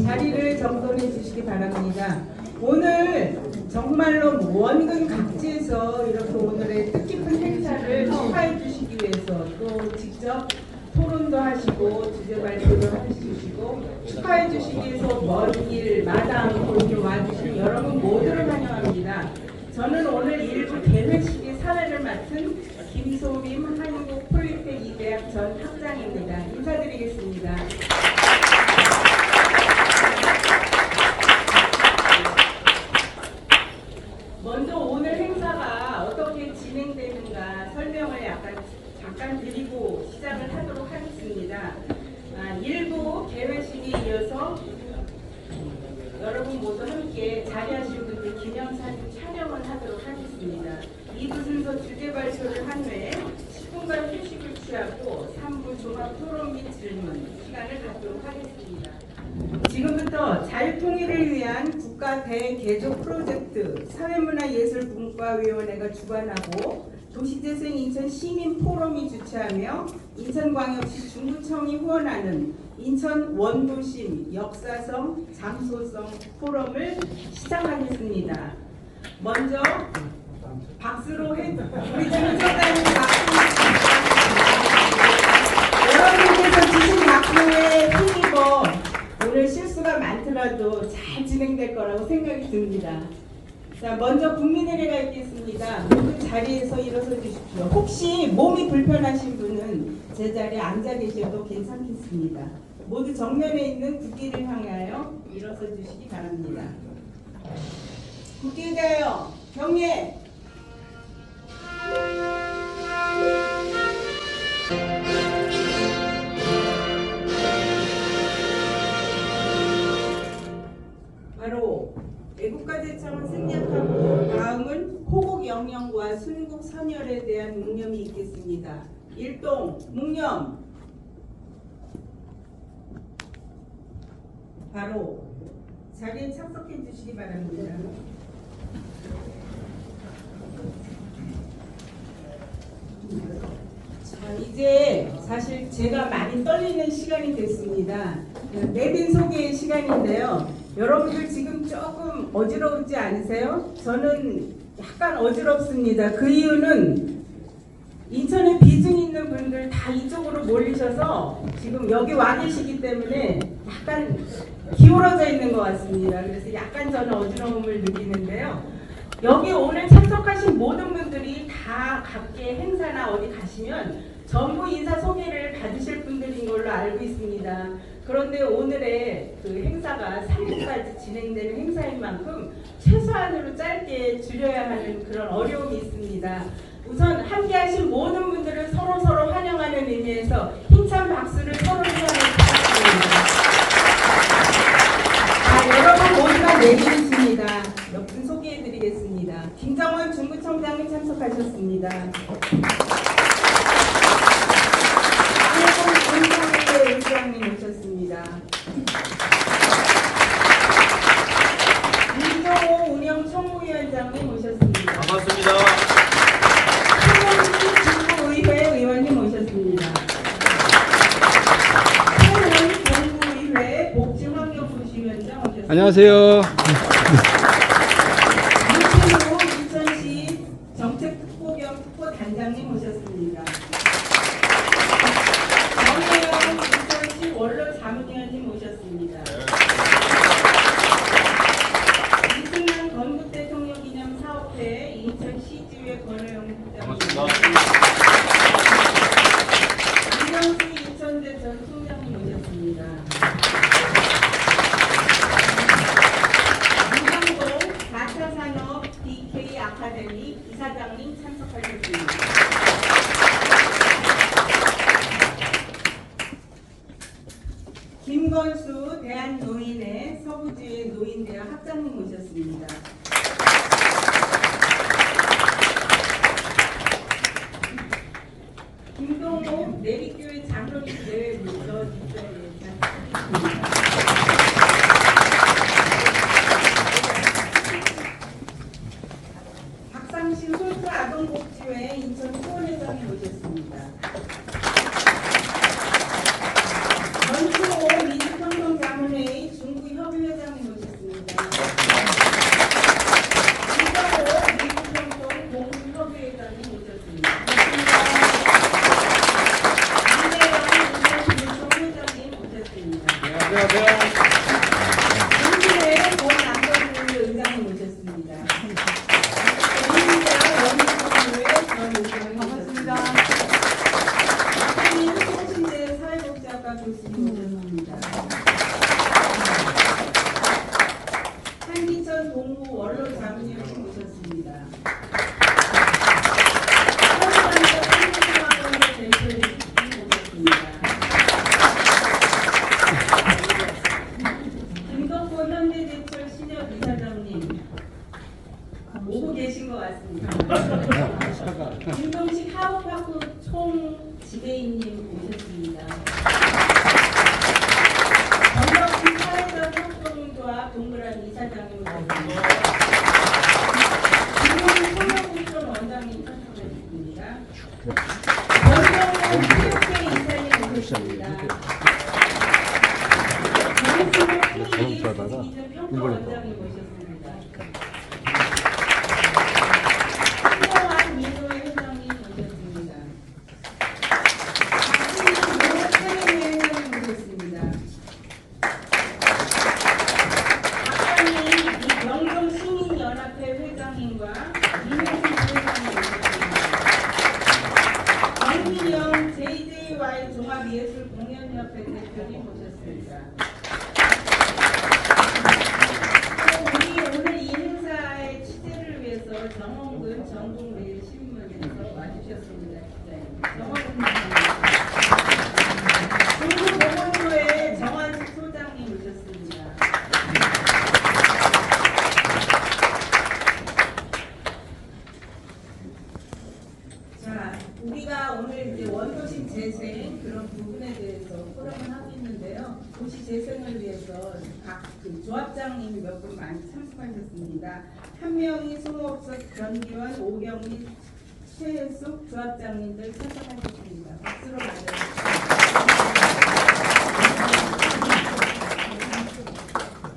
자리를 정돈해 주시기 바랍니다. 오늘 정말로 원근 각지에서 이렇게 오늘의 뜻깊은 행사를 축하해 주시기 위해서 또 직접 토론도 하시고 주제 발표도 해주시고 축하해 주시기 위해서 먼 길 마다하고 이렇게 와주신 여러분 모두를 환영합니다. 저는 오늘 일부 개회식의 사회를 맡은 김소림 한국폴리텍 이대학 전 학장입니다. 인사드리겠습니다. 먼저 오늘 행사가 어떻게 진행되는가 설명을 잠깐 드리고 시작을 하도록 하겠습니다. 일부 개회식에 이어서 여러분 모두 함께 자리하실 분들 기념사진 촬영을 하도록 하겠습니다. 2부 순서 주제 발표를 한 후에 10분간 휴식을 취하고 3부 종합 토론 및 질문 시간을 갖도록 하겠습니다. 지금부터 자유통일을 위한 국가 대개조 프로젝트 사회문화예술분과위원회가 주관하고 도시재생 인천 시민포럼이 주최하며 인천광역시 중구청이 후원하는 인천 원도심 역사성 장소성 포럼을 시작하겠습니다. 먼저 박수로 우리 중구청장님 여러분께서 주신 박수에 힘입어 오늘 실수가 많더라도 잘 진행될 거라고 생각이 듭니다. 자, 먼저 국민의례가 있겠습니다. 모두 자리에서 일어서 주십시오. 혹시 몸이 불편하신 분은 제자리에 앉아 계셔도 괜찮겠습니다. 모두 정면에 있는 국기를 향하여 일어서 주시기 바랍니다. 국기가요. 경례. 바로 애국가제청을 생략하고 다음은 호국 영령과 순국 선열에 대한 묵념이 있겠습니다. 일동 묵념. 바로 자리에 착석해 주시기 바랍니다. 자, 이제 사실 제가 많이 떨리는 시간이 됐습니다. 내빈 소개의 시간인데요. 여러분들 지금 조금 어지러우지 않으세요? 저는 약간 어지럽습니다. 그 이유는 인천에 비중 있는 분들 다 이쪽으로 몰리셔서 지금 여기 와 계시기 때문에 약간 기울어져 있는 것 같습니다. 그래서 약간 저는 어지러움을 느끼는데요. 여기 오늘 참석하신 모든 분들이 다 각계 행사나 어디 가시면 전부 인사 소개를 받으실 분들인 걸로 알고 있습니다. 그런데 오늘의 그 행사가 3부까지 진행되는 행사인 만큼 최소한으로 짧게 줄여야 하는 그런 어려움이 있습니다. 우선 함께하신 모든 분들을 서로 환영하는 의미에서 힘찬 박수를 서로 부탁드립니다. 자, 여러분 모두가 내리십니다. 몇 분 소개해드리겠습니다. 김정원 중구청장님 참석하셨습니다. 윤석열 의장님 오셨습니다. 윤종호 운영총무위원장님 오셨습니다. 반갑습니다. 신동식 중구의회 의원님 오셨습니다. 최은 동구의회 복지환경부시위원장 오셨습니다. 안녕하세요. 유진호 인천시 정책특보 겸 특보단장님 오셨습니다. 정혜영 인천시 원로자문위원님 오셨습니다. 이승만 건국대통령기념사업회 인천시지회 권호영 부장님 이명수 인천대전 총장님 오셨습니다. 이상동 4차 산업 DK 아카데미 이사장님 참석하셨습니다. 김건수 대한노인회 서부지회 노인대학 학장님 오셨습니다. 김동호 내리교회 장로교회 문서 집사에 박상신 홀프 아동복지회 인천 후원회장님 오셨습니다. 전투 미주평통자문회의 중국 국민의 권남동구 의장님 모셨습니다. 국민의당 원내대표의 전 의장님 모셨습니다. 박한민 성신대 사회복지학과 교수님 모셨습니다. 한기천 동구 원로자문위원 모셨습니다. 김덕호 현대제철 신협 이사장님 오고 계신 것 같습니다. 김동식 하우파크 총 지배인님 오셨습니다. 정덕희 사회적 협동조합 동그라미 이사장님 오셨습니다. 김동식 소명공천 원장님 참석하셨습니다. 권정훈 체육회 이사님 오셨습니다. 정승호 평가원장님 모셨습니다. 신동환 민호회 회장님 모셨습니다. 박진희 회장님 모셨습니다. 박관희 명동시민연합회 회장님과 이명수 회장님 모셨습니다. 정민영 JJY 종합예술공연협회 대표님 모셨습니다. 오늘 이 행사의 취재를 위해서 정원근 전국매일신문에서 와주셨습니다. 정원근 동구보건소의 정환식 소장님 오셨습니다. 자, 우리가 오늘 이제 원도심 재생 그런 부분에 대해서 토론을 하고 있는데요. 도시 재생을 위해서 각 조합장님이 몇 분 많이 참석하셨습니다. 한 명이 송옥석, 변기원, 오경미, 최혜숙 조합장님들 참석하셨습니다. 박수로 맞아주십니다.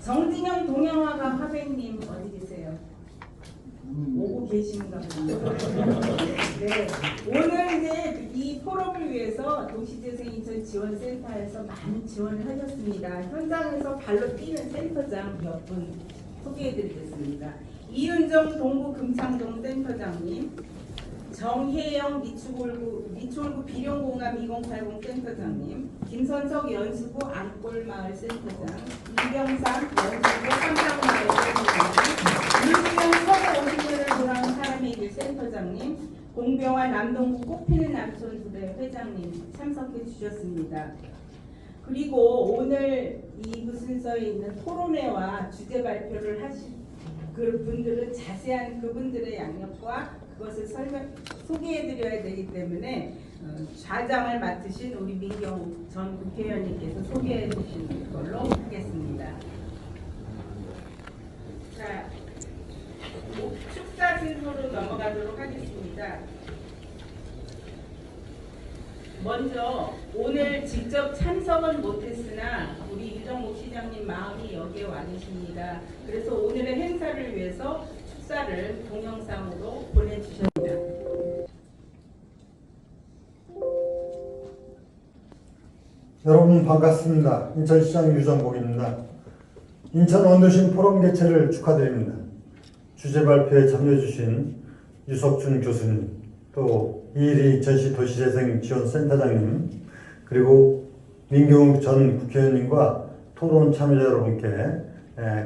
정진영 동영화가 화백님 어디 계세요? 오고 계신가 보네요. 네, 오늘 이제 이 포럼을 위해서 도시재생 인천 지원센터에서 많은 지원을 하셨습니다. 현장에서 발로 뛰는 센터장 몇 분 소개해드리겠습니다. 이은정 동구 금창동 센터장님, 정혜영 미추홀구 비룡공감 2080 센터장님, 김선석 연수구 안골마을 센터장, 이병삼 연수구 삼상마을 센터장님, 윤수영 서구 50년을 돌아온 사람의 길 센터장님, 공병화 남동구 꽃피는 남촌부대 회장님 참석해 주셨습니다. 그리고 오늘 이 순서에 있는 토론회와 주제 발표를 하실 그 분들은 자세한 그분들의 양력과 그것을 소개해드려야 되기 때문에 좌장을 맡으신 우리 민경욱 전 국회의원님께서 소개해 주시는 걸로 하겠습니다. 자, 축사 순서로 넘어가도록 하겠습니다. 먼저 오늘 직접 참석은 못했으나 우리 유정목 시장님 마음이 여기에 와 계십니다. 그래서 오늘의 행사를 위해서 축사를 동영상으로 보내주셨습니다. 여러분 반갑습니다. 인천시장 유정복입니다. 인천 원도심 포럼 개최를 축하드립니다. 주제 발표에 참여해 주신 유석준 교수님, 또 이일희 인천시 도시재생지원센터장님, 그리고 민경욱 전 국회의원님과 토론 참여자 여러분께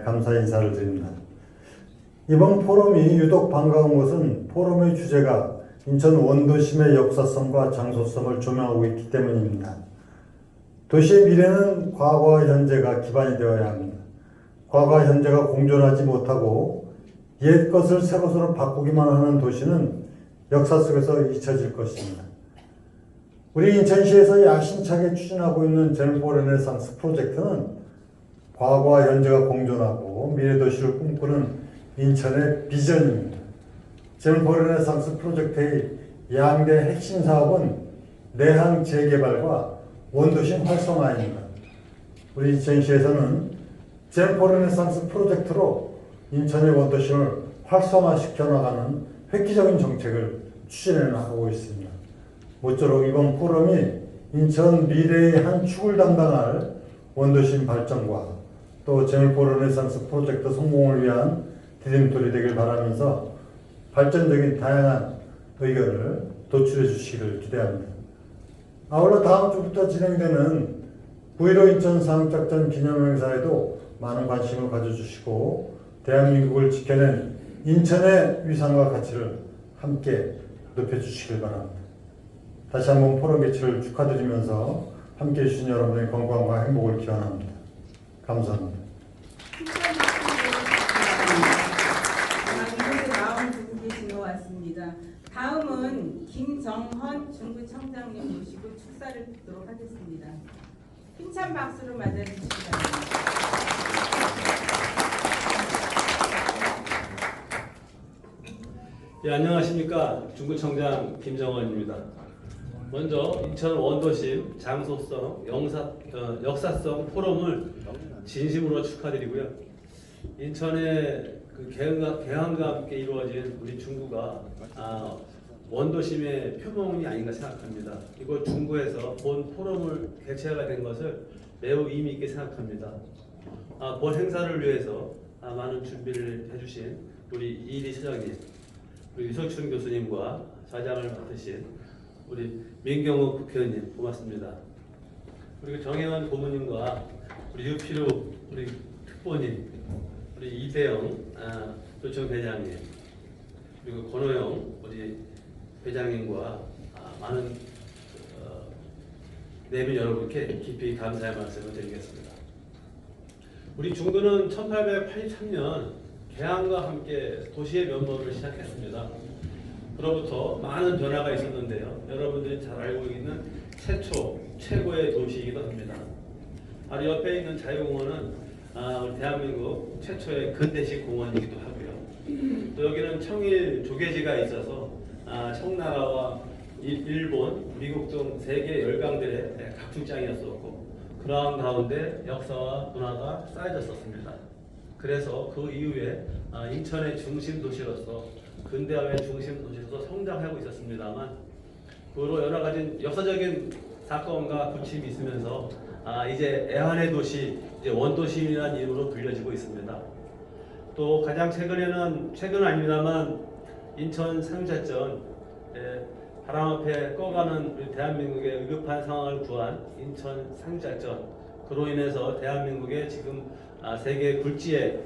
감사 인사를 드립니다. 이번 포럼이 유독 반가운 것은 포럼의 주제가 인천 원도심의 역사성과 장소성을 조명하고 있기 때문입니다. 도시의 미래는 과거와 현재가 기반이 되어야 합니다. 과거와 현재가 공존하지 못하고 옛 것을 새 것으로 바꾸기만 하는 도시는 역사 속에서 잊혀질 것입니다. 우리 인천시에서 야심차게 추진하고 있는 젠포 르네상스 프로젝트는 과거와 현재가 공존하고 미래도시를 꿈꾸는 인천의 비전입니다. 젠포 르네상스 프로젝트의 양대 핵심 사업은 내항 재개발과 원도심 활성화입니다. 우리 인천시에서는 젠포 르네상스 프로젝트로 인천의 원도심을 활성화시켜 나가는 획기적인 정책을 추진해 나가고 있습니다. 모쪼록 이번 포럼이 인천 미래의 한 축을 담당할 원도심 발전과 또 재물포 르네상스 프로젝트 성공을 위한 디딤돌이 되길 바라면서 발전적인 다양한 의견을 도출해 주시기를 기대합니다. 아울러 다음 주부터 진행되는 9.15 인천 상륙작전 기념행사에도 많은 관심을 가져주시고 대한민국을 지켜낸 인천의 위상과 가치를 함께 높여주시길 바랍니다. 다시 한번 포럼 개최를 축하드리면서 함께해 주신 여러분의 건강과 행복을 기원합니다. 감사합니다. 이곳에 나온 두 계신 것 같습니다. 다음은 김정헌 중구청장님 모시고 축사를 듣도록 하겠습니다. 힘찬 박수로 맞아주시기 바랍니다. 예, 안녕하십니까. 중구청장 김정헌입니다. 먼저 인천 원도심 장소성 역사성 포럼을 진심으로 축하드리고요. 인천의 그 개항과 함께 이루어진 우리 중구가 원도심의 표본이 아닌가 생각합니다. 이곳 중구에서 본 포럼을 개최하게 된 것을 매우 의미 있게 생각합니다. 본 행사를 위해서 많은 준비를 해주신 우리 이리 시장님, 우리 유석춘 교수님과 좌장을 맡으신 우리 민경욱 국회의원님 고맙습니다. 그리고 정혜원 고모님과 우리 유필우 우리 특보님, 우리 이대영 조청 회장님, 그리고 권호영 우리 회장님과 많은 내빈 여러분께 깊이 감사의 말씀을 드리겠습니다. 우리 중구는 1883년 개항과 함께 도시의 면모를 시작했습니다. 그로부터 많은 변화가 있었는데요. 여러분들이 잘 알고 있는 최고의 도시이기도 합니다. 바로 옆에 있는 자유공원은 우리 대한민국 최초의 근대식 공원이기도 하고요. 또 여기는 청일 조계지가 있어서 청나라와 일본, 미국 등 세계 열강들의 각축장이었었고 그러한 가운데 역사와 문화가 쌓여졌었습니다. 그래서 그 이후에 인천의 중심 도시로서 근대화의 중심 도시로서 성장하고 있었습니다만 그로 여러 가지 역사적인 사건과 부침이 있으면서 이제 애환의 도시, 이제 원도심이라는 이름으로 불려지고 있습니다. 또 가장 최근은 아닙니다만 인천 상륙작전 바람 앞에 꺼가는 우리 대한민국의 위급한 상황을 구한 인천 상륙작전, 그로 인해서 대한민국의 지금 세계 굴지의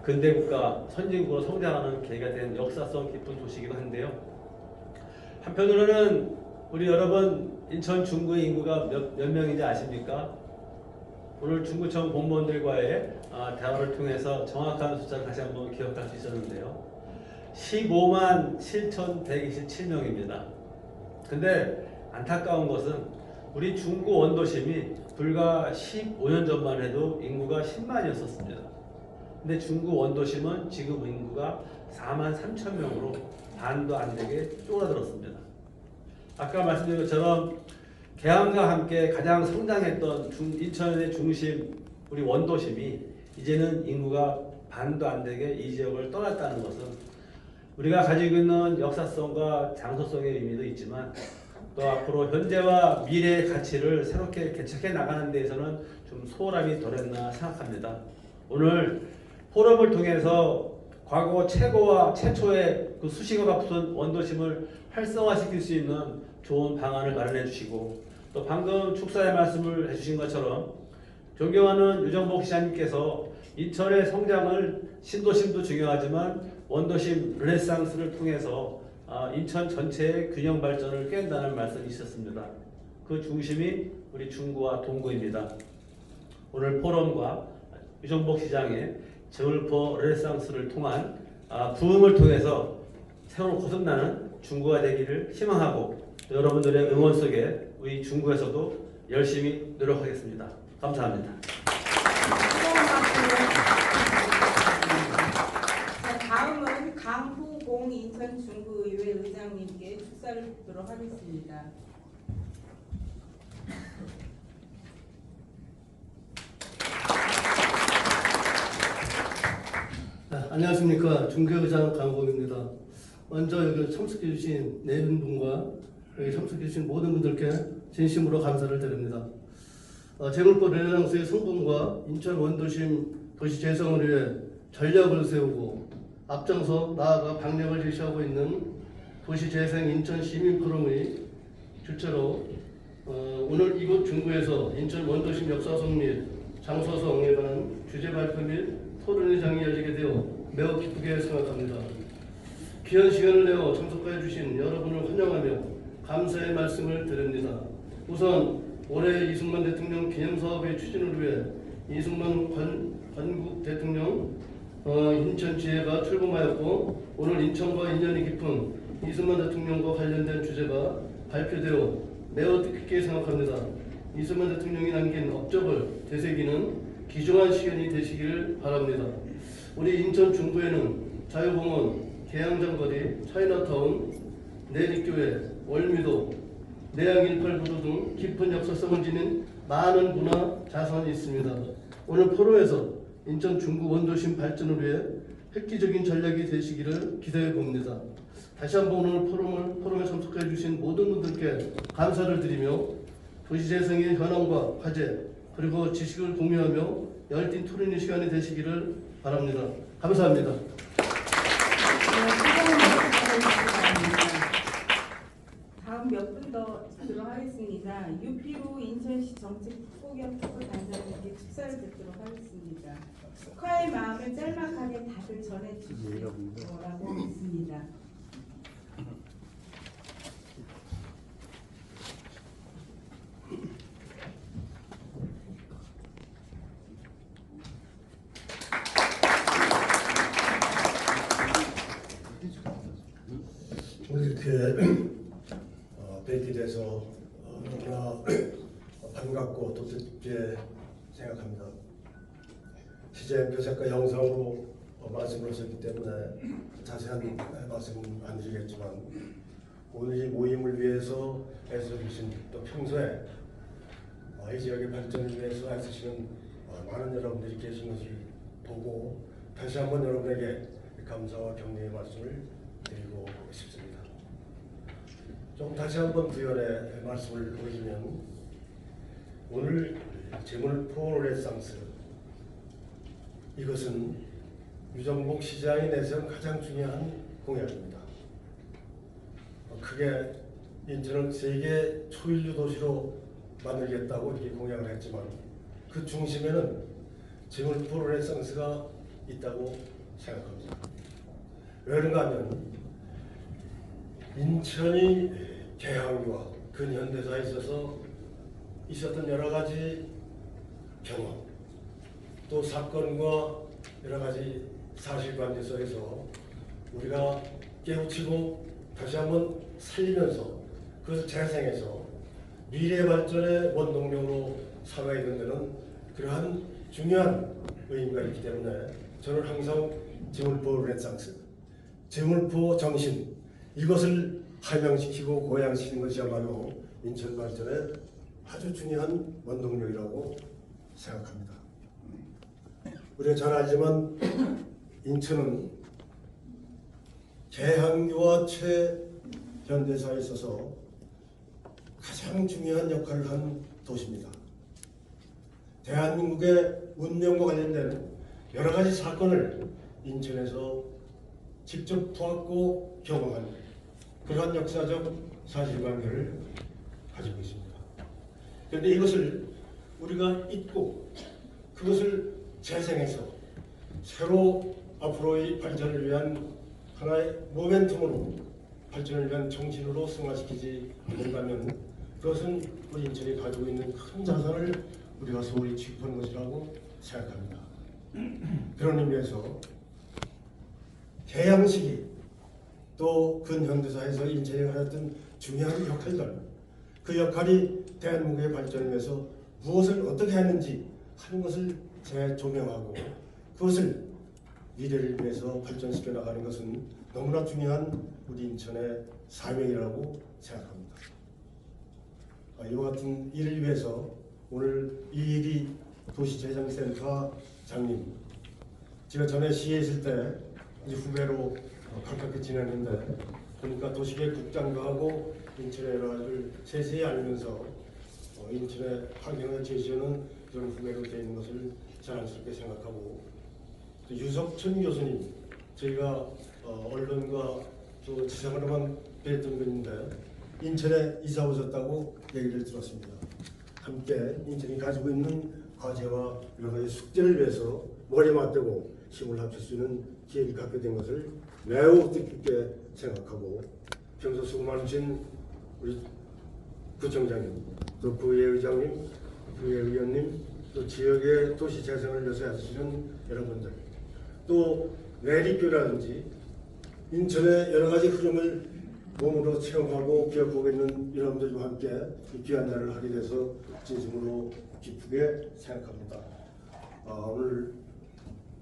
근대국가 선진국으로 성장하는 계기가 된 역사성 깊은 도시이기도 한데요. 한편으로는 우리 여러분 인천 중구의 인구가 몇 명인지 아십니까? 오늘 중구청 공무원들과의 대화를 통해서 정확한 숫자를 다시 한번 기억할 수 있었는데요. 15만 7,127명입니다. 근데 안타까운 것은 우리 중구 원도심이 불과 15년 전만 해도 인구가 10만이었었습니다. 근데 중구 원도심은 지금 인구가 4만 3천 명으로 반도 안 되게 쪼그라들었습니다. 아까 말씀드린 것처럼 개항과 함께 가장 성장했던 인천의 중심 우리 원도심이 이제는 인구가 반도 안 되게 이 지역을 떠났다는 것은 우리가 가지고 있는 역사성과 장소성의 의미도 있지만 또 앞으로 현재와 미래의 가치를 새롭게 개척해 나가는 데에서는 좀 소홀함이 덜했나 생각합니다. 오늘 포럼을 통해서 과거 최고와 최초의 그 수식어가 붙은 원도심을 활성화시킬 수 있는 좋은 방안을 마련해 주시고 또 방금 축사의 말씀을 해주신 것처럼 존경하는 유정복 시장님께서 인천의 성장을 신도심도 중요하지만 원도심 르네상스를 통해서 인천 전체의 균형 발전을 깬다는 말씀이 있었습니다. 그 중심이 우리 중구와 동구입니다. 오늘 포럼과 유정복 시장의 재물포 르네상스를 통한 부흥을 통해서 새로 거듭나는 중구가 되기를 희망하고 여러분들의 응원 속에 우리 중구에서도 열심히 노력하겠습니다. 감사합니다. 다음은 강후공 인천 중구의회 의장님께 축사를 듣도록 하겠습니다. 안녕하십니까. 중구의장 강호입니다. 먼저 여기 참석해 주신 네 분과 여기 참석해 주신 모든 분들께 진심으로 감사를 드립니다. 재물포 르네상스의 성공과 인천 원도심 도시 재생을 위해 전략을 세우고 앞장서 나아가 방향을 제시하고 있는 도시재생 인천 시민포럼의 주최로 오늘 이곳 중구에서 인천 원도심 역사성 및 장소성에 관한 주제 발표 및 토론회장이 열리게 되어 매우 기쁘게 생각합니다. 귀한 시간을 내어 참석해 주신 여러분을 환영하며 감사의 말씀을 드립니다. 우선 올해 이승만 대통령 기념사업의 추진을 위해 이승만 건국 대통령 인천지회가 출범하였고 오늘 인천과 인연이 깊은 이승만 대통령과 관련된 주제가 발표되어 매우 뜻깊게 생각합니다. 이승만 대통령이 남긴 업적을 되새기는 귀중한 시간이 되시기를 바랍니다. 우리 인천 중구에는 자유공원, 계양장거리, 차이나타운, 내립교회, 월미도, 내양189도 등 깊은 역사성을 지닌 많은 문화 자산이 있습니다. 오늘 포럼에서 인천 중구 원도심 발전을 위해 획기적인 전략이 되시기를 기대해 봅니다. 다시 한번 오늘 포럼에 참석해 주신 모든 분들께 감사를 드리며 도시재생의 현황과 과제 그리고 지식을 공유하며 열띤 토론의 시간이 되시기를 바랍니다. 감사합니다. 다음 몇 분 더 듣도록 하겠습니다. 유피로 인천시 정책 특보경 특보 단장님께 축사를 듣도록 하겠습니다. 축하의 마음을 짤막하게 다들 전해주실 거라고 믿습니다. 오늘 이렇게 뵙게 돼서 너무나 반갑고 또 뜻깊게 생각합니다. 시제 표적과 영상으로 말씀을 하셨기 때문에 자세한 말씀은 안 드리겠지만 오늘 이 모임을 위해서 애써주신 또 평소에 이 지역의 발전을 위해서 애쓰시는 많은 여러분들이 계신 것을 보고 다시 한번 여러분에게 감사와 격려의 말씀을 드리고 싶습니다. 좀 다시 한번 부연의 말씀을 보여주면 오늘 재물포 르네상스 이것은 유정복 시장이 내세운 가장 중요한 공약입니다. 크게 인천을 세계 초일류 도시로 만들겠다고 이렇게 공약을 했지만 그 중심에는 재물포 르네상스가 있다고 생각합니다. 왜 그런가 하면 인천이 개항과 근현대사에 있어서 있었던 여러 가지 경험 또 사건과 여러 가지 사실관계 속에서 우리가 깨우치고 다시 한번 살리면서 그것을 재생해서 미래 발전의 원동력으로 삼아야 된다는 그러한 중요한 의미가 있기 때문에 저는 항상 재물포 르네상스, 재물포 정신 이것을 할명시키고 고양시키는 것이야말로 인천 발전의 아주 중요한 원동력이라고 생각합니다. 우리가 잘 알지만 인천은 개항류와 최현대사에 있어서 가장 중요한 역할을 한 도시입니다. 대한민국의 운명과 관련된 여러 가지 사건을 인천에서 직접 보았고 경험한 그러한 역사적 사실관계를 가지고 있습니다. 그런데 이것을 우리가 잊고 그것을 재생해서 새로 앞으로의 발전을 위한 하나의 모멘텀으로 발전을 위한 정신으로 승화시키지 않는다면 그것은 우리 인천이 가지고 있는 큰 자산을 우리가 소홀히 취급하는 것이라고 생각합니다. 그런 의미에서 개항시기 또 근현대사에서 인천이 가졌던 중요한 역할들 그 역할이 대한민국의 발전을 위해서 무엇을 어떻게 했는지 하는 것을 재조명하고 그것을 미래를 위해서 발전시켜 나가는 것은 너무나 중요한 우리 인천의 사명이라고 생각합니다. 이와 같은 일을 위해서 오늘 이일이 도시재생센터 장님 제가 전에 시에 있을 때 이제 후배로 가깝게 지냈는데 보니까 도시계획국장도 하고 인천의 여러 가지를 세세히 알면서 인천의 환경의 제시어는 이런 후배로 되어 있는 것을 자랑스럽게 생각하고 또 유석천 교수님 저희가 언론과 또 지상으로만 뵀던 분인데 인천에 이사 오셨다고 얘기를 들었습니다. 함께 인천이 가지고 있는 과제와 여러 가지 숙제를 위해서 머리 맞대고 힘을 합칠 수 있는 기회를 갖게 된 것을 매우 뜻깊게 생각하고 평소 수고 많으신 우리 구청장님, 또 구의회의장님, 구의회의원님, 또 지역의 도시 재생을 위해서 애쓰시는 여러분들, 또 내리교라든지 인천의 여러 가지 흐름을 몸으로 체험하고 기억하고 있는 여러분들과 함께 이 귀한 날을 하게 돼서 진심으로 기쁘게 생각합니다. 오늘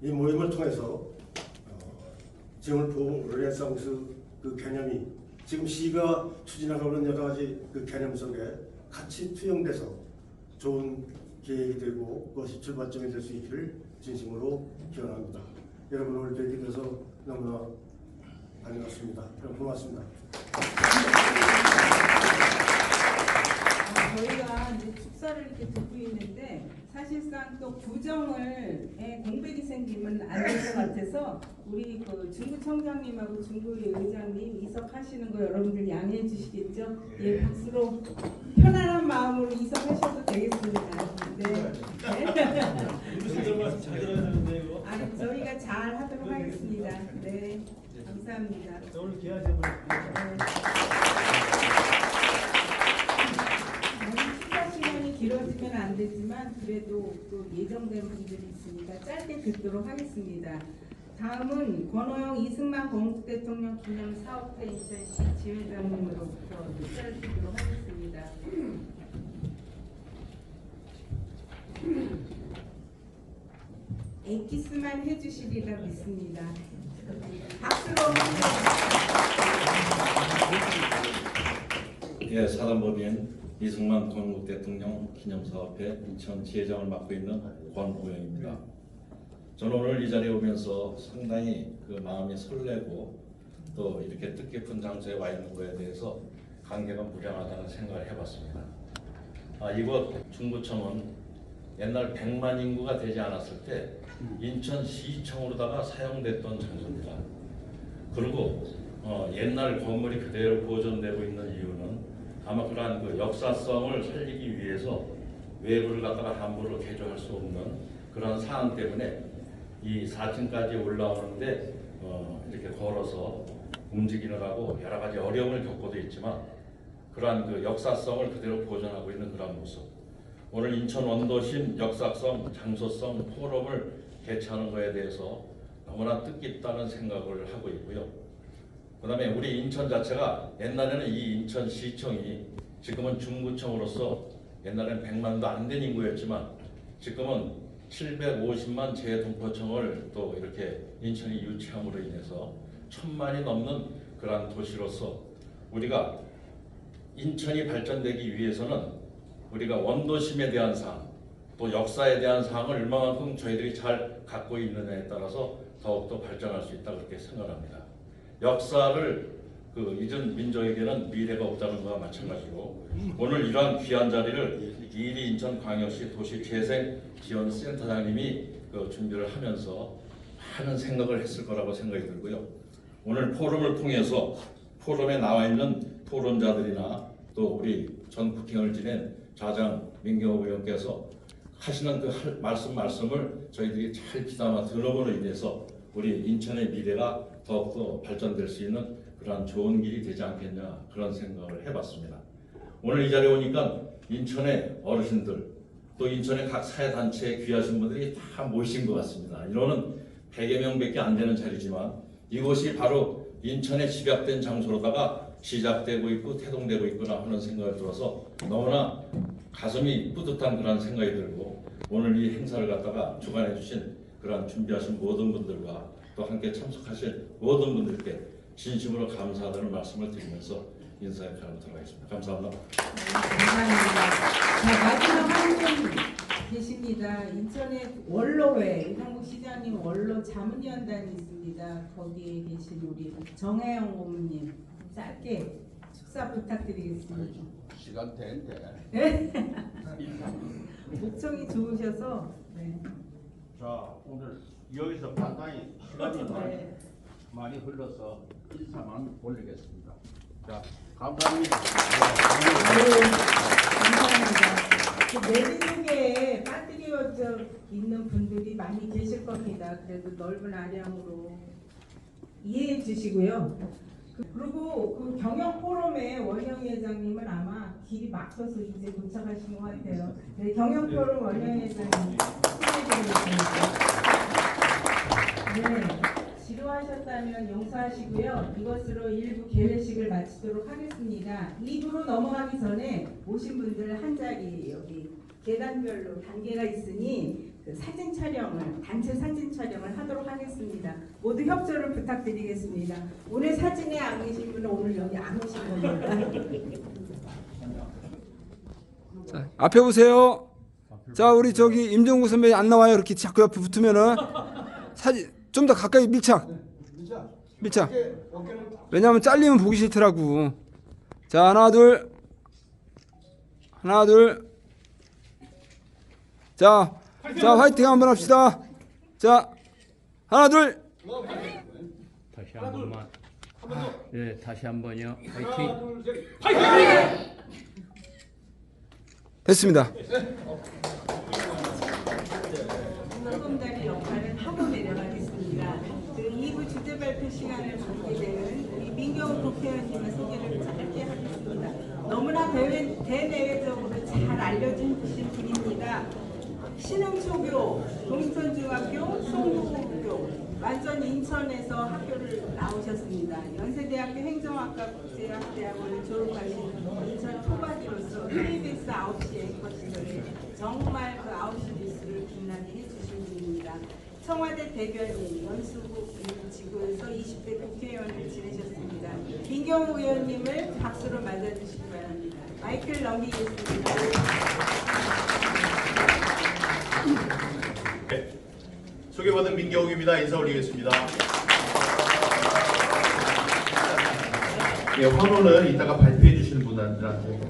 이 모임을 통해서 지원포 르네상스 그 개념이 지금 시가 추진하고 있는 여러 가지 그 개념 속에 같이 투영돼서 좋은 계획이 되고 그것이 출발점이 될 수 있기를 진심으로 기원합니다. 여러분 오늘 뵙게 돼서 너무나 반갑습니다. 여러분 고맙습니다. 저희가 이제 축사를 이렇게 듣고 있는데 사실상 또 구정을 공백이 생기면 안 될 것 같아서 우리 그 중구청장님하고 중구의 의장님 이석하시는 거 여러분들 양해해 주시겠죠? 예, 박수로 편안한 마음으로 이석하셔도 되겠습니다. 네. 무슨 말씀 잘 들어야 되는데 이거. 아니, 저희가 잘 하도록 하겠습니다. 네, 감사합니다. 오늘 기하제물. 축사 시간이 길어지면 안 되지만 그래도 또 예정된 분들이 있으니까 짧게 듣도록 하겠습니다. 다음은 권호영 이승만 건국대통령 기념 사업회 인천시 지회장님으로부터 축사를 듣도록 하겠습니다. 엑기스만 해주시리라 믿습니다. 박수로 예, 사단법인 이승만 건국대통령 기념사업회 인천 지회장을 맡고 있는 권호영입니다. 저는 오늘 이 자리에 오면서 상당히 그 마음이 설레고 또 이렇게 뜻깊은 장소에 와 있는 것에 대해서 감개가 무량하다는 생각을 해봤습니다. 이곳 중구청은 옛날 100만 인구가 되지 않았을 때 인천시청으로다가 사용됐던 장소입니다. 그리고 옛날 건물이 그대로 보존되고 있는 이유는 아마 그러한 그 역사성을 살리기 위해서 외부를 갖다가 함부로 개조할 수 없는 그런 사안 때문에 이 4층까지 올라오는데 이렇게 걸어서 움직이느라고 여러 가지 어려움을 겪고도 있지만 그러한 그 역사성을 그대로 보존하고 있는 그런 모습. 오늘 인천 원도심 역사성, 장소성 포럼을 개최하는 것에 대해서 너무나 뜻깊다는 생각을 하고 있고요. 그 다음에 우리 인천 자체가 옛날에는 이 인천시청이 지금은 중구청으로서 옛날에는 100만도 안 된 인구였지만 지금은 750만 재동포청을 또 이렇게 인천이 유치함으로 인해서 1000만이 넘는 그러한 도시로서 우리가 인천이 발전되기 위해서는 우리가 원도심에 대한 사항 또 역사에 대한 사항을 얼마만큼 저희들이 잘 갖고 있느냐에 따라서 더욱더 발전할 수 있다 그렇게 생각합니다. 역사를 잊은 민족에게는 미래가 없다는 것과 마찬가지고 오늘 이러한 귀한 자리를 이리 인천광역시 도시재생지원센터장님이 준비를 하면서 많은 생각을 했을 거라고 생각이 들고요. 오늘 포럼을 통해서 포럼에 나와 있는 토론자들이나 또 우리 전 국회의원을 지낸 좌장 민경호 의원께서 하시는 그 말씀을 저희들이 잘 귀담아 들어보로 인해서 우리 인천의 미래가 더욱더 발전될 수 있는 그러한 좋은 길이 되지 않겠냐 그런 생각을 해봤습니다. 오늘 이 자리에 오니까 인천의 어르신들 또 인천의 각 사회단체에 귀하신 분들이 다 모이신 것 같습니다. 이로는 100여 명밖에 안 되는 자리지만 이곳이 바로 인천에 집약된 장소로다가 시작되고 있고 태동되고 있구나 하는 생각을 들어서 너무나 가슴이 뿌듯한 그런 생각이 들고 오늘 이 행사를 갖다가 주관해 주신 그런 준비하신 모든 분들과 또 함께 참석하신 모든 분들께 진심으로 감사하다는 말씀을 드리면서 인사의 칼을 들어가겠습니다. 감사합니다. 감사합니다. 자, 마지막 한 분 계십니다. 인천의 원로회 이상국 시장님 원로 자문위원단이 있습니다. 거기에 계신 우리 정혜영 고문님 짧게 축사 부탁드리겠습니다. 시간 되는데. 목청이 좋으셔서. 네. 자, 오늘 여기서 간단히 시간이 네. 많이 흘러서 인사만 올리겠습니다. 자, 감사합니다. 감사합니다. 그 내비 속에 빠뜨려져 있는 분들이 많이 계실 겁니다. 그래도 넓은 아량으로 이해해 주시고요. 그리고 그 경영 포럼에 원영 회장님은 아마 길이 막혀서 이제 도착하신 것 같아요. 네, 경영 포럼 원영 회장님 소개해드리겠습니다. 네, 지루하셨다면 용서하시고요. 이것으로 1부 개회식을 마치도록 하겠습니다. 2부로 넘어가기 전에 오신 분들 한 자리 여기 계단별로 단계가 있으니 그 사진 촬영을 단체 사진 촬영을 하도록 하겠습니다. 모두 협조를 부탁드리겠습니다. 오늘 사진에 안 계신 분은 오늘 여기 안 오신 겁니다. 자, 앞에 보세요. 자, 우리 저기 임종구 선배 안 나와요. 이렇게 자꾸 옆에 붙으면은 사진 좀 더 가까이 밀착. 왜냐하면 잘리면 보기 싫더라고. 자, 하나 둘. 자, 화이팅 한번 합시다. 자, 하나 둘. 다시 한 번만. 네, 다시 한 번요. 화이팅. 됐습니다. 소금다리 역할을 하고 내려가겠습니다. 그 2부 주제 발표 시간을 갖게 되는 우리 민경훈 국회의원님의 소개를 짧게 하겠습니다. 너무나 대내외적으로 잘 알려주신 분입니다. 신흥초교, 동천중학교, 송도국교, 완전 인천에서 학교를 나오셨습니다. 연세대학교 행정학과 국제학대학원을 졸업하신 인천 토박이로서 KBS 9시 앵커 시절에 정말 그 9시 뉴스를 빛나게 해주신 분입니다. 청와대 대변인, 연수국 지구에서 20대 국회의원을 지내셨습니다. 민경호 의원님을 박수로 맞아주시기 바랍니다. 마이크를 넘기겠습니다. 네, 소개받은 민경욱입니다. 인사 올리겠습니다. 네, 환호는 이따가 발표해 주시는 분들한테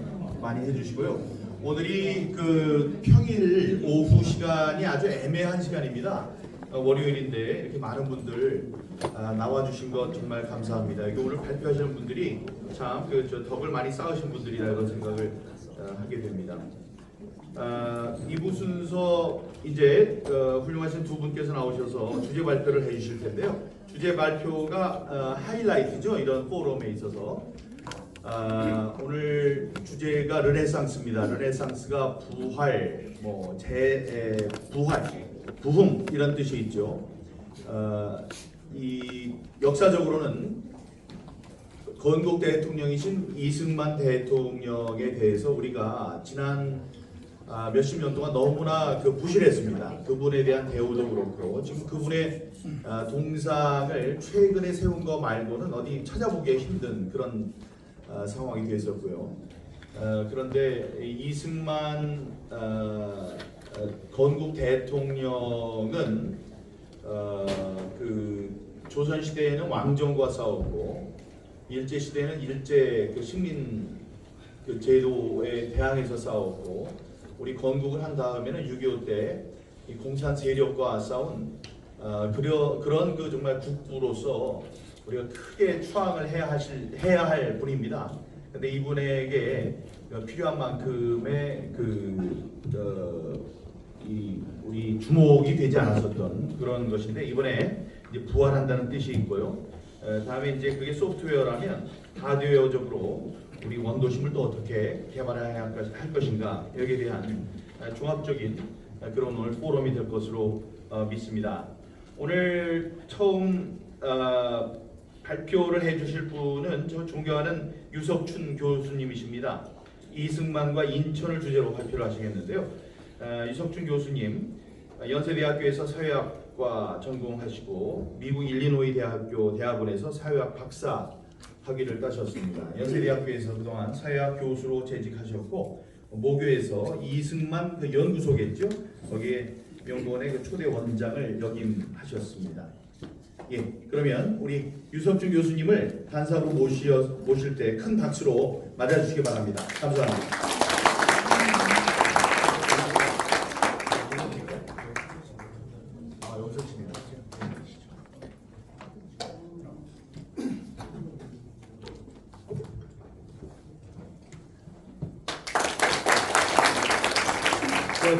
많이 해주시고요. 오늘이 그 평일 오후 시간이 아주 애매한 시간입니다. 월요일인데 이렇게 많은 분들 나와주신 것 정말 감사합니다. 이게 오늘 발표하시는 분들이 참 그 덕을 많이 쌓으신 분들이라고 생각을 하게 됩니다. 2부 순서 이제 훌륭하신 두 분께서 나오셔서 주제 발표를 해주실 텐데요. 주제 발표가 하이라이트죠. 이런 포럼에 있어서 오늘 주제가 르네상스입니다. 르네상스가 부활, 부활, 부흥 이런 뜻이 있죠. 이 역사적으로는 건국 대통령이신 이승만 대통령에 대해서 우리가 지난 몇십 년 동안 너무나 부실했습니다. 그분에 대한 대우도 그렇고 지금 그분의 동상을 최근에 세운 거 말고는 어디 찾아보기 힘든 그런 상황이 됐었고요. 그런데 이승만 건국 대통령은 그 조선 시대에는 왕정과 싸웠고 일제 시대에는 일제 식민 제도에 대항해서 싸웠고 우리 건국을 한 다음에는 6.25 때 이 공산 세력과 싸운 그런 정말 국부로서 우리가 크게 추앙을 해야 할 분입니다. 근데 이분에게 필요한 만큼의 우리 주목이 되지 않았었던 그런 것인데 이번에 이제 부활한다는 뜻이 있고요. 다음에 이제 그게 소프트웨어라면 하드웨어적으로 우리 원도심을 또 어떻게 개발해야 할 것인가 여기에 대한 종합적인 그런 오늘 포럼이 될 것으로 믿습니다. 오늘 처음 발표를 해주실 분은 저 존경하는 유석춘 교수님이십니다. 이승만과 인천을 주제로 발표를 하시겠는데요. 유석춘 교수님 연세대학교에서 사회학과 전공하시고 미국 일리노이 대학원에서 사회학 박사 학위를 따셨습니다. 연세대학교에서 그동안 사회학 교수로 재직하셨고 모교에서 이승만 연구소겠죠. 거기에 명문의 초대 원장을 역임하셨습니다. 예, 그러면 우리 유석준 교수님을 단상으로 모실 때 큰 박수로 맞아주시기 바랍니다. 감사합니다.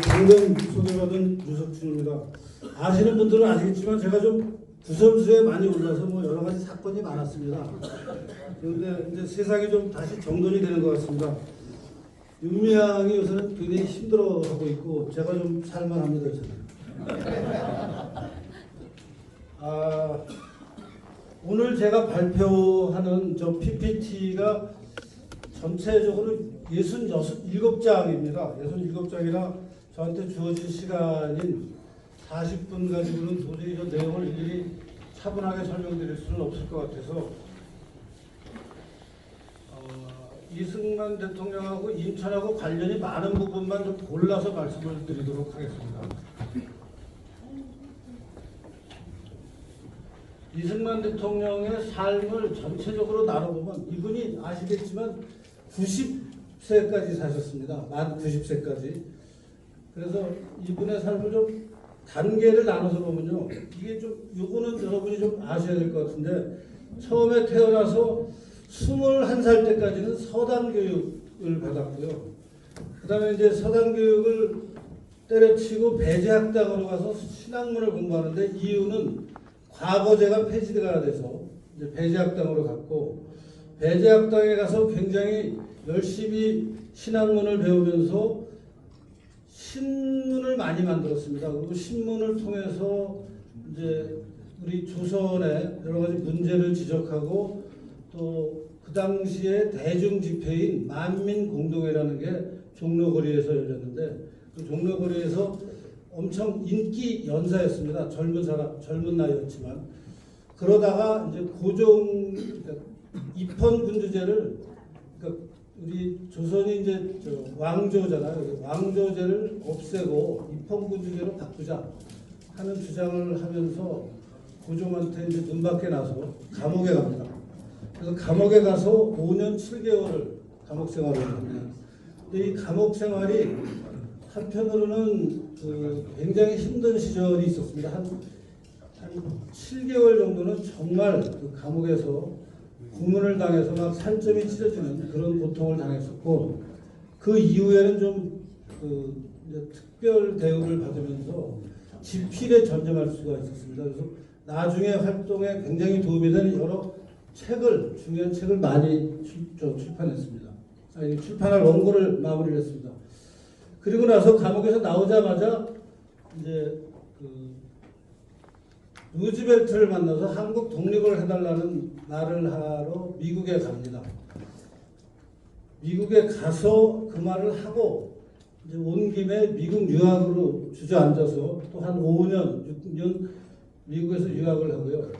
방금 소개받은 유석준입니다. 아시는 분들은 아시겠지만 제가 좀 구설수에 많이 올라서 뭐 여러 가지 사건이 많았습니다. 그런데 이제 세상이 좀 다시 정돈이 되는 것 같습니다. 윤미향이 요새는 굉장히 힘들어하고 있고 제가 좀 살만합니다. 오늘 제가 발표하는 저 PPT가 전체적으로 67장입니다. 67장이라 저한테 주어진 시간인 40분 가지고는 도저히 저 내용을 일일이 차분하게 설명드릴 수는 없을 것 같아서 이승만 대통령하고 인천하고 관련이 많은 부분만 좀 골라서 말씀을 드리도록 하겠습니다. 이승만 대통령의 삶을 전체적으로 나눠보면 이분이 아시겠지만 90세까지 사셨습니다. 만 90세까지. 그래서 이분의 삶을 좀 단계를 나눠서 보면요. 이게 좀, 요거는 여러분이 좀 아셔야 될 것 같은데, 처음에 태어나서 21살 때까지는 서당 교육을 받았고요. 그 다음에 이제 서당 교육을 때려치고 배제학당으로 가서 신학문을 공부하는데, 이유는 과거제가 폐지가 돼서 이제 배제학당으로 갔고, 배제학당에 가서 굉장히 열심히 신학문을 배우면서 신문을 많이 만들었습니다. 그리고 신문을 통해서 이제 우리 조선의 여러 가지 문제를 지적하고 또 그 당시에 대중 집회인 만민공동회라는 게 종로거리에서 열렸는데 그 종로거리에서 엄청 인기 연사였습니다. 젊은 나이였지만 그러다가 이제 고종 입헌군주제를 그러니까 우리 조선이 이제 왕조잖아요. 왕조제를 없애고 입헌군주제로 바꾸자 하는 주장을 하면서 고종한테 이제 눈밖에 나서 감옥에 갑니다. 그래서 감옥에 가서 5년 7개월을 감옥 생활을 합니다. 근데 이 감옥 생활이 한편으로는 굉장히 힘든 시절이 있었습니다. 한 7개월 정도는 정말 그 감옥에서 구문을 당해서 막 살점이 찢어지는 그런 고통을 당했었고 그 이후에는 좀 특별 대우를 받으면서 집필에 전념할 수가 있었습니다. 그래서 나중에 활동에 굉장히 도움이 되는 여러 책을 중요한 책을 많이 출판했습니다. 출판할 원고를 마무리를 했습니다. 그리고 나서 감옥에서 나오자마자 이제 루즈벨트를 만나서 한국 독립을 해달라는 말을 하러 미국에 갑니다. 미국에 가서 그 말을 하고 이제 온 김에 미국 유학으로 주저앉아서 또 한 5년, 6년 미국에서 유학을 하고요.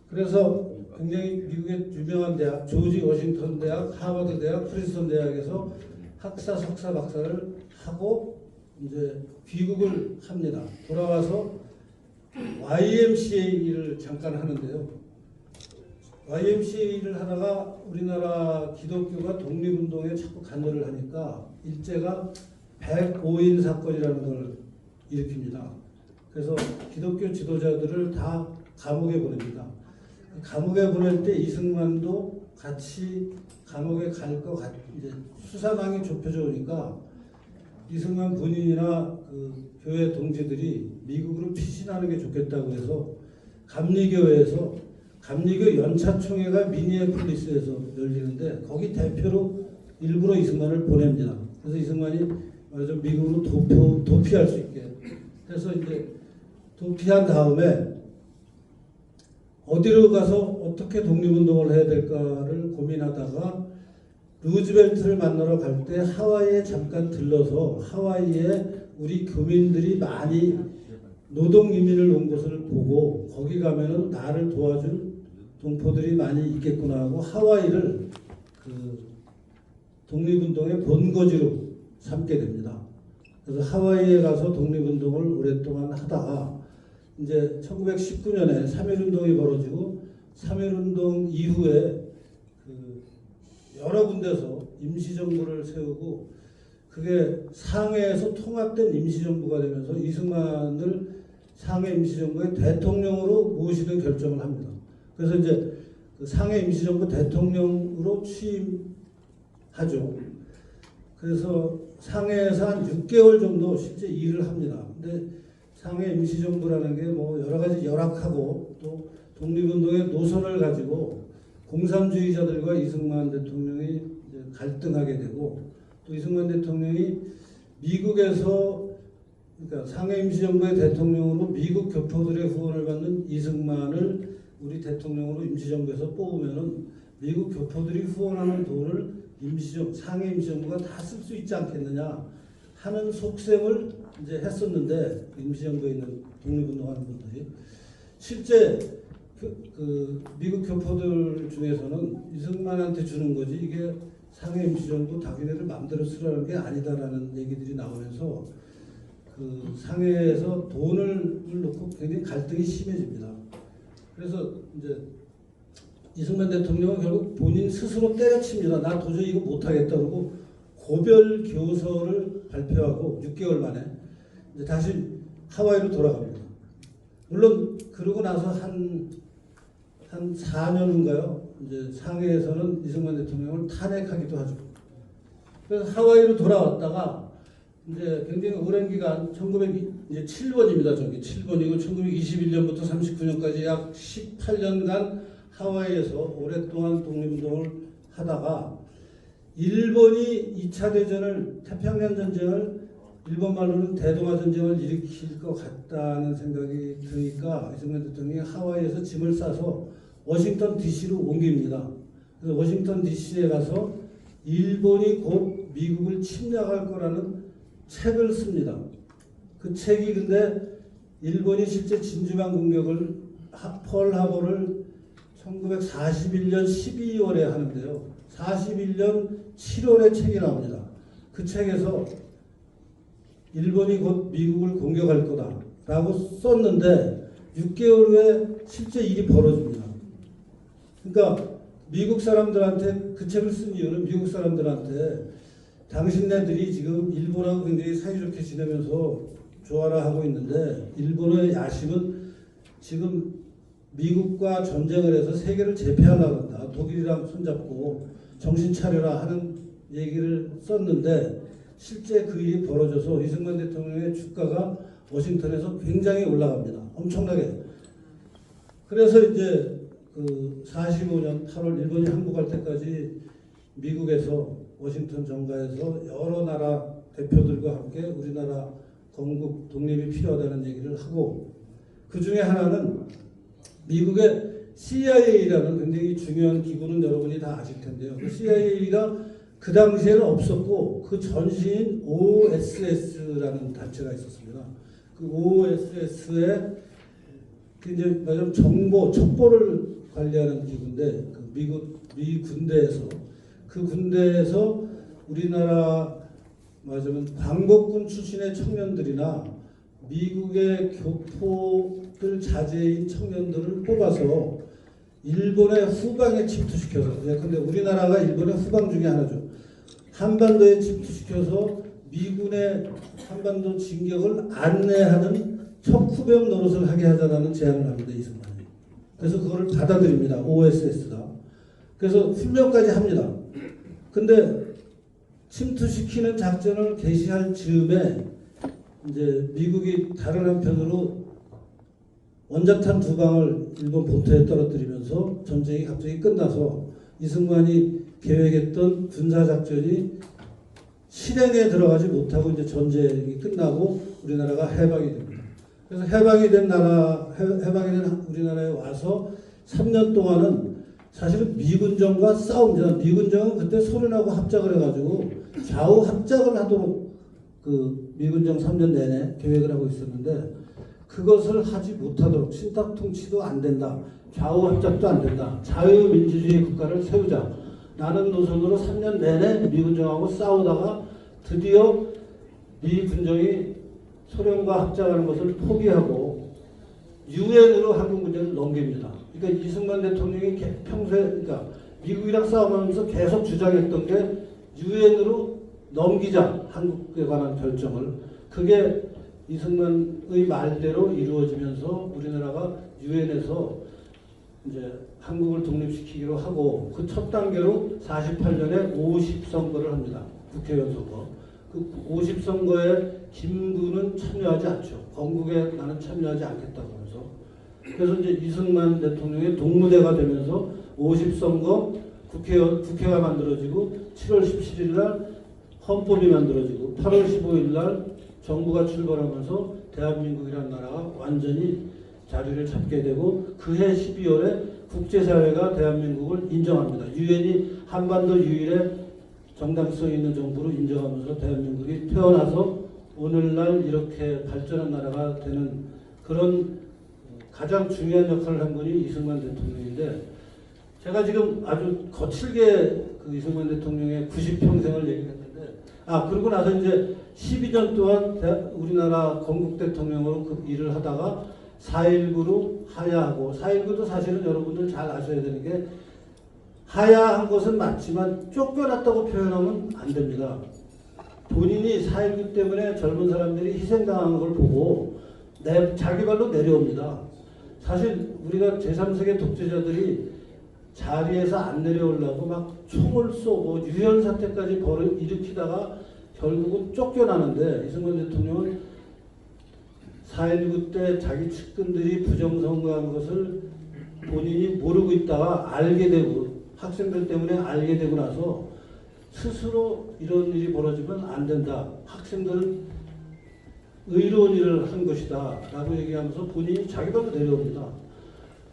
그래서 굉장히 미국의 유명한 대학, 조지 워싱턴 대학, 하버드 대학, 프린스턴 대학에서 학사, 석사, 박사를 하고 이제 귀국을 합니다. 돌아와서 YMCA를 잠깐 하는데요. YMCA를 하다가 우리나라 기독교가 독립운동에 자꾸 관여를 하니까 일제가 105인 사건이라는 걸 일으킵니다. 그래서 기독교 지도자들을 다 감옥에 보냅니다. 감옥에 보낼 때 이승만도 같이 감옥에 갈 것 같, 이제 수사망이 좁혀져 오니까 이승만 본인이나 그 교회 동지들이 미국으로 피신하는 게 좋겠다고 해서 감리교회에서 감리교 연차총회가 미니애폴리스에서 열리는데 거기 대표로 일부러 이승만을 보냅니다. 그래서 이승만이 말하자면 미국으로 도피할 수 있게 해서 이제 도피한 다음에 어디로 가서 어떻게 독립운동을 해야 될까를 고민하다가 루즈벨트를 만나러 갈 때 하와이에 잠깐 들러서 하와이에 우리 교민들이 많이 노동 이민을 온 것을 보고 거기 가면은 나를 도와줄 동포들이 많이 있겠구나 하고 하와이를 그 독립운동의 본거지로 삼게 됩니다. 그래서 하와이에 가서 독립운동을 오랫동안 하다가 이제 1919년에 3.1운동이 벌어지고 3.1운동 이후에 그 여러 군데서 임시정부를 세우고 그게 상해에서 통합된 임시정부가 되면서 이승만을 상해 임시정부의 대통령으로 모시는 결정을 합니다. 그래서 이제 그 상해 임시정부 대통령으로 취임하죠. 그래서 상해에서 한 6개월 정도 실제 일을 합니다. 근데 상해 임시정부라는 게 뭐 여러 가지 열악하고 또 독립운동의 노선을 가지고 공산주의자들과 이승만 대통령이 이제 갈등하게 되고 또 이승만 대통령이 미국에서 그러니까 상해 임시정부의 대통령으로 미국 교포들의 후원을 받는 이승만을 우리 대통령으로 임시정부에서 뽑으면은 미국 교포들이 후원하는 돈을 상해 임시정부가 다 쓸 수 있지 않겠느냐 하는 속셈을 이제 했었는데 임시정부에 있는 독립운동하는 분들이 실제 그 미국 교포들 중에서는 이승만한테 주는 거지 이게 상해 임시정부 자기네들 마음대로 쓰라는 게 아니다라는 얘기들이 나오면서 그 상해에서 돈을 놓고 굉장히 갈등이 심해집니다. 그래서 이제 이승만 대통령은 결국 본인 스스로 때려칩니다. 나 도저히 이거 못하겠다 그러고 고별 교서를 발표하고 6개월 만에 이제 다시 하와이로 돌아갑니다. 물론 그러고 나서 한 4년인가요? 이제 상해에서는 이승만 대통령을 탄핵하기도 하죠. 그래서 하와이로 돌아왔다가 이제 굉장히 오랜 기간 1907번입니다. 저기 7번이고 1921년부터 39년까지 약 18년간 하와이에서 오랫동안 독립운동을 하다가 일본이 2차 대전을 태평양 전쟁을 일본 말로는 대동아 전쟁을 일으킬 것 같다는 생각이 드니까 이승만 대통령이 하와이에서 짐을 싸서 워싱턴 DC로 옮깁니다. 그래서 워싱턴 DC에 가서 일본이 곧 미국을 침략할 거라는 책을 씁니다. 그 책이 근데 일본이 실제 진주만 공격을 펄하버를 1941년 12월에 하는데요. 41년 7월에 책이 나옵니다. 그 책에서 일본이 곧 미국을 공격할 거다라고 썼는데 6개월 후에 실제 일이 벌어집니다. 그러니까 미국 사람들한테 그 책을 쓴 이유는 미국 사람들한테 당신네들이 지금 일본하고 굉장히 사이좋게 지내면서 조화를 하고 있는데 일본의 야심은 지금 미국과 전쟁을 해서 세계를 제패하려고 한다. 독일이랑 손잡고 정신 차려라 하는 얘기를 썼는데 실제 그 일이 벌어져서 이승만 대통령의 주가가 워싱턴에서 굉장히 올라갑니다. 엄청나게. 그래서 이제 그 45년 8월 일본이 항복할 때까지 미국에서 워싱턴 정가에서 여러 나라 대표들과 함께 우리나라 건국 독립이 필요하다는 얘기를 하고 그 중에 하나는 미국의 CIA라는 굉장히 중요한 기구는 여러분이 다 아실 텐데요. 그 CIA가 그 당시에는 없었고 그 전시인 OSS라는 단체가 있었습니다. 그 OSS에 이제 말하자면 정보, 첩보를 관리하는 기구인데 미 군대에서 그 군대에서 우리나라 말하자면 광복군 출신의 청년들이나 미국의 교포들 자제인 청년들을 뽑아서 일본의 후방에 침투시켜서 근데 우리나라가 일본의 후방 중에 하나죠. 한반도에 침투시켜서 미군의 한반도 진격을 안내하는 척후병 노릇을 하게 하자라는 제안을 합니다. 이승만이. 그래서 그거를 받아들입니다. OSS가. 그래서 훈련까지 합니다. 근데 침투시키는 작전을 개시할 즈음에 이제 미국이 다른 한편으로 원자탄 2방을 일본 본토에 떨어뜨리면서 전쟁이 갑자기 끝나서 이승만이 계획했던 군사작전이 실행에 들어가지 못하고 이제 전쟁이 끝나고 우리나라가 해방이 됩니다. 그래서 해방이 된 우리나라에 와서 3년 동안은 사실은 미군정과 싸웁니다. 미군정은 그때 소련하고 합작을 해가지고 좌우 합작을 하도록 그 미군정 3년 내내 계획을 하고 있었는데 그것을 하지 못하도록 신탁 통치도 안 된다. 좌우 합작도 안 된다. 자유민주주의 국가를 세우자. 라는 노선으로 3년 내내 미군정하고 싸우다가 드디어 미군정이 소련과 합작하는 것을 포기하고 유엔으로 한국 문제를 넘깁니다. 그러니까 이승만 대통령이 평소에 그러니까 미국이랑 싸움하면서 계속 주장했던 게 유엔으로 넘기자 한국에 관한 결정을. 그게 이승만의 말대로 이루어지면서 우리나라가 유엔에서 이제 한국을 독립시키기로 하고 그 첫 단계로 48년에 50선거를 합니다. 국회의원 선거. 그 50선거에 김구는 참여하지 않죠. 건국에 나는 참여하지 않겠다고 하면서. 그래서 이제 이승만 대통령의 동무대가 되면서 50선거 국회가 만들어지고 7월 17일 날 헌법이 만들어지고 8월 15일 날 정부가 출범하면서 대한민국이라는 나라가 완전히 자리를 잡게 되고 그해 12월에 국제사회가 대한민국을 인정합니다. 유엔이 한반도 유일의 정당성 있는 정부로 인정하면서 대한민국이 태어나서 오늘날 이렇게 발전한 나라가 되는 그런 가장 중요한 역할을 한 분이 이승만 대통령인데 제가 지금 아주 거칠게 그 이승만 대통령의 90평생을 얘기했는데 그러고 나서 이제 12년 동안 우리나라 건국 대통령으로 그 일을 하다가 4.19로 하야하고 4.19도 사실은 여러분들 잘 아셔야 되는 게 하야한 것은 맞지만 쫓겨났다고 표현하면 안 됩니다. 본인이 4.19 때문에 젊은 사람들이 희생당한 걸 보고 자기 발로 내려옵니다. 사실 우리가 제3세계 독재자들이 자리에서 안 내려오려고 막 총을 쏘고 유혈 사태까지 일으키다가 결국은 쫓겨나는데 이승만 대통령은 4.19 때 자기 측근들이 부정선거한 것을 본인이 모르고 있다가 알게 되고 학생들 때문에 알게 되고 나서 스스로 이런 일이 벌어지면 안 된다. 학생들은 의로운 일을 한 것이다. 라고 얘기하면서 본인이 자기 발로 내려옵니다.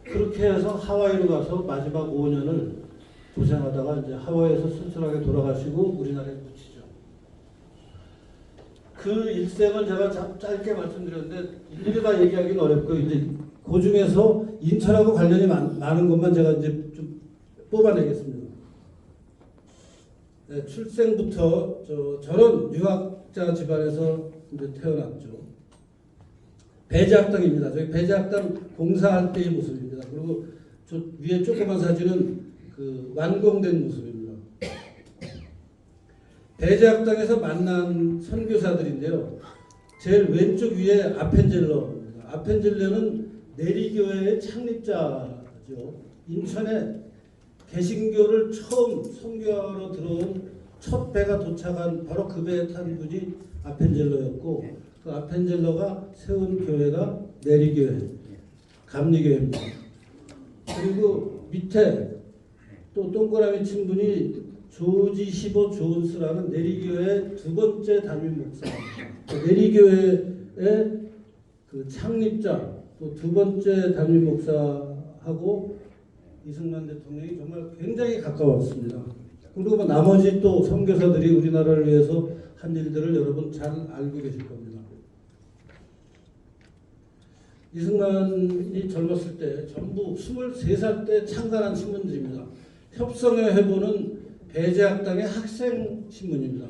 그렇게 해서 하와이로 가서 마지막 5년을 고생하다가 이제 하와이에서 순순하게 돌아가시고 우리나라에 묻히죠. 그 일생을 제가 짧게 말씀드렸는데 일일이 다 얘기하기는 어렵고 이제 그 중에서 인천하고 관련이 많은 것만 제가 이제 좀 뽑아내겠습니다. 네, 출생부터 저는 유학자 집안에서 이제 태어났죠. 배제학당입니다. 저희 배제학당 봉사할 때의 모습입니다. 그리고 저 위에 조그만 사진은 그 완공된 모습입니다. 배제학당에서 만난 선교사들인데요. 제일 왼쪽 위에 아펜젤러입니다. 아펜젤러는 내리교회의 창립자죠. 인천에 개신교를 처음 선교하러 들어온 첫 배가 도착한 바로 그 배에 탄 분이 아펜젤러였고 그 아펜젤러가 세운 교회가 내리교회, 감리교회입니다. 그리고 밑에 또 동그라미 친 분이 조지 시보 존스라는 내리교회 두 번째 담임 목사입니다. 내리교회의 그 창립자 또 두 번째 담임 목사하고 이승만 대통령이 정말 굉장히 가까웠습니다. 그리고 뭐 나머지 또 선교사들이 우리나라를 위해서 한 일들을 여러분 잘 알고 계실 겁니다. 이승만이 젊었을 때 전부 23살 때 창간한 신문들입니다. 협성의 회보는 배제학당의 학생 신문입니다.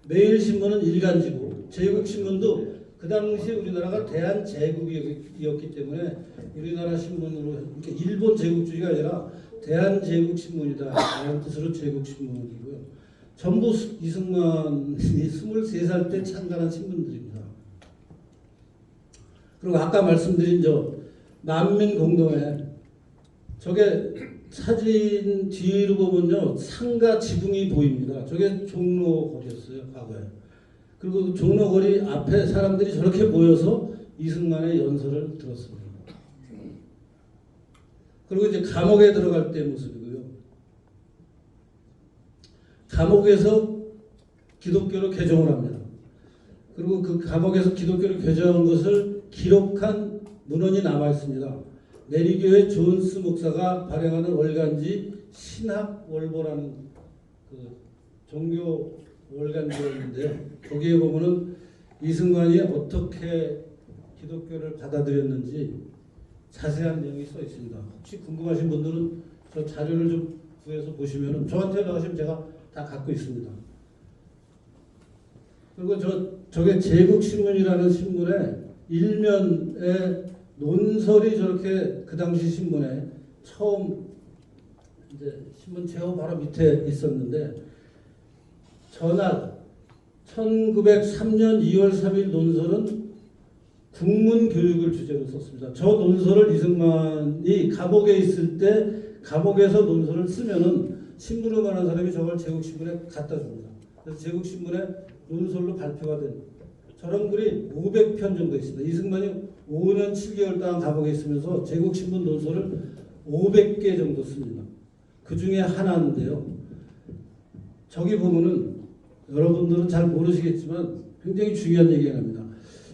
매일신문은 일간지고 제국신문도 그 당시 우리나라가 대한제국이었기 때문에 우리나라 신문으로 그러니까 일본 제국주의가 아니라 대한제국신문이다 라는 뜻으로 제국신문이고요. 전부 이승만이 23살 때 창간한 신문들입니다. 그리고 아까 말씀드린 만민공동회 저게 사진 뒤로 보면요 상가 지붕이 보입니다. 저게 종로거리였어요 과거에. 그리고 종로거리 앞에 사람들이 저렇게 모여서 이승만의 연설을 들었습니다. 그리고 이제 감옥에 들어갈 때 모습이고요. 감옥에서 기독교로 개종을 합니다. 그리고 그 감옥에서 기독교를 개종한 것을 기록한 문헌이 남아 있습니다. 내리교회 존스 목사가 발행하는 월간지 신학월보라는 그 종교 월간지였는데요. 거기에 보면은 이승만이 어떻게 기독교를 받아들였는지 자세한 내용이 써 있습니다. 혹시 궁금하신 분들은 저 자료를 좀 구해서 보시면은 저한테 나오시면 제가 다 갖고 있습니다. 그리고 저게 제국신문이라는 신문에 일면에 논설이 저렇게 그 당시 신문에 처음 이제 신문 제호 바로 밑에 있었는데 전날 1903년 2월 3일 논설은 국문교육을 주제로 썼습니다. 저 논설을 이승만이 감옥에 있을 때 감옥에서 논설을 쓰면은 신문을 만한 사람이 저걸 제국신문에 갖다 줍니다. 그래서 제국신문에 논설로 발표가 된 저런 글이 500편 정도 있습니다. 이승만이 5년 7개월 동안 감옥에 있으면서 제국신문 논설을 500개 정도 씁니다. 그 중에 하나인데요. 저기 보면은 여러분들은 잘 모르시겠지만 굉장히 중요한 얘기가 납니다.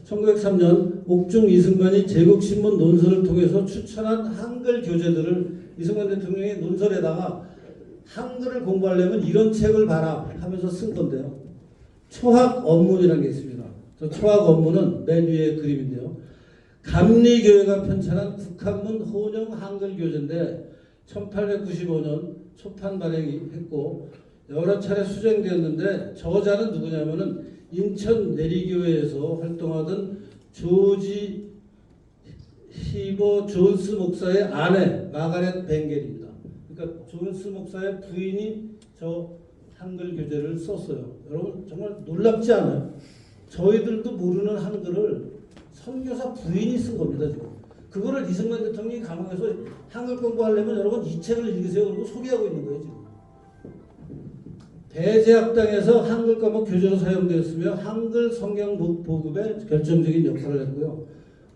1903년 옥중 이승만이 제국신문 논설을 통해서 추천한 한글 교재들을 이승만 대통령의 논설에다가 한글을 공부하려면 이런 책을 봐라 하면서 쓴 건데요. 초학 업문이라는 게 있습니다. 저 초학 업문은 맨 위에 그림인데요. 감리교회가 편찬한 국한문 혼용 한글 교재인데 1895년 초판 발행했고 여러 차례 수정되었는데 저자는 누구냐면은 인천 내리교회에서 활동하던 조지 히버 존스 목사의 아내 마가렛 벵겔입니다. 그러니까 존스 목사의 부인이 저 한글 교재를 썼어요. 여러분 정말 놀랍지 않아요? 저희들도 모르는 한글을 선교사 부인이 쓴 겁니다. 지금. 그거를 이승만 대통령이 감옥에서 한글 공부하려면 여러분 이 책을 읽으세요. 그러고 소개하고 있는 거예요. 지금. 대제학당에서 한글 과목 교재로 사용되었으며 한글 성경 보급에 결정적인 역할을 했고요.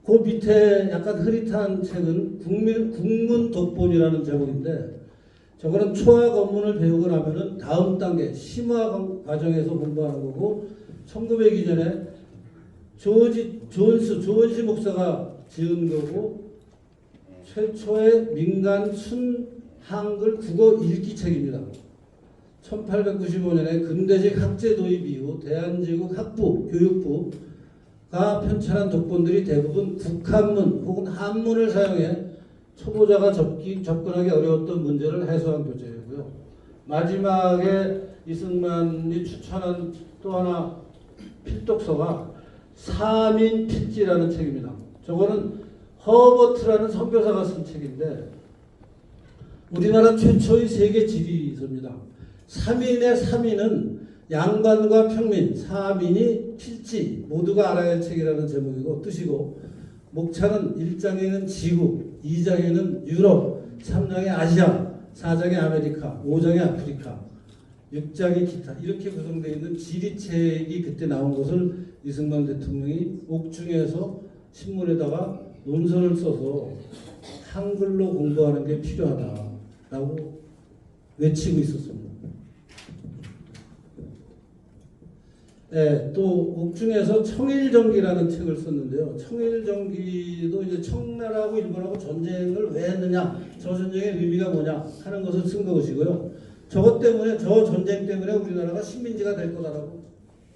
그 밑에 약간 흐릿한 책은 국문 독본이라는 제목인데 저거는 초학 업문을 배우고 나면은 다음 단계 심화 과정에서 공부하는 거고 1902년에 조은시 목사가 지은 거고 최초의 민간 순 한글 국어 읽기 책입니다. 1895년에 근대식 학제 도입 이후 대한제국 학부, 교육부가 편찬한 독본들이 대부분 국한문 혹은 한문을 사용해 초보자가 접근하기 어려웠던 문제를 해소한 교재이고요. 마지막에 이승만이 추천한 또 하나 필독서가 사민 필지라는 책입니다. 저거는 허버트라는 선교사가 쓴 책인데 우리나라 최초의 세계 지리서입니다. 사민의 사민은 양반과 평민, 사민이 필지 모두가 알아야 할 책이라는 제목이고 뜻이고 목차는 1장에는 지구, 2장에는 유럽, 3장에 아시아, 4장에 아메리카, 5장에 아프리카, 6장에 기타 이렇게 구성되어 있는 지리책이 그때 나온 것을 이승만 대통령이 옥중에서 신문에다가 논설을 써서 한글로 공부하는 게 필요하다라고 외치고 있었습니다. 네, 또 옥중에서 청일정기라는 책을 썼는데요. 청일정기도 이제 청나라하고 일본하고 전쟁을 왜 했느냐, 저 전쟁의 의미가 뭐냐 하는 것을 쓴 것이고요. 저것 때문에 저 전쟁 때문에 우리나라가 식민지가 될 거다라고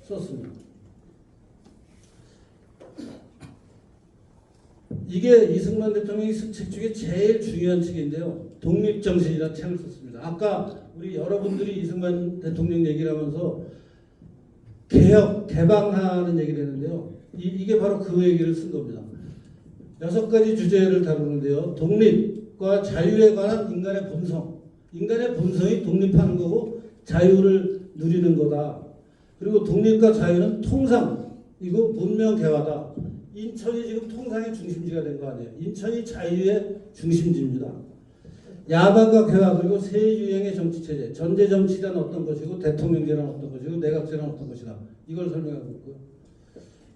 썼습니다. 이게 이승만 대통령이 쓴 책 중에 제일 중요한 책인데요. 독립정신이라는 책을 썼습니다. 아까 우리 여러분들이 이승만 대통령 얘기를 하면서 개혁, 개방하는 얘기를 했는데요. 이게 바로 그 얘기를 쓴 겁니다. 6가지 주제를 다루는데요. 독립과 자유에 관한 인간의 본성. 인간의 본성이 독립하는 거고 자유를 누리는 거다. 그리고 독립과 자유는 통상이고 문명 개화다. 인천이 지금 통상의 중심지가 된 거 아니에요. 인천이 자유의 중심지입니다. 야만과 개화 그리고 새 유행의 정치체제, 전제정치란 어떤 것이고 대통령제란 어떤 것이고 내각제란 어떤 것이다. 이걸 설명하고 있고요.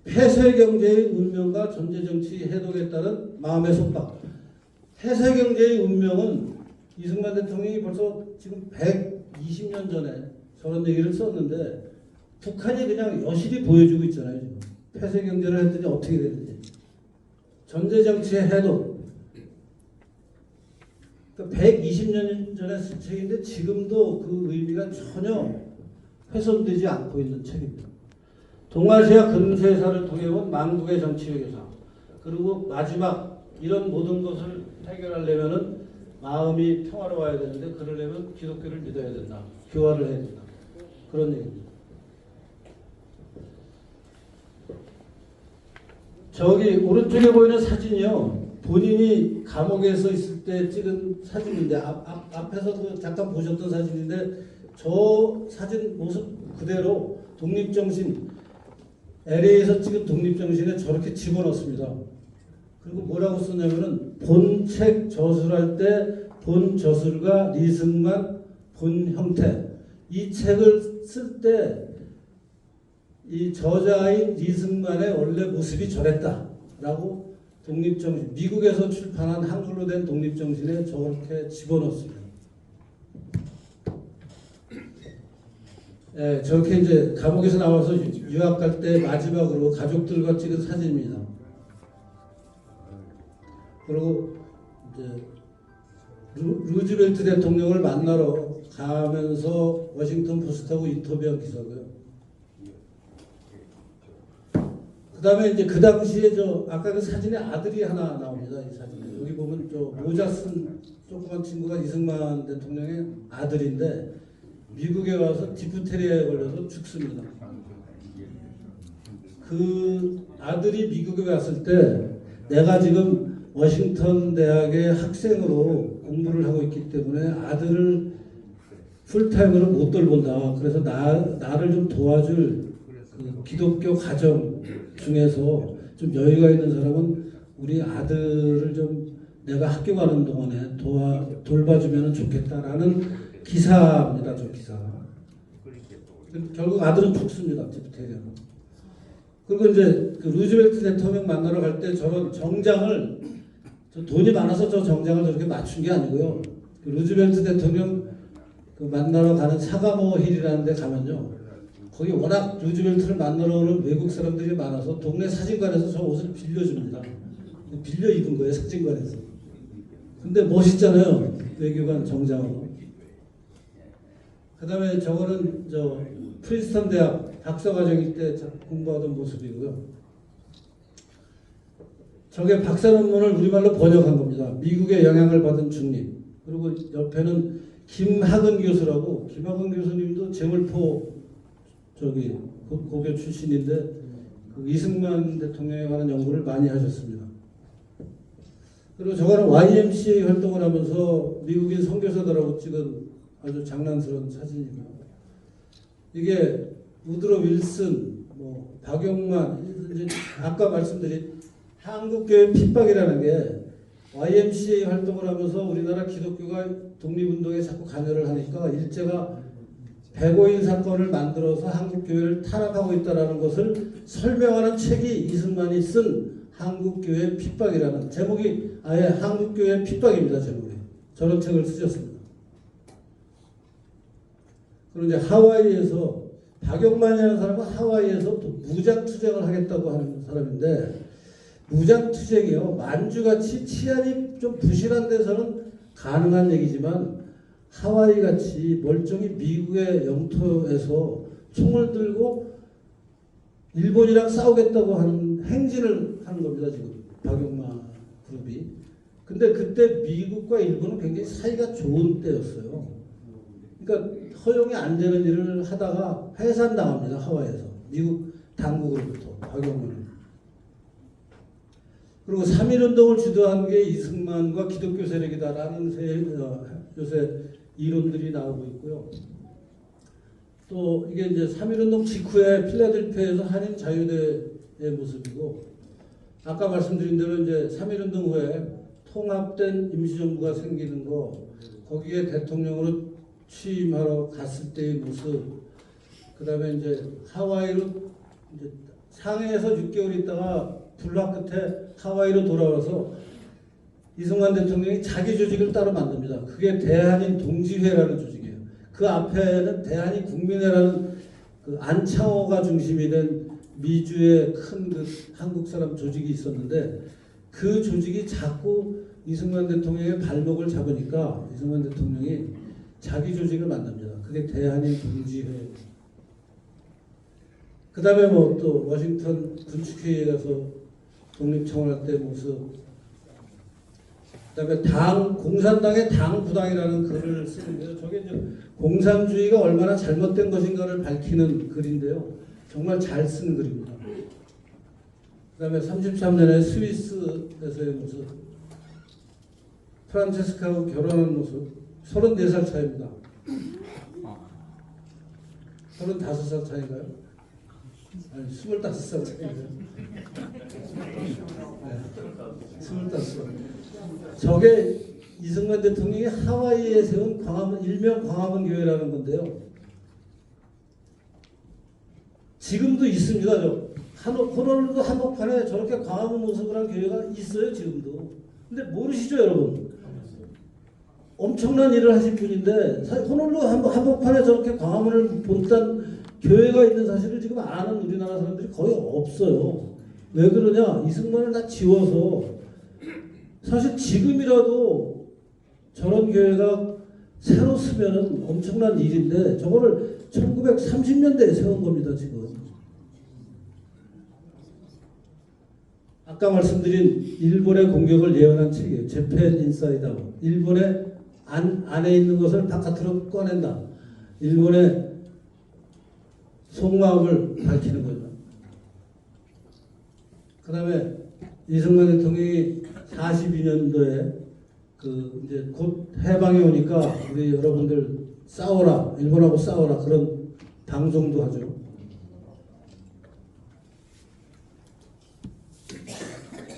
폐쇄경제의 운명과 전제정치 해독에 따른 마음의 속박. 폐쇄경제의 운명은 이승만 대통령이 벌써 지금 120년 전에 저런 얘기를 썼는데 북한이 그냥 여실히 보여주고 있잖아요. 지금. 폐쇄경제를 했더니 어떻게 되는지. 전제정치의 해독. 120년 전에 쓴 책인데 지금도 그 의미가 전혀 훼손되지 않고 있는 책입니다. 동아시아 근세사를 통해 온 망국의 정치외교사. 그리고 마지막 이런 모든 것을 해결하려면은 마음이 평화로워야 되는데 그러려면 기독교를 믿어야 된다. 교화를 해야 된다. 그런 얘기입니다. 저기 오른쪽에 보이는 사진이요. 본인이 감옥에서 있을 때 찍은 사진인데 앞에서도 잠깐 보셨던 사진인데 저 사진 모습 그대로 독립정신 LA에서 찍은 독립정신에 저렇게 집어넣습니다. 그리고 뭐라고 썼냐면은 본책 저술할 때 본 저술가 리승만 본 형태 이 책을 쓸 때 이 저자인 리승만의 원래 모습이 저랬다라고 독립정신 미국에서 출판한 한글로 된 독립정신에 저렇게 집어넣습니다. 예, 저렇게 이제 감옥에서 나와서 유학 갈 때 마지막으로 가족들과 찍은 사진입니다. 그리고 이제 루즈벨트 대통령을 만나러 가면서 워싱턴 포스트하고 인터뷰한 기사고요. 그다음에 이제 그 당시에 저 아까 그 사진에 아들이 하나 나옵니다. 이 사진에 여기 보면 저 모자 쓴 조그만 친구가 이승만 대통령의 아들인데 미국에 와서 디프테리아에 걸려서 죽습니다. 그 아들이 미국에 왔을 때 내가 지금 워싱턴 대학의 학생으로 공부를 하고 있기 때문에 아들을 풀타임으로 못 돌본다. 그래서 나를 좀 도와줄 그 기독교 가정 중에서 좀 여유가 있는 사람은 우리 아들을 좀 내가 학교 가는 동안에 돌봐주면 좋겠다라는 기사입니다. 저 기사. 결국 아들은 죽습니다. 디프테리아로. 그리고 이제 그 루즈벨트 대통령 만나러 갈 때 저런 정장을 돈이 많아서 저 정장을 저렇게 맞춘 게 아니고요. 그 루즈벨트 대통령 그 만나러 가는 사가모 힐이라는 데 가면요. 거기 워낙 루즈벨트를 만나러 오는 외국 사람들이 많아서 동네 사진관에서 저 옷을 빌려줍니다. 빌려 입은 거예요. 사진관에서. 근데 멋있잖아요. 외교관 정장으로. 그 다음에 저거는 저 프린스턴 대학 박사과정일 때 공부하던 모습이고요. 저게 박사 논문을 우리말로 번역한 겁니다. 미국의 영향을 받은 중립. 그리고 옆에는 김학은 교수라고, 김학은 교수님도 제물포 저기 고교 출신인데 그 이승만 대통령에 관한 연구를 많이 하셨습니다. 그리고 저거는 YMCA 활동을 하면서 미국인 선교사들하고 찍은 아주 장난스러운 사진이고요. 이게 우드로 윌슨, 뭐 박용만, 이제 아까 말씀드린 한국교회 핍박이라는 게 YMCA 활동을 하면서 우리나라 기독교가 독립운동에 자꾸 관여를 하니까 일제가 백오인 사건을 만들어서 한국교회를 탄압하고 있다는 것을 설명하는 책이 이승만이 쓴 한국교회 핍박이라는 제목이 아예 한국교회 핍박입니다. 제목이. 저런 책을 쓰셨습니다. 그리고 이제 하와이에서 박용만이라는 사람은 하와이에서 또 무장투쟁을 하겠다고 하는 사람인데 무장투쟁이요. 만주같이 치안이 좀 부실한 데서는 가능한 얘기지만 하와이같이 멀쩡히 미국의 영토에서 총을 들고 일본이랑 싸우겠다고 하는 행진을 하는 겁니다. 지금 박용만 그룹이. 근데 그때 미국과 일본은 굉장히 사이가 좋은 때였어요. 그러니까 허용이 안 되는 일을 하다가 해산당합니다. 하와이에서. 미국 당국으로부터 박용만은. 그리고 3.1운동을 주도한 게 이승만과 기독교 세력이다라는 요새 이론들이 나오고 있고요. 또 이게 이제 3.1운동 직후에 필라델피아에서 한인 자유대의 모습이고 아까 말씀드린 대로 이제 3.1운동 후에 통합된 임시정부가 생기는 거 거기에 대통령으로 취임하러 갔을 때의 모습 그 다음에 이제 하와이로 이제 상해에서 6개월 있다가 불화 끝에 하와이로 돌아와서 이승만 대통령이 자기 조직을 따로 만듭니다. 그게 대한인 동지회라는 조직이에요. 그 앞에는 대한인 국민회라는 그 안창호가 중심이 된 미주의 큰 그 한국 사람 조직이 있었는데 그 조직이 자꾸 이승만 대통령의 발목을 잡으니까 이승만 대통령이 자기 조직을 만듭니다. 그게 대한인 동지회. 그 다음에 뭐 또 워싱턴 군축회의에 가서 독립청원할 때 모습. 그 다음에 공산당의 당부당이라는 글을 쓰는데요. 저게 이제 공산주의가 얼마나 잘못된 것인가를 밝히는 글인데요. 정말 잘 쓴 글입니다. 그 다음에 33년에 스위스에서의 모습. 프란체스카하고 결혼한 모습. 34살 차이입니다. 35살 차이인가요? 아니 25살 차이인가요? 네, 25살. 저게 이승만 대통령이 하와이에 세운 광화문, 일명 광화문 교회라는 건데요. 지금도 있습니다. 호놀룰루 한복판에 저렇게 광화문 모습을 한 교회가 있어요. 지금도. 근데 모르시죠 여러분? 엄청난 일을 하신 분인데 호놀룰루 한복판에 저렇게 광화문을 본딴 교회가 있는 사실을 지금 아는 우리나라 사람들이 거의 없어요. 왜 그러냐? 이승만을 다 지워서 사실 지금이라도 저런 교회가 새로 쓰면은 엄청난 일인데 저거를 1930년대에 세운 겁니다. 지금. 아까 말씀드린 일본의 공격을 예언한 책이에요. 재팬 인사이드 아웃. 일본의 안에 있는 것을 바깥으로 꺼낸다. 일본의 속마음을 밝히는 거죠. 그 다음에 이승만 대통령이 42년도에 이제 곧 해방이 오니까 우리 여러분들 싸워라, 일본하고 싸워라 그런 방송도 하죠.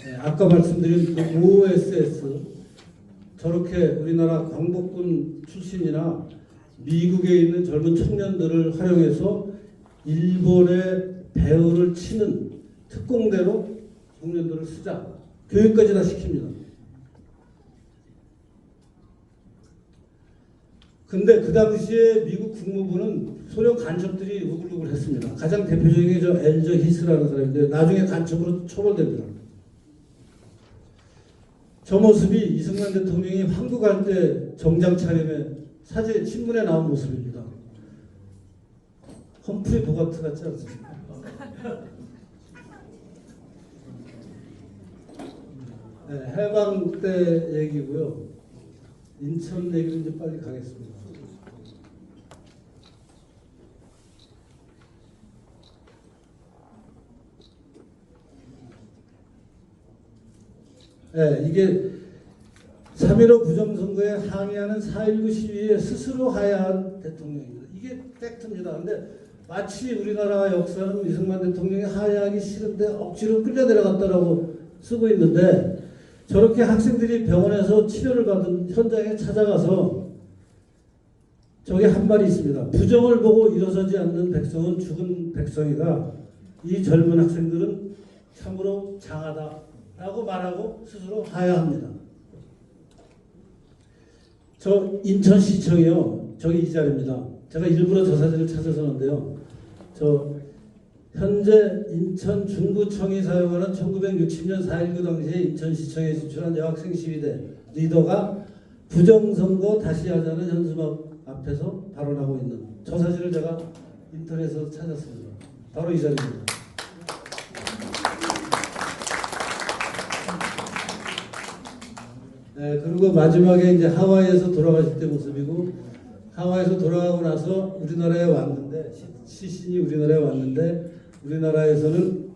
네, 아까 말씀드린 그 OSS 저렇게 우리나라 광복군 출신이나 미국에 있는 젊은 청년들을 활용해서 일본의 배후를 치는 특공대로 청년들을 쓰자. 교육까지 다 시킵니다. 근데 그 당시에 미국 국무부는 소련 간첩들이 우글우글 했습니다. 가장 대표적인 게 저 엘저 히스라는 사람인데 나중에 간첩으로 처벌됩니다. 저 모습이 이승만 대통령이 한국할 때 정장 차림에 사진 신문에 나온 모습입니다. 험프리 보가트 같지 않습니까? 네, 해방 때 얘기고요. 인천 얘기를 이제 빨리 가겠습니다. 네, 이게 3.15 부정선거에 항의하는 4.19 시위에 스스로 하야한 대통령입니다. 이게 팩트입니다. 근데 마치 우리나라 역사는 이승만 대통령이 하야하기 싫은데 억지로 끌려 내려갔다라고 쓰고 있는데 저렇게 학생들이 병원에서 치료를 받은 현장에 찾아가서 저게 한 말이 있습니다. 부정을 보고 일어서지 않는 백성은 죽은 백성이다. 이 젊은 학생들은 참으로 장하다라고 말하고 스스로 하야합니다. 저 인천시청이요. 저기 이 자리입니다. 제가 일부러 저 사진을 찾아서는데요. 저 현재 인천 중구청이 사용하는 1960년 4.19 당시에 인천시청에 진출한 여학생 시위대 리더가 부정선거 다시 하자는 현수막 앞에서 발언하고 있는 저 사진을 제가 인터넷에서 찾았습니다. 바로 이 자리입니다. 네, 그리고 마지막에 이제 하와이에서 돌아가실 때 모습이고 하와이에서 돌아가고 나서 우리나라에 왔는데 시신이 우리나라에 왔는데 우리나라에서는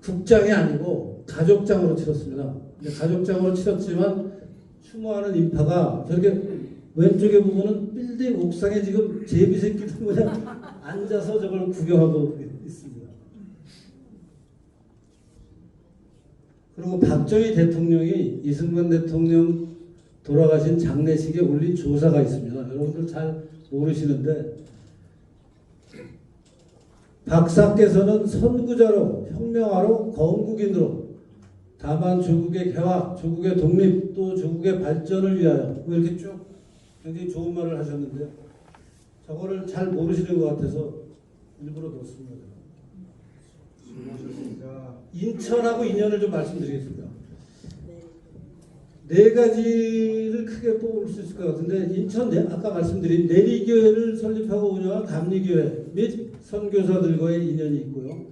국장이 아니고 가족장으로 치렀습니다. 가족장으로 치렀지만 추모하는 인파가 저렇게 왼쪽에 보면은 빌딩 옥상에 지금 제비 새끼들 그냥 앉아서 저걸 구경하고 있습니다. 그리고 박정희 대통령이 이승만 대통령 돌아가신 장례식에 올린 조사가 있습니다. 여러분들 잘 모르시는데 박사께서는 선구자로 혁명화로 건국인으로 다만 조국의 개화, 조국의 독립, 또 조국의 발전을 위하여 이렇게 쭉 굉장히 좋은 말을 하셨는데요. 저거를 잘 모르시는 것 같아서 일부러 넣었습니다. 인천하고 인연을 좀 말씀드리겠습니다. 네 가지를 크게 뽑을 수 있을 것 같은데 인천 아까 말씀드린 내리교회를 설립하고 운영한 감리교회 및 선교사들과의 인연이 있고요.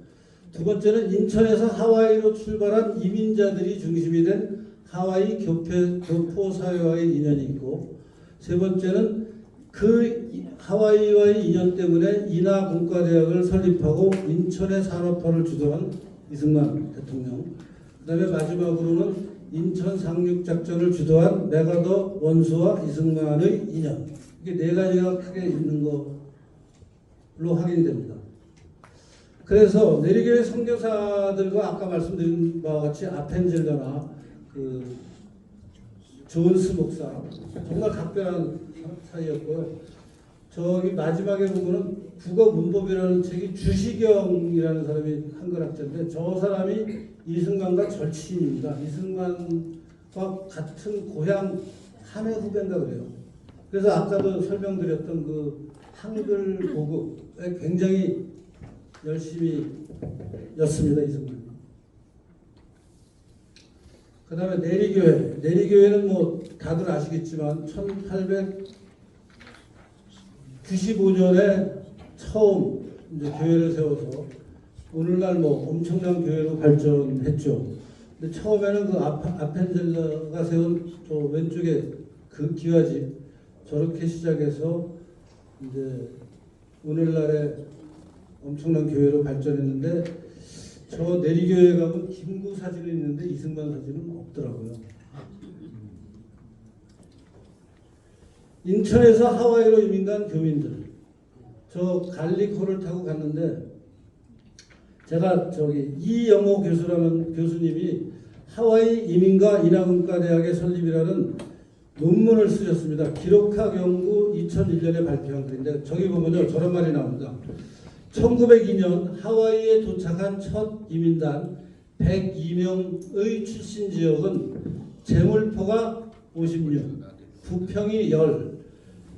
두 번째는 인천에서 하와이로 출발한 이민자들이 중심이 된 하와이 교포 사회와의 인연이 있고 세 번째는 그 하와이와의 인연 때문에 인하공과대학을 설립하고 인천의 산업화를 주도한 이승만 대통령 그 다음에 마지막으로는 인천 상륙작전을 주도한 메가더 원수와 이승만의 인연. 이게 네 가지가 크게 있는 걸로 확인됩니다. 그래서 내리교회 선교사들과 아까 말씀드린 바와 같이 아펜젤러나 그 존스 목사 정말 각별한 사이였고요. 저기 마지막에 보면은 국어 문법이라는 책이 주시경이라는 사람이 한글학자인데 저 사람이 이승만과 절친입니다. 이승만과 같은 고향 한해 후배인가 그래요. 그래서 아까도 설명드렸던 그 한글 보급에 굉장히 열심히 였습니다. 이승만. 그 다음에 내리교회. 내리교회는 뭐 다들 아시겠지만 1895년에 처음 이제 교회를 세워서 오늘날 뭐 엄청난 교회로 발전했죠. 근데 처음에는 그 아펜젤러가 세운 저 왼쪽에 그 기와집 저렇게 시작해서 이제 오늘날의 엄청난 교회로 발전했는데 저 내리교회 가면 김구 사진은 있는데 이승만 사진은 없더라고요. 인천에서 하와이로 이민 간 교민들 저 갈리코를 타고 갔는데 제가 저기 이영호 교수라는 교수님이 하와이 이민가 인하문과 대학의 설립이라는 논문을 쓰셨습니다. 기록학 연구 2001년에 발표한 글인데 저기 보면요 저런 말이 나옵니다. 1902년 하와이에 도착한 첫 이민단 102명의 출신 지역은 제물포가 56, 부평이 10,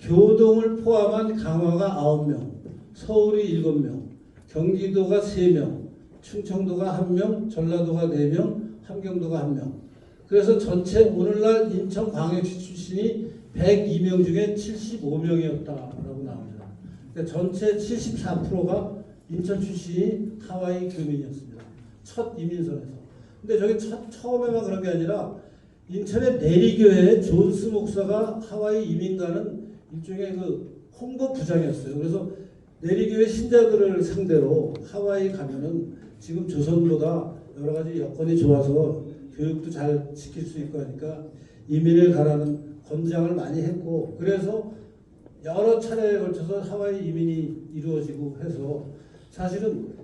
교동을 포함한 강화가 9명, 서울이 7명, 경기도가 3명, 충청도가 1명, 전라도가 4명, 함경도가 1명. 그래서 전체 오늘날 인천광역시 출신이 102명 중에 75명이었다라고 나옵니다. 그러니까 전체 74%가 인천 출신이 하와이 교민이었습니다. 첫 이민선에서. 근데 저게 처음에만 그런 게 아니라 인천의 내리교회 존스 목사가 하와이 이민 가는 일종의 그 홍보 부장이었어요. 그래서 내리교회 신자들을 상대로 하와이 가면은 지금 조선보다 여러 가지 여건이 좋아서 교육도 잘 시킬 수 있고 하니까 이민을 가라는 권장을 많이 했고 그래서 여러 차례에 걸쳐서 하와이 이민이 이루어지고 해서 사실은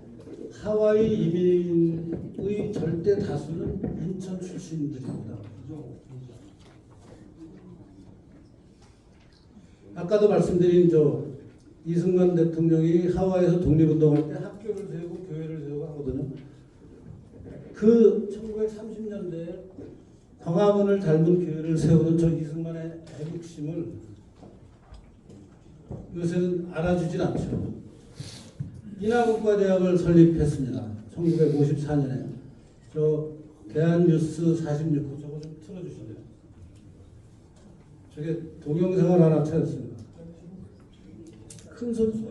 하와이 이민의 절대 다수는 인천 출신들입니다. 아까도 말씀드린 저 이승만 대통령이 하와이에서 독립운동할 때 학교를 세우고 교회를 세우고 하거든요. 그 1930년대에 광화문을 닮은 교회를 세우는 저 이승만의 애국심을 요새는 알아주진 않죠. 인하국가대학을 설립했습니다. 1954년에. 저 대한뉴스 46호 저거 좀 틀어주실래요? 저게 동영상을 하나 찾았습니다. 큰 소리.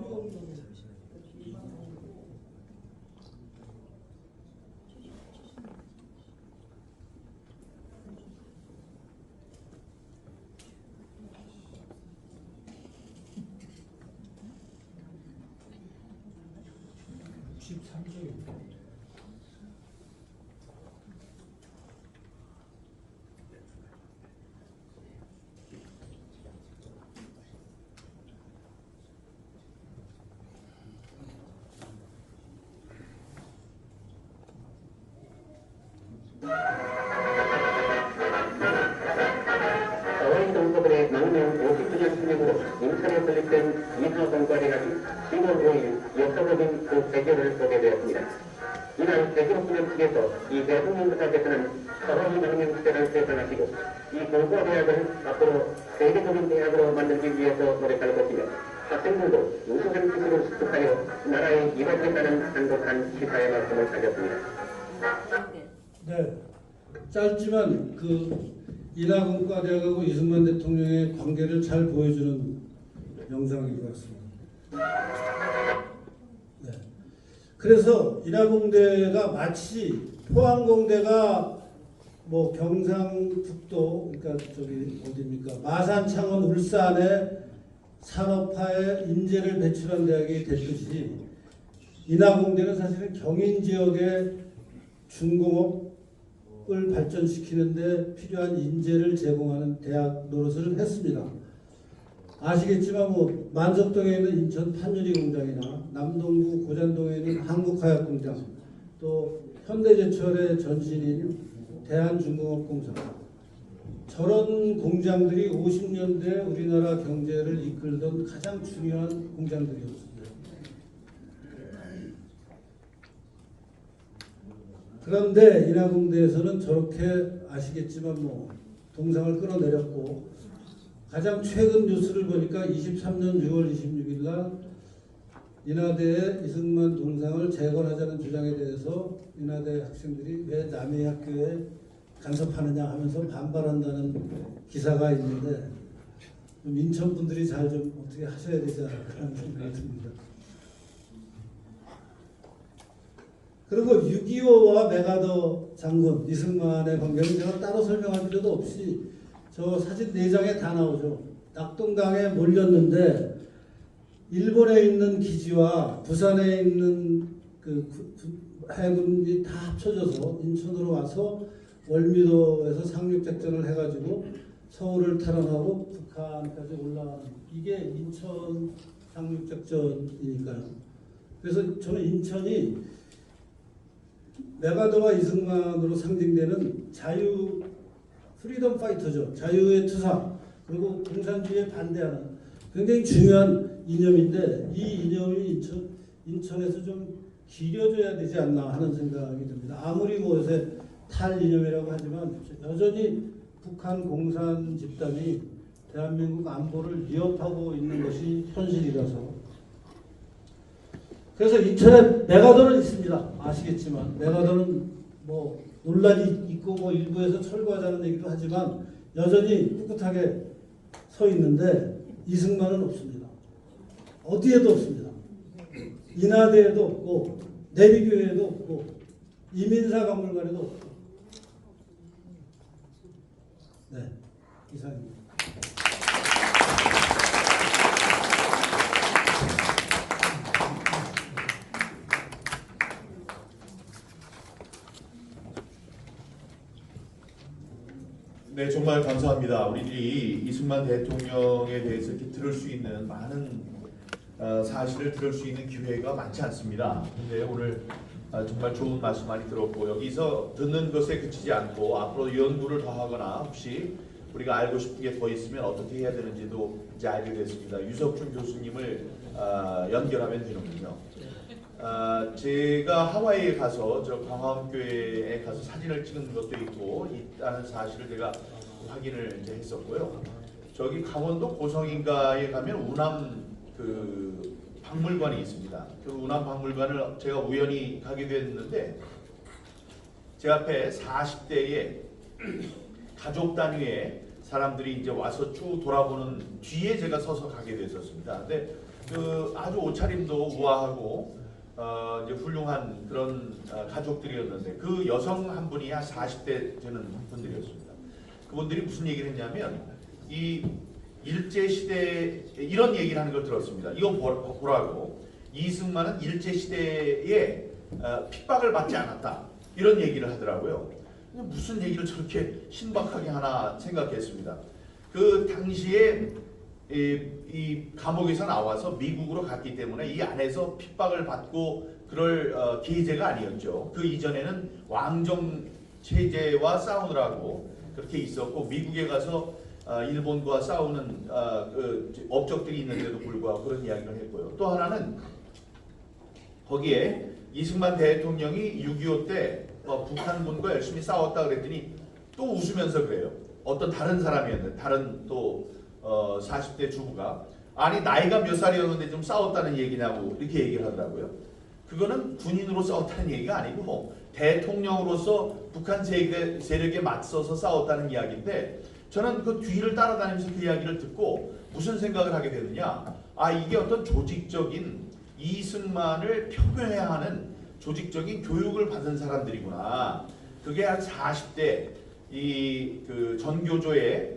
하와이 동포들의 망명 50주년 기념으로 인천에 설립된 이하공과대학이 10월 5일 역사적인 그 배경을 보게 되었습니다. 이날 배경 기념식에서 이 대통령께서는 하와이 망명 시대를 세상하시고 이 공과대학을 앞으로 세계적인 대학으로 만들기 위해서 노력할 것이며 학생들도 우수한 기술을 습득하여 나라에 이바지했다는 행복한 시사의 말씀을 하셨습니다. 네, 짧지만 그 인하공과대학하고 이승만 대통령의 관계를 잘 보여주는 영상인 것 같습니다. 네. 그래서 인하공대가 마치 포항공대가 뭐 경상북도 그러니까 저기 어디입니까 마산, 창원, 울산의 산업화에 인재를 배출한 대학이 됐듯이 인하공대는 사실은 경인 지역의 중공업 지역을 발전시키는데 필요한 인재를 제공하는 대학 노릇을 했습니다. 아시겠지만 뭐 만석동에 있는 인천 판유리 공장이나 남동구 고잔동에 있는 한국화약공장, 또 현대제철의 전신인 대한중공업공사, 저런 공장들이 50년대 우리나라 경제를 이끌던 가장 중요한 공장들이었습니다. 그런데 인하공대에서는 저렇게 아시겠지만 뭐 동상을 끌어내렸고, 가장 최근 뉴스를 보니까 23년 6월 26일 날 인하대의 이승만 동상을 재건하자는 주장에 대해서 인하대 학생들이 왜 남의 학교에 간섭하느냐 하면서 반발한다는 기사가 있는데, 좀 인천 분들이 잘 좀 어떻게 하셔야 되지 않을까 하는 생각이 듭니다. 그리고 6.25와 메가더 장군 이승만의 관계는 제가 따로 설명할 필요도 없이 저 사진 4장에 다 나오죠. 낙동강에 몰렸는데 일본에 있는 기지와 부산에 있는 그 해군이 다 합쳐져서 인천으로 와서 월미도에서 상륙작전을 해가지고 서울을 탈환하고 북한까지 올라가는, 이게 인천 상륙작전이니까요. 그래서 저는 인천이 메가더와 이승만으로 상징되는 자유, 프리덤 파이터죠. 자유의 투사, 그리고 공산주의에 반대하는 굉장히 중요한 이념인데, 이 이념이 인천에서 좀 기려져야 되지 않나 하는 생각이 듭니다. 아무리 뭐 요새 탈 이념이라고 하지만 여전히 북한 공산 집단이 대한민국 안보를 위협하고 있는 것이 현실이라서. 그래서 인천에 메가더는 있습니다. 아시겠지만 메가더는 뭐 논란이 있고 뭐 일부에서 철거하자는 얘기도 하지만 여전히 꿋꿋하게 서 있는데 이승만은 없습니다. 어디에도 없습니다. 인하대에도 없고 내비교회에도 없고 이민사박물관에도 없고. 네, 이상입니다. 네, 정말 감사합니다. 우리들이 이승만 대통령에 대해서 이렇게 들을 수 있는 많은 사실을 들을 수 있는 기회가 많지 않습니다. 근데 오늘 정말 좋은 말씀 많이 들었고, 여기서 듣는 것에 그치지 않고 앞으로 연구를 더 하거나 혹시 우리가 알고 싶은 게 더 있으면 어떻게 해야 되는지도 이제 알게 됐습니다. 유석춘 교수님을 연결하면 되는군요. 제가 하와이에 가서 저 광화문교회에 가서 사진을 찍은 것도 있다는 사실을 제가 확인을 이제 했었고요. 저기 강원도 고성인가에 가면 운암 그 박물관이 있습니다. 그 운암 박물관을 제가 우연히 가게 됐는데, 제 앞에 40대의 가족 단위의 사람들이 이제 와서 쭉 돌아보는 뒤에 제가 서서 가게 됐었습니다. 근데 그 아주 옷차림도 우아하고 이제 훌륭한 그런 가족들이었는데, 그 여성 한 분이 한 40대 되는 분들이었습니다. 그분들이 무슨 얘기를 했냐면, 이 일제시대 이런 얘기를 하는 걸 들었습니다. 이거 보라고. 이승만은 일제시대에 핍박을 받지 않았다, 이런 얘기를 하더라고요. 무슨 얘기를 저렇게 신박하게 하나 생각했습니다. 그 당시에 이 감옥에서 나와서 미국으로 갔기 때문에 이 안에서 핍박을 받고 그럴 계제가 아니었죠. 그 이전에는 왕정 체제와 싸우느라고 그렇게 있었고, 미국에 가서 일본과 싸우는 그 업적들이 있는데도 불구하고 그런 이야기를 했고요. 또 하나는 거기에 이승만 대통령이 6.25 때 북한군과 열심히 싸웠다 그랬더니 또 웃으면서 그래요. 어떤 다른 사람이었는데, 다른 또 40대 주부가, 아니 나이가 몇 살이었는데 좀 싸웠다는 얘기냐고 이렇게 얘기를 하더라고요. 그거는 군인으로 싸웠다는 얘기가 아니고 대통령으로서 북한 세력에 맞서서 싸웠다는 이야기인데, 저는 그 뒤를 따라다니면서 그 이야기를 듣고 무슨 생각을 하게 되느냐, 이게 어떤 조직적인 이승만을 표현해야 하는 조직적인 교육을 받은 사람들이구나. 그게 한 40대 그 전교조에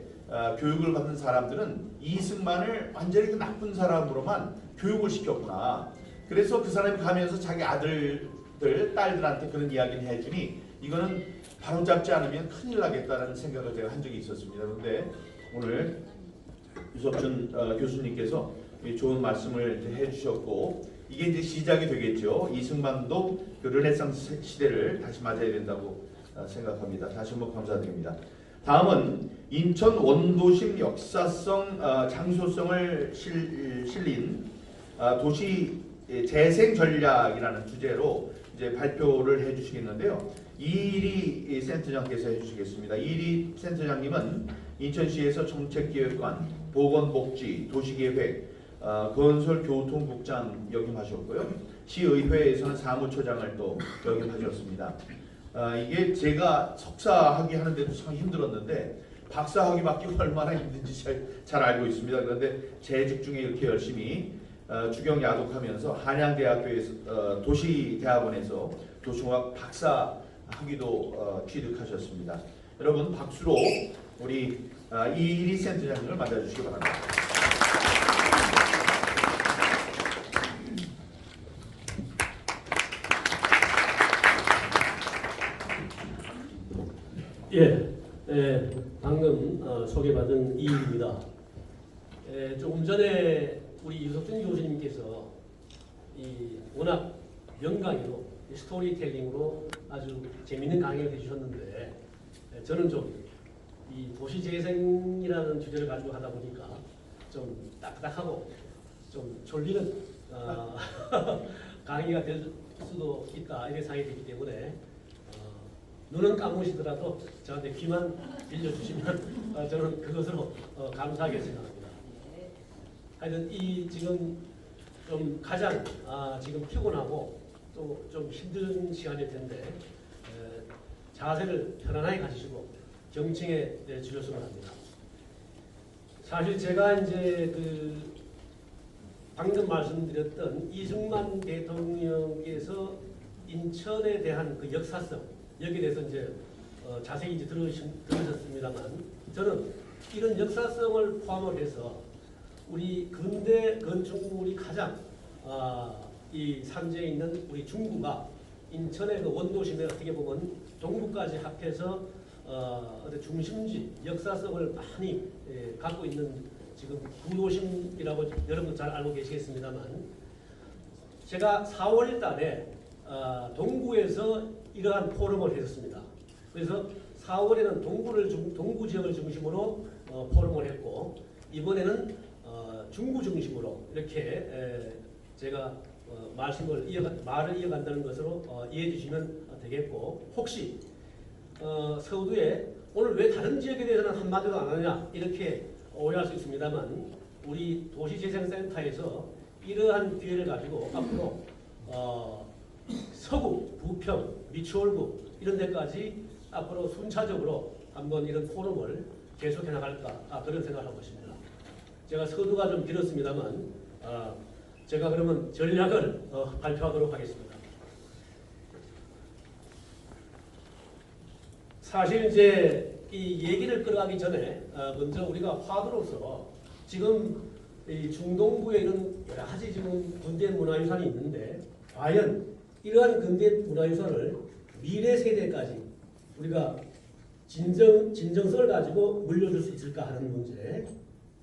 교육을 받은 사람들은 이승만을 완전히 그 나쁜 사람으로만 교육을 시켰구나. 그래서 그 사람이 가면서 자기 아들들, 딸들한테 그런 이야기를 해주니 이거는 바로 잡지 않으면 큰일 나겠다는 생각을 제가 한 적이 있었습니다. 그런데 오늘 유석준 교수님께서 좋은 말씀을 해주셨고 이게 이제 시작이 되겠죠. 이승만도 그 르네상스 시대를 다시 맞아야 된다고 생각합니다. 다시 한번 감사드립니다. 다음은 인천 원도심 역사성 장소성을 실린 도시 재생 전략이라는 주제로 이제 발표를 해주시겠는데요. 이일이 센터장께서 해주시겠습니다. 이일이 센터장님은 인천시에서 정책기획관, 보건복지, 도시계획, 건설교통국장 역임하셨고요. 시의회에서는 사무처장을 또 역임하셨습니다. 이게 제가 석사학위 하는데도 참 힘들었는데 박사학위밖에 얼마나 힘든지 잘 알고 있습니다. 그런데 재직 중에 이렇게 열심히 주경 야독하면서 한양대학교에서 도시대학원에서 도시공학 박사학위도 취득하셨습니다. 여러분 박수로 우리 이일이 센터장님을 맞아주시기 바랍니다. 방금 소개받은 이일입니다. 조금 전에 우리 유석준 교수님께서 워낙 명강의로 스토리텔링으로 아주 재미있는 강의를 해주셨는데 저는 좀 이 도시재생이라는 주제를 가지고 하다 보니까 좀 딱딱하고 좀 졸리는 강의가 될 수도 있다 이렇게 생각이 되기 때문에 눈은 감으시더라도 저한테 귀만 빌려주시면 저는 그것으로 감사하게 생각합니다. 하여튼 이 지금 좀 가장 지금 피곤하고 또 좀 힘든 시간일 텐데 자세를 편안하게 가지시고 경청해 주셨으면 합니다. 사실 제가 이제 방금 말씀드렸던 이승만 대통령께서 인천에 대한 그 역사성 여기에 대해서 이제 자세히 이제 들으셨습니다만 저는 이런 역사성을 포함을 해서 우리 근대 건축물이 가장 이 산지에 있는 우리 중구가 인천의 그 원도심에 어떻게 보면 동구까지 합해서 중심지 역사성을 많이 갖고 있는 지금 구도심이라고 여러분 잘 알고 계시겠습니다만 제가 4월 달에 동구에서 이러한 포럼을 했었습니다. 그래서 4월에는 동구 지역을 중심으로 포럼을 했고 이번에는 중구 중심으로 이렇게 제가 말을 이어간다는 것으로 이해해 주시면 되겠고 혹시 서두에 오늘 왜 다른 지역에 대해서는 한마디도 안 하느냐 이렇게 오해할 수 있습니다만 우리 도시재생센터에서 이러한 기회를 가지고 앞으로 서구, 부평, 미추홀구 이런 데까지 앞으로 순차적으로 한번 이런 포럼을 계속해 나갈까 그런 생각을 하고 있습니다. 제가 서두가 좀 길었습니다만 제가 그러면 전략을 발표하도록 하겠습니다. 사실 이제 이 얘기를 끌어가기 전에 먼저 우리가 화두로서 지금 이 중동부에 이런 여러 가지 지금 근대 문화유산이 있는데 과연 이러한 근대 문화유산을 미래 세대까지 우리가 진정성을 가지고 물려줄 수 있을까 하는 문제.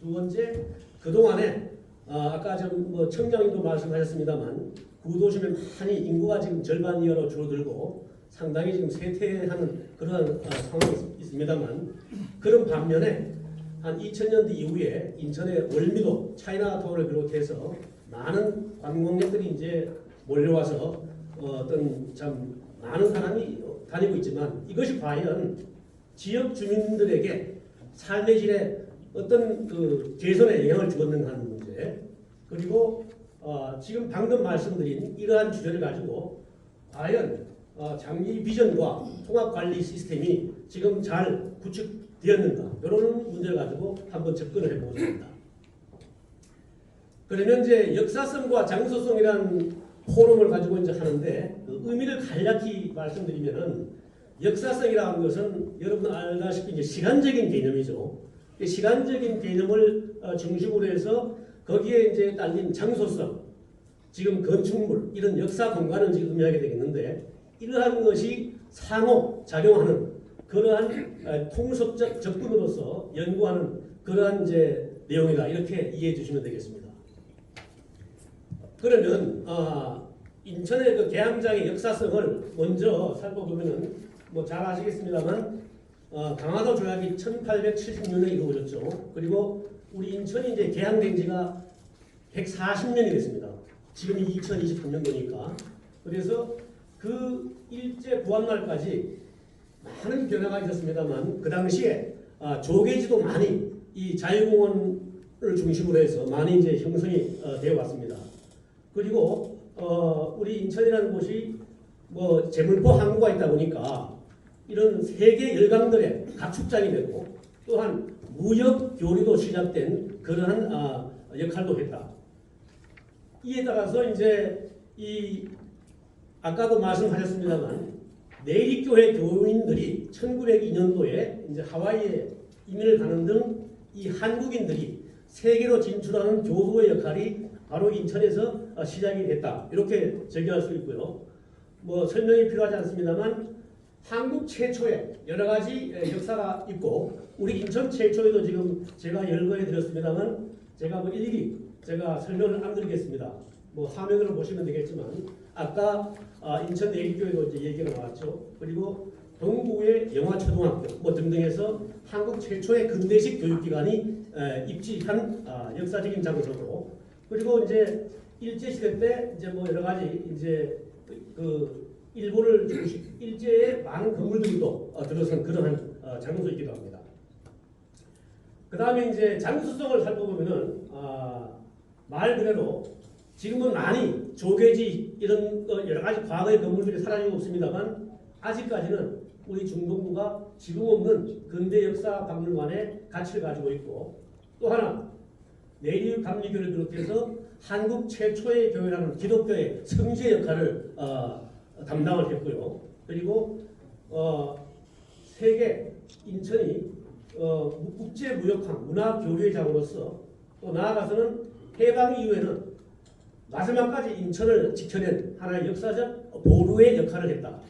두 번째, 그동안에 아까 좀 청장님도 말씀하셨습니다만 구도심에 많이 인구가 지금 절반 이하로 줄어들고 상당히 지금 쇠퇴하는 그러한 상황이 있습니다만 그런 반면에 한 2000년대 이후에 인천의 월미도 차이나타운을 비롯해서 많은 관광객들이 이제 몰려와서 어떤 참 많은 사람이 다니고 있지만 이것이 과연 지역 주민들에게 삶의 질에 어떤 그 개선에 영향을 주었는가 하는 문제 그리고 지금 방금 말씀드린 이러한 주제를 가지고 과연 장기 비전과 통합관리 시스템이 지금 잘 구축되었는가 이런 문제를 가지고 한번 접근을 해보고자 합니다. 그러면 이제 역사성과 장소성이라는 포럼을 가지고 이제 하는데 그 의미를 간략히 말씀드리면은 역사성이라는 것은 여러분 알다시피 이제 시간적인 개념이죠. 시간적인 개념을 중심으로 해서 거기에 이제 딸린 장소성, 지금 건축물 이런 역사 공간을 지금 의미하게 되겠는데 이러한 것이 상호 작용하는 그러한 통섭적 접근으로서 연구하는 그러한 이제 내용이다 이렇게 이해해 주시면 되겠습니다. 그러면 인천의 그 계양장의 역사성을 먼저 살펴보면은 뭐 잘 아시겠습니다만 강화도 조약이 1876년에 이루어졌죠. 그리고 우리 인천이 이제 개항된 지가 140년이 됐습니다. 지금이 2023년도니까. 그래서 그 일제 구한말까지 많은 변화가 있었습니다만 그 당시에 조개지도 많이 이 자유공원을 중심으로 해서 많이 이제 형성이 되어 왔습니다. 그리고 우리 인천이라는 곳이 뭐 제물포 항구가 있다 보니까 이런 세계 열강들의 가축장이 되고 또한 무역 교류도 시작된 그러한 역할도 했다. 이에 따라서 이제 이 아까도 말씀하셨습니다만 내리교회 교인들이 1902년도에 이제 하와이에 이민을 가는 등 이 한국인들이 세계로 진출하는 교도의 역할이 바로 인천에서 시작이 됐다. 이렇게 정의할 수 있고요. 뭐 설명이 필요하지 않습니다만 한국 최초의 여러 가지 역사가 있고 우리 인천 최초에도 지금 제가 열거해 드렸습니다만 제가 뭐 일일이 제가 설명을 안 드리겠습니다. 뭐 화면으로 보시면 되겠지만 아까 인천 내리교회도 이제 얘기가 나왔죠. 그리고 동구의 영화초등학교 뭐 등등해서 한국 최초의 근대식 교육기관이 입지한 역사적인 장소고 그리고 이제 일제 시대 때 이제 뭐 여러 가지 이제 그 일본을 중심 일제의 많은 건물들이 또 들어선 그러한 장소이기도 합니다. 그 다음에 이제 장수성을 살펴보면은 말 그대로 지금은 많이 조개지 이런 여러 가지 과거의 건물들이 사라지고 없습니다만 아직까지는 우리 중동부가 지금 없는 근대 역사 박물관의 가치를 가지고 있고 또 하나 내리 감리교를 비롯해서 한국 최초의 교회라는 기독교의 성지의 역할을 담당을 했고요. 그리고 세계 인천이 국제무역항 문화교류의 장으로서 또 나아가서는 해방 이후에는 마지막까지 인천을 지켜낸 하나의 역사적 보루의 역할을 했다.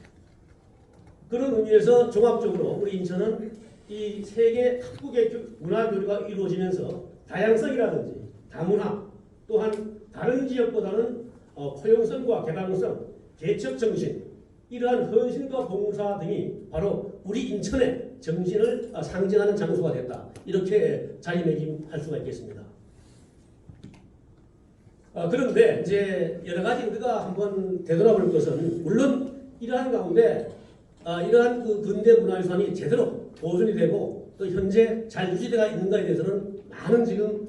그런 의미에서 종합적으로 우리 인천은 이 세계 각국의 문화교류가 이루어지면서 다양성이라든지 다문화 또한 다른 지역보다는 포용성과 개방성, 개척정신 이러한 헌신과 봉사 등이 바로 우리 인천의 정신을 상징하는 장소가 됐다. 이렇게 자리매김할 수가 있겠습니다. 그런데 이제 여러 가지 우리가 한번 되돌아볼 것은 물론 이러한 가운데 이러한 그 근대 문화유산이 제대로 보존이 되고 또 현재 잘 유지되어 있는가에 대해서는 많은 지금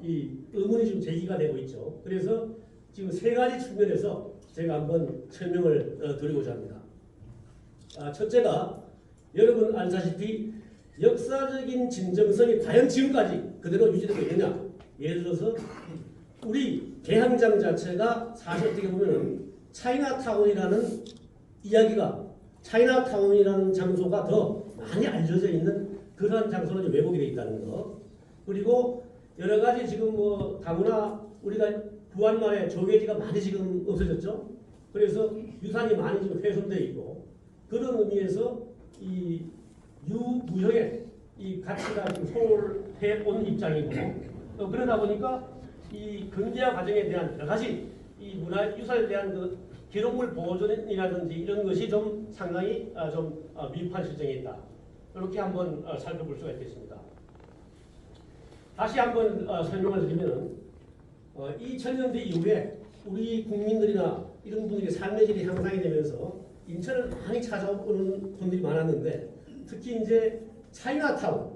이 의문이 좀 제기가 되고 있죠. 그래서 지금 세 가지 측면에서 제가 한번 설명을 드리고자 합니다. 첫째가 여러분 아시다시피 역사적인 진정성이 과연 지금까지 그대로 유지되고 있느냐. 예를 들어서 우리 개항장 자체가 사실 어떻게 보면 차이나타운이라는 이야기가 차이나타운이라는 장소가 더 많이 알려져 있는 그러한 장소로 왜곡이 되어 있다는 거. 그리고 여러 가지 지금 뭐 다문화 우리가 구한말에 조개지가 많이 지금 없어졌죠. 그래서 유산이 많이 지금 훼손되어 있고 그런 의미에서 이 유무형의 이 가치가 지금 소홀해 온 입장이고 그러다 보니까 이 근대화 과정에 대한 여러 가지 이 문화유산에 대한 그 기록물 보존이라든지 이런 것이 좀 상당히 좀 미흡한 실정에 있다. 이렇게 한번 살펴볼 수가 있겠습니다. 다시 한번 설명을 드리면 2000년대 이후에 우리 국민들이나 이런 분들의 삶의 질이 향상이 되면서 인천을 많이 찾아오는 분들이 많았는데 특히 이제 차이나타운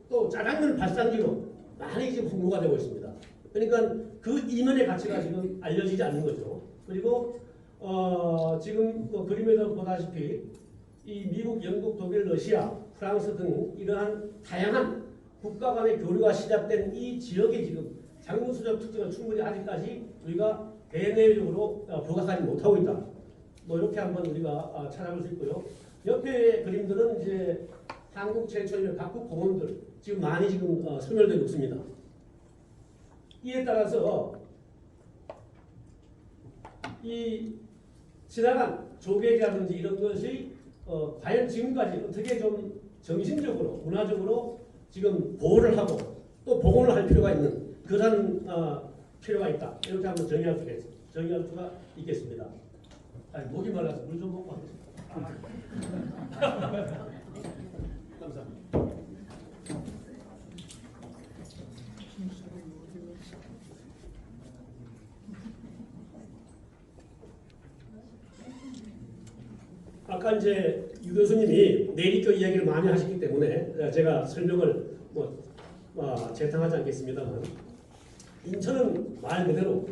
또 짜장면 발상지로 많이 지금 홍보가 되고 있습니다. 그러니까 그 이면의 가치가 지금 알려지지 않는 거죠. 그리고 지금 뭐 그림에서 보다시피 이 미국, 영국, 독일, 러시아, 프랑스 등 이러한 다양한 국가 간의 교류가 시작된 이 지역의 지금 장군수적 특징을 충분히 아직까지 우리가 대내적으로 부각하지 못하고 있다. 뭐 이렇게 한번 우리가 찾아볼 수 있고요. 옆에 그림들은 이제 한국 최초의 각국 공원들 지금 많이 지금 소멸되고 있습니다. 이에 따라서 이 지나간 조객이라든지 이런 것이 과연 지금까지 어떻게 좀 정신적으로 문화적으로 지금 보호를 하고 또 복원을 할 필요가 있는 그런 필요가 있다. 이렇게 한번 정의할 수가 있겠습니다. 아니, 목이 말라서 물 좀 먹고 하겠습니다. 감사합니다. 아까 이제 유 교수님이 내리교 이야기를 많이 하셨기 때문에 제가 설명을 재탕하지 않겠습니다만, 인천은 말 그대로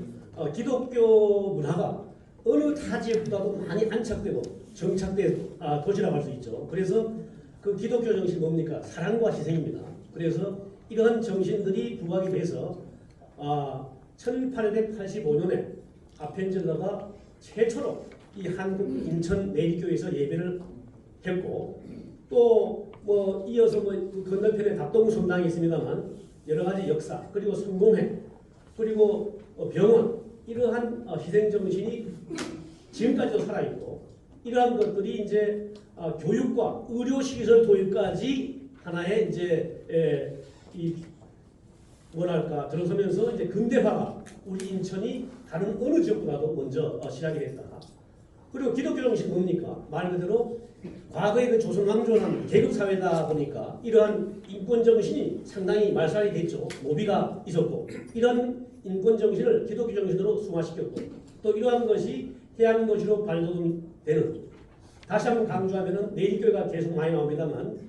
기독교 문화가 어느 타 지역보다도 많이 안착되고 정착된 도시라고 할 수 있죠. 그래서 그 기독교 정신이 뭡니까? 사랑과 희생입니다. 그래서 이러한 정신들이 부각이 돼서 1885년에 아펜젤러가 최초로 이 한국 인천 내리교에서 예배를 했고, 또 뭐 이어서 그 건너편에 답동 성당이 있습니다만 여러 가지 역사, 그리고 성공회, 그리고 병원, 이러한 희생 정신이 지금까지도 살아 있고, 이러한 것들이 이제 교육과 의료 시설 도입까지 하나의 이제 이 뭐랄까 들어서면서 이제 근대화가 우리 인천이 다른 어느 지역보다도 먼저 시작이 됐다. 그리고 기독교 정신 뭡니까? 말 그대로 과거의 그 조선 왕조는 계급 사회다 보니까 이러한 인권 정신이 상당히 말살이 됐죠. 노비가 있었고, 이런 인권 정신을 기독교 정신으로 승화시켰고, 또 이러한 것이 해양 도시로 발돋움되는, 다시 한번 강조하면은 내리교회가 계속 많이 나옵니다만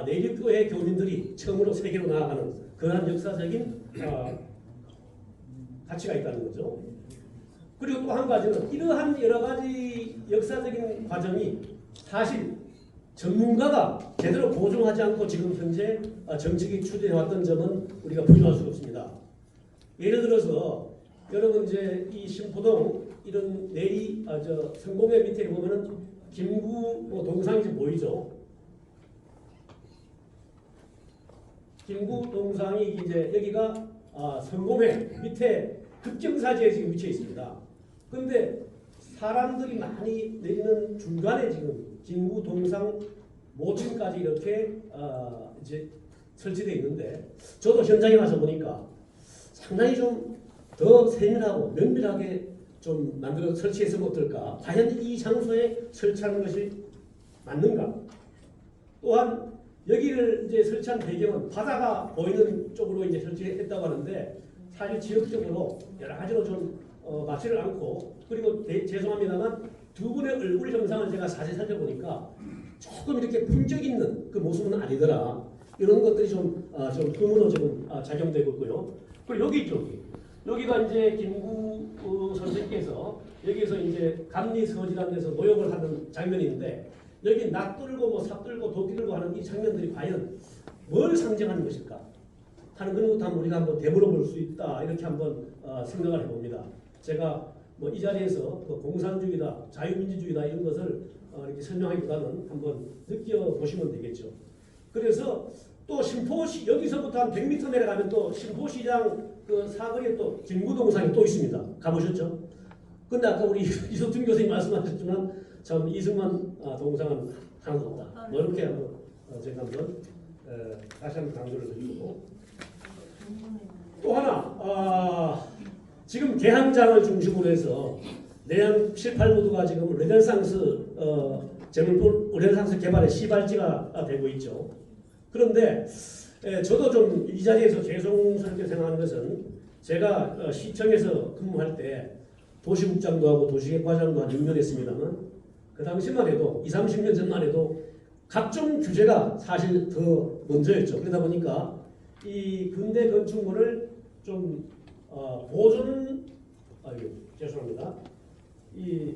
내리교회 교민들이 처음으로 세계로 나아가는 그러한 역사적인 가치가 있다는 거죠. 그리고 또 한 가지는 이러한 여러 가지 역사적인 과정이 사실 전문가가 제대로 보존하지 않고 지금 현재 정책이 추진해왔던 점은 우리가 부인할 수가 없습니다. 예를 들어서 여러분 이제 이 신포동 이런 내리 성공회 밑에 보면은 김구 동상이 지금 보이죠. 김구 동상이 이제 여기가 성공회 밑에 급경사지에 지금 위치해 있습니다. 그런데 사람들이 많이 내리는 중간에 지금 김구 동상 모층까지 이렇게 이제 설치되어 있는데, 저도 현장에 가서 보니까 상당히 좀 더 세밀하고 면밀하게 좀 만들어 설치했으면 어떨까? 과연 이 장소에 설치하는 것이 맞는가? 또한 여기를 이제 설치한 배경은 바다가 보이는 쪽으로 이제 설치했다고 하는데, 사실 지역적으로 여러 가지로 좀 맞지를 않고, 그리고 죄송합니다만 두 분의 얼굴 형상을 제가 자세히 살펴보니까 조금 이렇게 품격 있는 그 모습은 아니더라. 이런 것들이 좀 흠으로 지금 작용되고 있고요. 그리고 여기 있죠. 여기가 이제 김구 선생께서 여기서 이제 감리서지라는 데서 노역을 하는 장면인데, 여기 낫들고 뭐 삽들고 도끼들고 하는 이 장면들이 과연 뭘 상징하는 것일까 하는 그런 것도 한번 우리가 한번 되물어볼 수 있다, 이렇게 한번 생각을 해봅니다. 제가 뭐 이 자리에서 그 공산주의다, 자유민주주의다 이런 것을 이렇게 설명하기보다는 한번 느껴보시면 되겠죠. 그래서 또 신포시, 여기서부터 한 100m 내려가면 또 신포시장 그 사거리에 또 김구동상이 또 있습니다. 가보셨죠? 근데 아까 우리 이석준 교수님 말씀하셨지만 참 이승만 동상은 하나도 없다. 뭐 이렇게 한번 제가 한번 다시 한번 강조를 드리고, 또 하나 지금 개항장을 중심으로 해서 내양 7, 8부두가 지금 르네상스 르네상스 개발의 시발지가 되고 있죠. 그런데 저도 좀 이 자리에서 죄송스럽게 생각하는 것은, 제가 시청에서 근무할 때 도시국장도 하고 도시계획과장도 한 6년 했습니다만, 그 당시만 해도 20, 30년 전만 해도 각종 규제가 사실 더 먼저였죠. 그러다 보니까 이 근대 건축물을 좀 죄송합니다. 이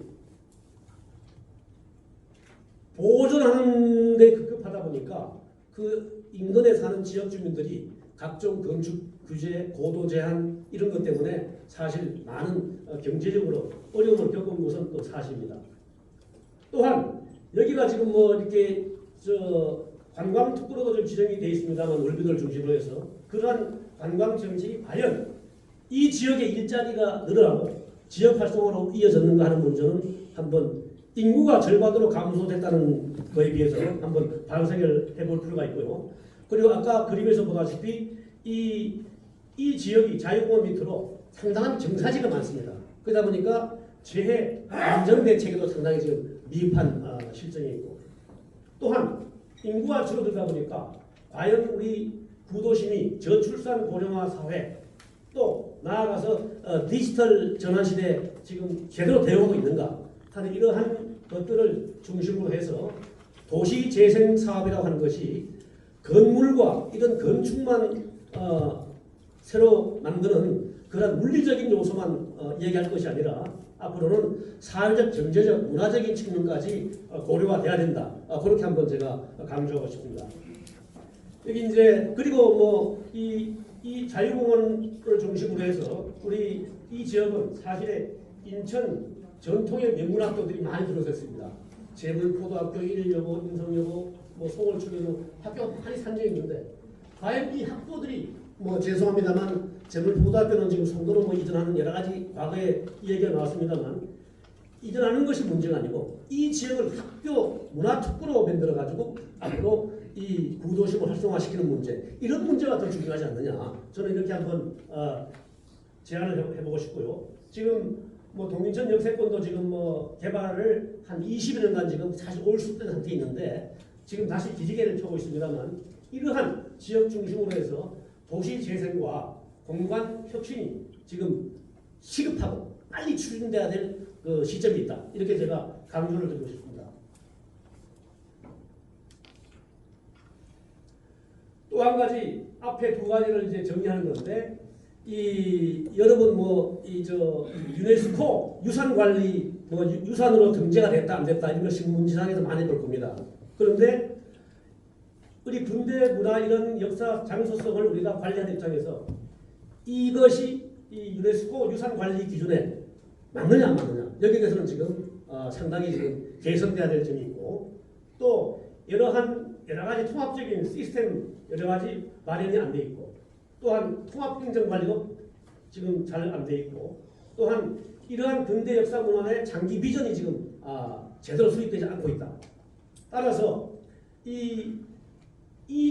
보존하는 데 급급하다 보니까 그 인근에 사는 지역 주민들이 각종 건축 규제, 고도 제한 이런 것 때문에 사실 많은 경제적으로 어려움을 겪은 것은 또 사실입니다. 또한 여기가 지금 뭐 이렇게 관광 특구로도 좀 지정이 되어 있습니다만, 월비도를 중심으로 해서 그러한 관광 정책이 과연 이 지역의 일자리가 늘어나고 지역 활성화로 이어졌는가 하는 문제는 한번 인구가 절반으로 감소됐다는 거에 비해서 한번 반성을 해볼 필요가 있고요. 그리고 아까 그림에서 보다시피 이 지역이 자유공원 밑으로 상당한 정사지가 많습니다. 그러다 보니까 재해 안전 대책에도 상당히 지금 미흡한 실정이 있고, 또한 인구가 줄어들다 보니까 과연 우리 구도심이 저출산 고령화 사회, 또 나아가서 디지털 전환 시대 지금 제대로 대응하고 있는가 하는 이러한 것들을 중심으로 해서 도시 재생 사업이라고 하는 것이 건물과 이런 건축만 새로 만드는 그런 물리적인 요소만 얘기할 것이 아니라 앞으로는 사회적, 경제적, 문화적인 측면까지 고려가 돼야 된다. 그렇게 한번 제가 강조하고 싶습니다. 여기 이제 그리고 뭐 이 자유공원을 중심으로 해서 우리 이 지역은 사실에 인천 전통의 명문학교들이 많이 들어섰습니다. 제물포도학교, 일여고, 인성여고, 뭐 송월초등학교 학교가 많이 산재해 있는데 과연 이 학교들이 뭐 죄송합니다만 제물포도학교는 지금 송도로 뭐 이전하는 여러 가지 과거에 얘기가 나왔습니다만 이전하는 것이 문제가 아니고 이 지역을 학교 문화특구로 만들어 가지고 앞으로 이 구도심을 활성화시키는 문제, 이런 문제가 더 중요하지 않느냐, 저는 이렇게 한번 제안을 해보고 싶고요. 지금 뭐 동인천 역세권도 지금 뭐 개발을 한 20여 년간 지금 사실 올수된 상태에 있는데 지금 다시 기지개를 펴고 있습니다만 이러한 지역 중심으로 해서 도시 재생과 공간 혁신이 지금 시급하고 빨리 추진돼야 될 그 시점이 있다. 이렇게 제가 강조를 드리고 싶습니다. 또 한 가지 앞에 두 가지를 이제 정리하는 건데 이 여러분 뭐 유네스코 유산 관리 뭐 유산으로 등재가 됐다 안 됐다 이런 걸 신문지상에서 많이 볼 겁니다. 그런데 우리 근대 문화 이런 역사 장소성을 우리가 관리하는 입장에서 이것이 이 유네스코 유산 관리 기준에 맞느냐 안 맞느냐 여기에 대해서는 지금 상당히 지금 개선돼야 될 점이 있고, 또 여러 가지 통합적인 시스템 여러 가지 마련이 안 돼 있고, 또한 통합행정관리도 지금 잘 안 돼 있고, 또한 이러한 근대 역사 문화의 장기 비전이 지금 제대로 수립되지 않고 있다. 따라서 이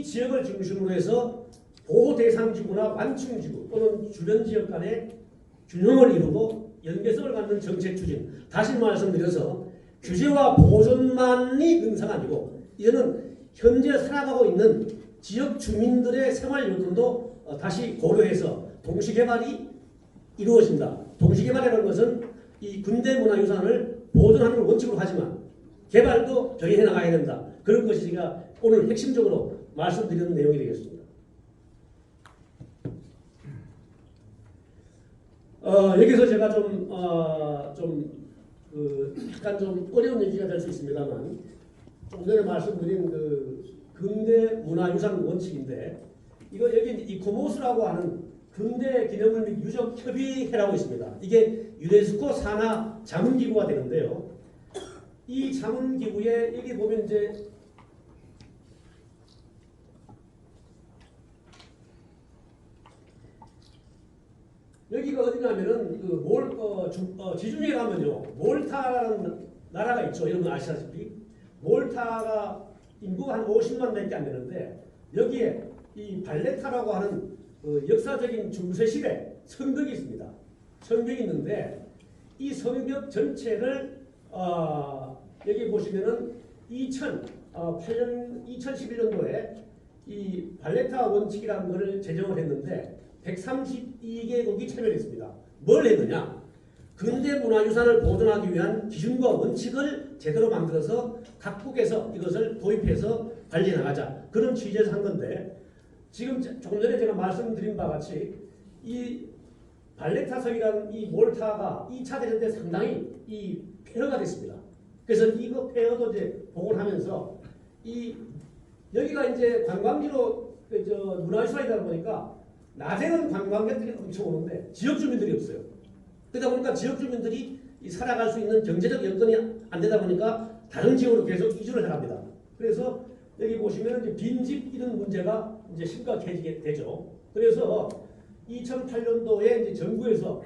지역을 중심으로 해서 보호 대상 지구나 완충 지구 또는 주변 지역 간의 균형을 이루고 연계성을 갖는 정책 추진. 다시 말씀드려서 규제와 보존만이 능사가 아니고 이거는 현재 살아가고 있는 지역 주민들의 생활 요건도 다시 고려해서 동시개발이 이루어진다. 동시개발이라는 것은 이 근대문화유산을 보존하는 걸 원칙으로 하지만 개발도 병행해 나가야 된다. 그런 것이 제가 오늘 핵심적으로 말씀드리는 내용이 되겠습니다. 여기서 제가 약간 좀 어려운 얘기가 될 수 있습니다만, 좀 전에 말씀드린 그 근대 문화유산 원칙인데, 이거 여기 이코모스라고 하는 근대 기념물 및 유적 협의회라고 있습니다. 이게 유네스코 산하 자문기구가 되는데요. 이 자문기구에 여기 보면 이제 여기가 어디냐면은 지중해 가면요 몰타라는 나라가 있죠. 여러분 아시다시피 몰타가 인구가 한 50만밖에 안 되는데 여기에 이 발레타라고 하는 역사적인 중세시대 성벽이 있습니다. 성벽이 있는데 이 성벽 전체를 여기 보시면은 2011년도에 이 발레타 원칙이라는 것을 제정을 했는데 132개국이 참여했습니다. 뭘 했느냐? 근대문화유산을 보존하기 위한 기준과 원칙을 제대로 만들어서 각국에서 이것을 도입해서 관리해 나가자. 그런 취지에서 한 건데, 지금 조금 전에 제가 말씀드린 바와 같이 이 발레타성이라는 이 몰타가 2차 대전 때 상당히 이 폐허가 됐습니다. 그래서 이거 폐허도 이제 복원하면서 여기가 이제 관광지로 문화유산이다 보니까 낮에는 관광객들이 엄청 오는데 지역 주민들이 없어요. 그러다 보니까 지역 주민들이 살아갈 수 있는 경제적 여건이 안 되다 보니까 다른 지역으로 계속 이주를 해갑니다. 그래서 여기 보시면 이제 빈집 이런 문제가 이제 심각해지게 되죠. 그래서 2008년도에 이제 정부에서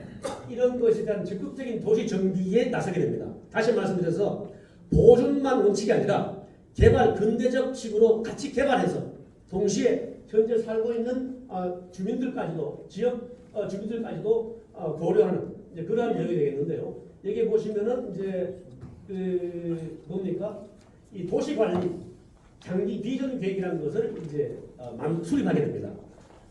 이런 것에 대한 적극적인 도시 정비에 나서게 됩니다. 다시 말씀드려서 보존만 원칙이 아니라 개발 근대적 식으로 같이 개발해서 동시에 현재 살고 있는 주민들까지도 지역 주민들까지도 고려하는 이제 그러한 내용이 되겠는데요. 여기 보시면은 이제 그 뭡니까 이 도시 관리 장기 비전 계획이라는 것을 이제 수립하게 됩니다.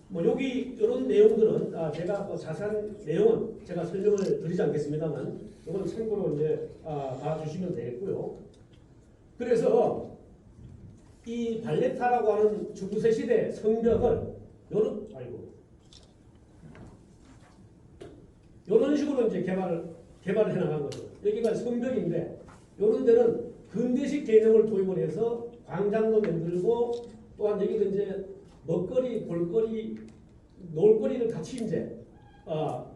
뭐 여기 이런 내용들은 제가 뭐 자세한 내용은 제가 설명을 드리지 않겠습니다만 이건 참고로 이제 봐주시면 되겠고요. 그래서 이 발레타라고 하는 중세 시대 성벽을 이런 식으로 이제 개발을 해나간 거죠. 여기가 성벽인데 이런 데는 근대식 개념을 도입을 해서 광장도 만들고 또한 여기도 이제 먹거리, 볼거리, 놀거리를 같이 이제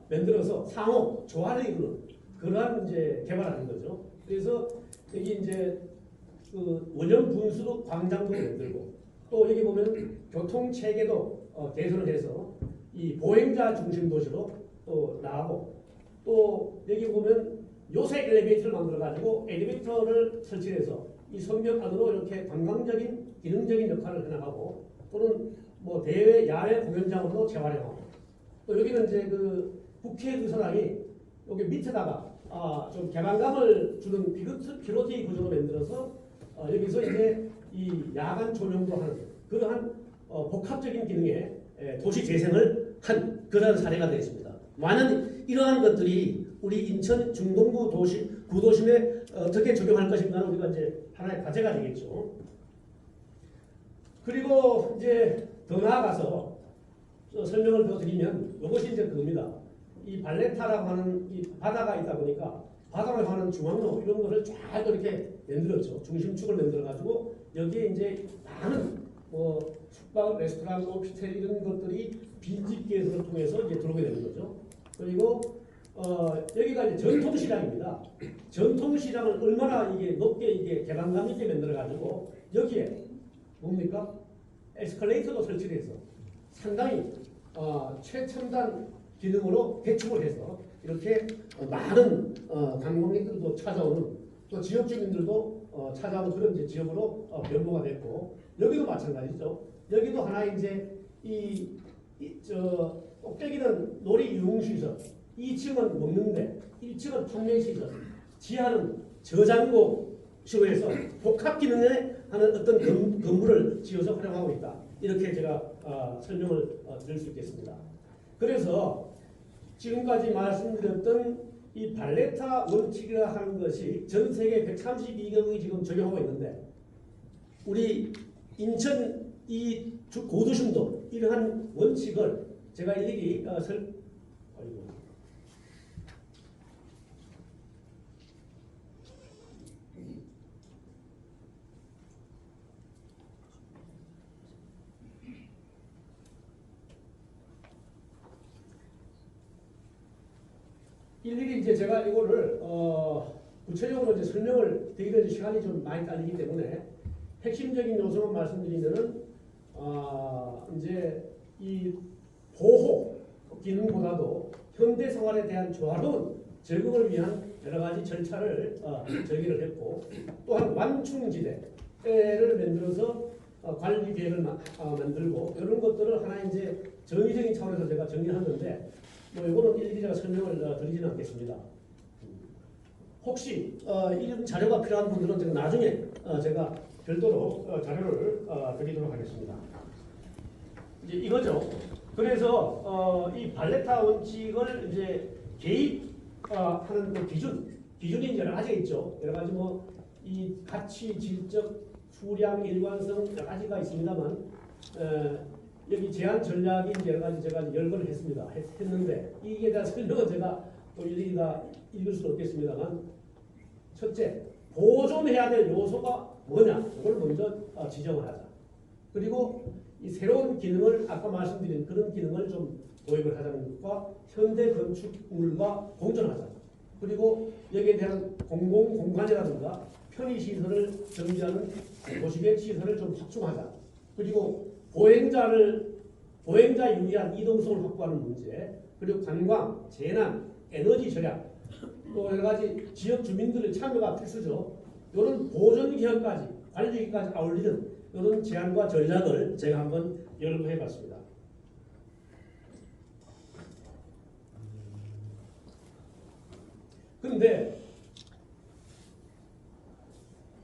만들어서 상호 조화를 이루는 그러한 이제 개발하는 거죠. 그래서 여기 이제 그 원형 분수로 광장도 만들고 또 여기 보면 교통 체계도 개선을 해서 이 보행자 중심 도시로 또 나가고 또 여기 보면 요새 엘리베이터를 만들어 가지고 엘리베이터를 설치해서 이 성벽 안으로 이렇게 관광적인 기능적인 역할을 해나가고 또는 뭐 대외 야외 공연장으로도 재활용하고 또 여기는 이제 그 국회의사당이 여기 밑에다가 좀 개방감을 주는 피로티 구조로 만들어서 여기서 이제 이 야간 조명도 하는 그러한 복합적인 기능의 도시 재생을 한 그런 사례가 되겠습니다. 많은 이러한 것들이 우리 인천 중동부 구도심에 어떻게 적용할 것인가는 우리가 이제 하나의 과제가 되겠죠. 그리고 이제 더 나아가서 설명을 더 드리면 이것이 이제 그겁니다. 이 발레타라고 하는 이 바다가 있다 보니까 바다로 가는 중앙로 이런 거를 쫙 이렇게 만들었죠. 중심축을 만들어 가지고 여기에 이제 많은 뭐 숙박, 레스토랑, 오피스텔 이런 것들이 빈집 개선을 통해서 이제 들어오게 되는 거죠. 그리고 여기가 이제 전통시장입니다. 전통시장을 얼마나 이게 높게 이게 개방감 있게 만들어 가지고 여기에 뭡니까? 에스컬레이터도 설치해서 상당히 최첨단 기능으로 개축을 해서 이렇게 많은 관광객들도 찾아오는 또 지역 주민들도 찾아오는 그런 이제 지역으로 변모가 됐고 여기도 마찬가지죠. 여기도 하나 이제 저 꼭대기는 놀이 유흥시설, 2층은 먹는데 1층은 판매시설, 지하는 저장고식으로 해서 복합 기능에 하는 어떤 건물을 지어서 활용하고 있다. 이렇게 제가 설명을 드릴 수 있겠습니다. 그래서 지금까지 말씀드렸던 이 발레타 원칙이라 하는 것이 전 세계 132개국이 지금 적용하고 있는데 우리 인천 이 고도심도 이러한 원칙을 제가 일일이 일일이 이제 제가 이거를 구체적으로 이제 설명을 드리는 시간이 좀 많이 딸리기 때문에 핵심적인 요소만 말씀드리면은 이제 이 보호 기능보다도 현대 생활에 대한 조화로운 적응을 위한 여러 가지 절차를 정의를 했고 또한 완충지대를 만들어서 관리 계획을 만들고 이런 것들을 하나 이제 정의적인 차원에서 제가 정리하는데 뭐 이거는 일일이 제가 설명을 드리지는 않겠습니다. 혹시 이런 자료가 필요한 분들은 제가 나중에 제가 별도로 자료를 드리도록 하겠습니다. 이제 이거죠. 그래서 이 발레타 원칙을 이제 개입하는 그 기준이 여러 가지가 있죠. 여러 가지 뭐 이 가치, 질적, 수량, 일관성 여러 가지가 있습니다만 여기 제한 전략이 여러 가지 제가 열거를 했는데 이게 대한 설명은 제가 또 일일이 다 읽을 수는 없겠습니다만 첫째, 보존해야 될 요소가 뭐냐 이걸 먼저 지정을 하자. 그리고 이 새로운 기능을 아까 말씀드린 그런 기능을 좀 도입을 하자는 것과 현대 건축물과 공존하자. 그리고 여기에 대한 공공공간이라든가 편의시설을 정비하는 도시계획 시설을 좀 확충하자. 그리고 보행자를 보행자 유리한 이동성을 확보하는 문제, 그리고 관광, 재난, 에너지 절약, 또 여러 가지 지역 주민들의 참여가 필수죠. 이런 보존 기업까지 관리기까지 아울리는 이런 제안과 전략을 제가 한번 연구해 봤습니다. 그런데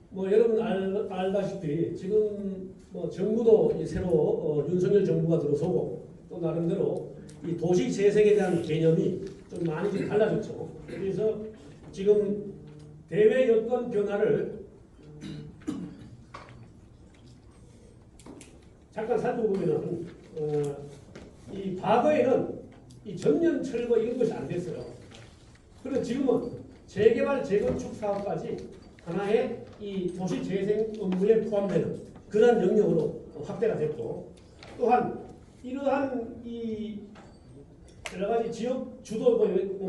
뭐 여러분 알다시피 지금 뭐 정부도 새로 윤석열 정부가 들어서고 또 나름대로 이 도시 재생에 대한 개념이 좀 많이 좀 달라졌죠. 그래서 지금 대외 여건 변화를 잠깐 살펴보면은 이 과거에는 이 전면 철거 이런 것이 안 됐어요. 그런데 지금은 재개발 재건축 사업까지 하나의 이 도시 재생 업무에 포함되는 그런 영역으로 확대가 됐고, 또한 이러한 이 여러 가지 지역 주도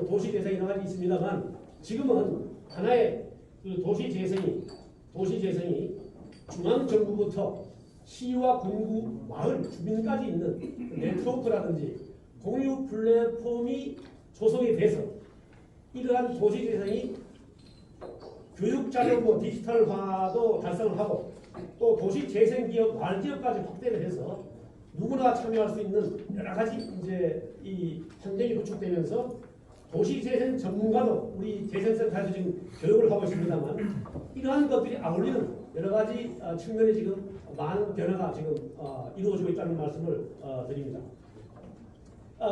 도시 재생 여러 가지 있습니다만, 지금은 하나의 그 도시 재생이 중앙 정부부터 시와 군구, 마을, 주민까지 있는 네트워크라든지 공유 플랫폼이 조성이 돼서 이러한 도시 재생이 교육 자료 디지털화도 달성을 하고 또 도시 재생 기업, 마을 기업까지 확대를 해서 누구나 참여할 수 있는 여러 가지 이제 이 환경이 구축되면서 도시 재생 전문가도 우리 재생센터에서 지금 교육을 하고 있습니다만, 이러한 것들이 아울리는 여러 가지 측면에 지금 많은 변화가 지금 이루어지고 있다는 말씀을 드립니다.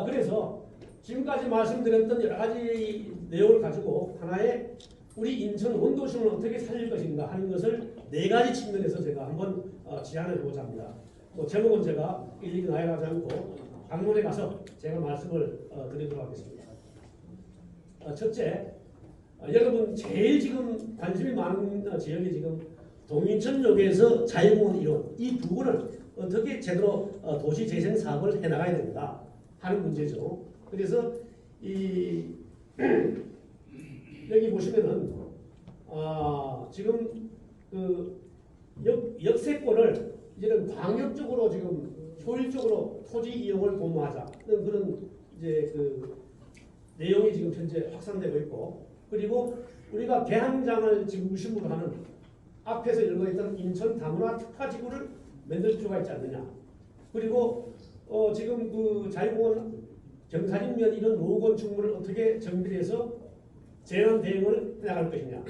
그래서 지금까지 말씀드렸던 여러 가지 내용을 가지고 하나의 우리 인천 원도심을 어떻게 살릴 것인가 하는 것을 네 가지 측면에서 제가 한번 제안을 해보자 합니다. 뭐 제목은 제가 일일이 나열하지 않고 방문에 가서 제가 말씀을 드리도록 하겠습니다. 첫째, 여러분 제일 지금 관심이 많은 지역이 지금 동인천역에서 자유공원 이론, 이 부분을 어떻게 제대로 도시 재생 사업을 해나가야 된다 하는 문제죠. 그래서 이 여기 보시면은 지금 그 역세권을 이제는 광역적으로 지금 효율적으로 토지 이용을 도모하자는 그런 이제 그 내용이 지금 현재 확산되고 있고, 그리고 우리가 개항장을 지금 중심으로 하는 앞에서 일궈있던 인천 다문화 특화지구를 만들 필요가 있지 않느냐. 그리고 지금 그 자유공원 경사진면 이런 노후건축물을 어떻게 정비해서 재난 대응을 해나갈 것이냐.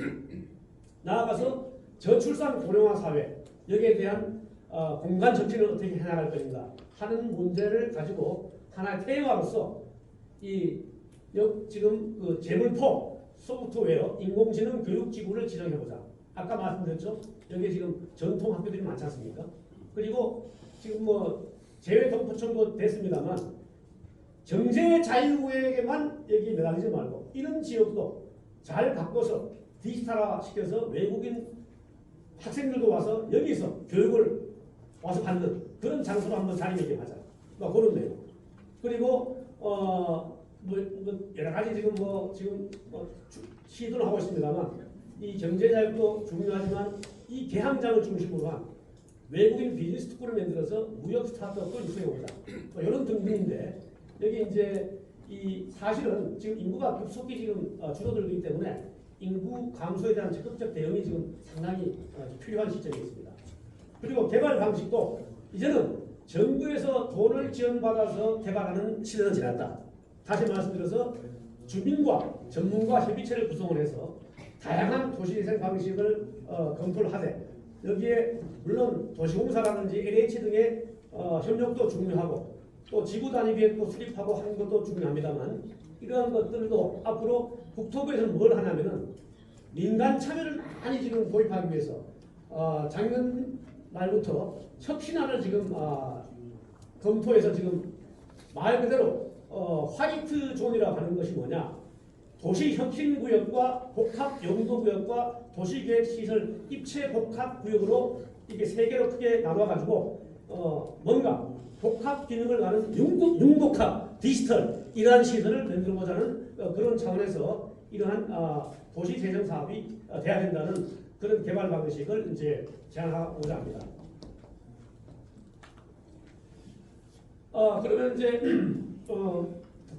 나아가서 저출산 고령화 사회 여기에 대한 공간 정치를 어떻게 해나갈 것인가 하는 문제를 가지고 하나의 테마로서 이 지금 그 재물포 소프트웨어 인공지능 교육지구를 지정해보자. 아까 말씀드렸죠. 여기 지금 전통 학교들이 많지 않습니까? 그리고 지금 뭐 재외 동포청도 됐습니다만 정제 자유구역에만 여기 매달리지 말고 이런 지역도 잘 바꿔서 디지털화 시켜서 외국인 학생들도 와서 여기서 교육을 와서 받는 그런 장소로 한번 자리매김하자. 뭐 그런 내용. 그리고 여러 가지 지금 시도를 하고 있습니다만 이 경제자유도 중요하지만 이 개항장을 중심으로 한 외국인 비즈니스 스쿨을 만들어서 무역 스타트업도 유치해보자. 뭐 이런 등등인데 여기 이제 이 사실은 지금 인구가 급속히 지금 줄어들기 때문에 인구 감소에 대한 적극적 대응이 지금 상당히 필요한 시점이 있습니다. 그리고 개발 방식도 이제는 정부에서 돈을 지원받아서 개발하는 시대는 지났다. 다시 말씀드려서 주민과 전문가 협의체를 구성을 해서 다양한 도시재생 방식을 검토를 하되 여기에 물론 도시공사라든지 LH 등의 협력도 중요하고 또 지구 단위 계획도 수립하고 하는 것도 중요합니다만 이러한 것들도 앞으로 국토부에서는 뭘 하냐면은 민간 참여를 많이 지금 도입하기 위해서 작년 말부터 혁신안을 지금 검토해서 지금 말 그대로 화이트 존이라고 하는 것이 뭐냐, 도시혁신구역과 복합용도구역과 도시계획시설 입체복합구역으로 이게 세 개로 크게 나눠가지고 뭔가 복합 기능을 가는 융복합 디지털 이러한 시설을 만들어보자는 그런 차원에서 이러한 도시재생 사업이 돼야 된다는 그런 개발 방식을 이제 제안하고자 합니다. 그러면 이제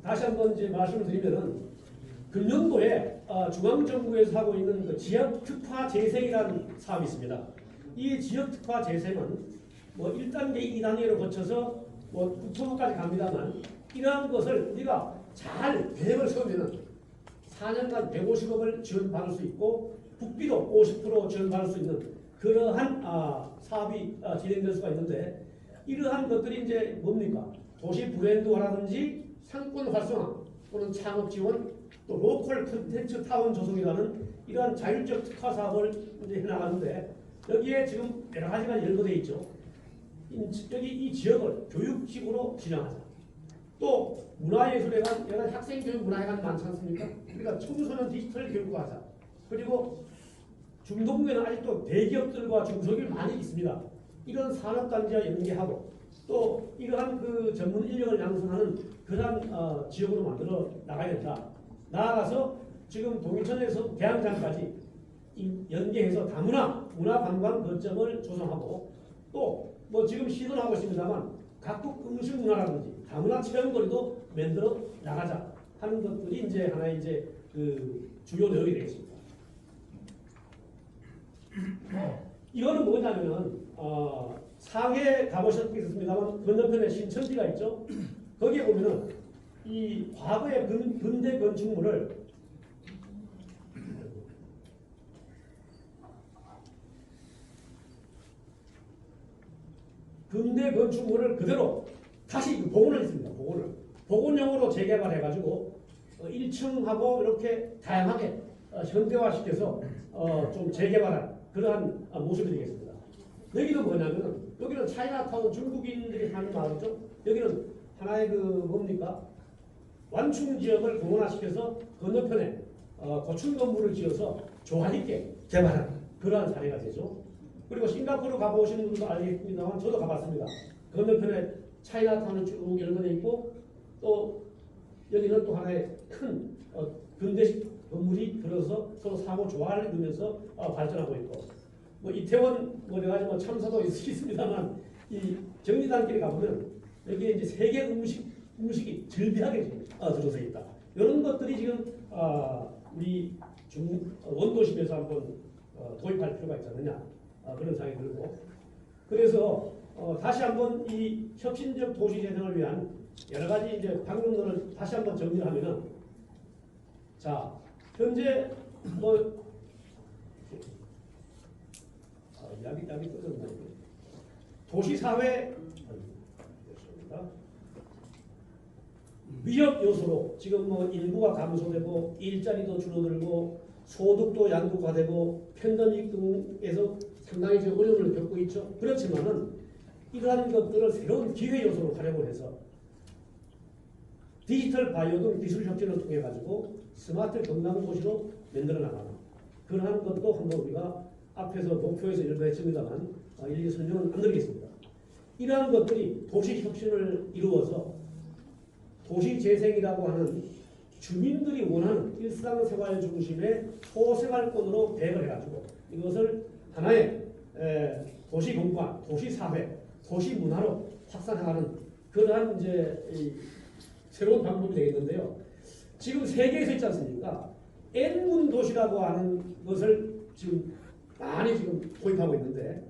다시 한번 이제 말씀을 드리면은 금년도에 중앙정부에서 하고 있는 그 지역 특화 재생이라는 사업이 있습니다. 이 지역 특화 재생은 뭐 1단계, 2단계로 거쳐서 뭐 국토부까지 갑니다만 이러한 것을 우리가 잘 계획을 세우면은 4년간 150억을 지원받을 수 있고 국비도 50% 지원받을 수 있는 그러한 사업이 진행될 수가 있는데 이러한 것들이 이제 뭡니까? 도시 브랜드화라든지 상권 활성화 또는 창업 지원 또 로컬 콘텐츠 타운 조성이라는 이러한 자율적 특화 사업을 이제 해나가는데 여기에 지금 여러 가지가 연구되어 있죠. 여기 이 지역을 교육지구로 지정하자. 또 문화예술회관, 여러 학생교육 문화회관 많지 않습니까? 그러니까 청소년 디지털 교육화하자. 그리고 중동부에는 아직도 대기업들과 중소기업이 많이 있습니다. 이런 산업단지와 연계하고 또 이러한 그 전문 인력을 양성하는 그러한 지역으로 만들어 나가야 된다. 나아가서 지금 동인천에서 대항장까지 연계해서 다문화, 문화관광 거점을 조성하고 또 뭐 지금 시도를 하고 있습니다만 각국 음식 문화라든지 다문화 체험거리도 만들어 나가자 하는 것들이 이제 하나의 이제 그 주요 내용이 되겠습니다. 이거는 뭐냐면 상해 가보셨겠습니다만 건너편에 신천지가 있죠. 거기에 보면은 이 과거의 근대 건축물을 그대로 다시 복원을 했습니다. 복원용으로 재개발해가지고 1층하고 이렇게 다양하게 현대화시켜서 좀 재개발한 그러한 모습이 되겠습니다. 여기는 뭐냐면은 여기는 차이나타운 중국인들이 사는 마을이죠. 여기는 하나의 그 뭡니까? 완충 지역을 공원화시켜서 건너편에 고층 건물을 지어서 조화 있게 개발한 그러한 사례가 되죠. 그리고 싱가포르 가보시는 분들도 알겠습니다만 저도 가봤습니다. 건너편에 차이나타운이 쭉 연결되어 있고 또 여기는 또 하나의 큰 근대식 건물이 들어서 서로 상호 조화를 이루면서 발전하고 있고 뭐 이태원 뭐 여러 가지 뭐 참사도 있습니다만 이 정리단길에 가보면 여기에 이제 세계 음식이 즐비하게 지금 들어서 있다. 이런 것들이 지금 우리 원도심에서 한번 도입할 필요가 있지 않느냐 그런 생각이 들고 그래서 다시 한번 이 혁신적 도시 재생을 위한 여러 가지 이제 방법론을 다시 한번 정리를 하면은 자 현재 뭐 약이 끊었나 도시사회 위협 요소로 지금 뭐 인구가 감소되고 일자리도 줄어들고 소득도 양극화되고 팬데믹 등에서 상당히 지금 어려움을 겪고 있죠. 그렇지만은 이러한 것들을 새로운 기회 요소로 활용을 해서 디지털 바이오 등 기술 혁신을 통해 가지고 스마트 건강 도시로 만들어 나가는 그러한 것도 한번 우리가 앞에서 목표에서 이런 거 했습니다만 일일이 설명은 안 드리겠습니다. 이러한 것들이 도시 혁신을 이루어서 도시 재생이라고 하는 주민들이 원하는 일상생활 중심의 소생활권으로 배역을 해가지고 이것을 하나의 도시 공간, 도시 사회, 도시 문화로 확산하는 그러한 이제 새로운 방법이 되겠는데요. 지금 세계에서 있지 않습니까? N문 도시라고 하는 것을 지금 많이 지금 도입하고 있는데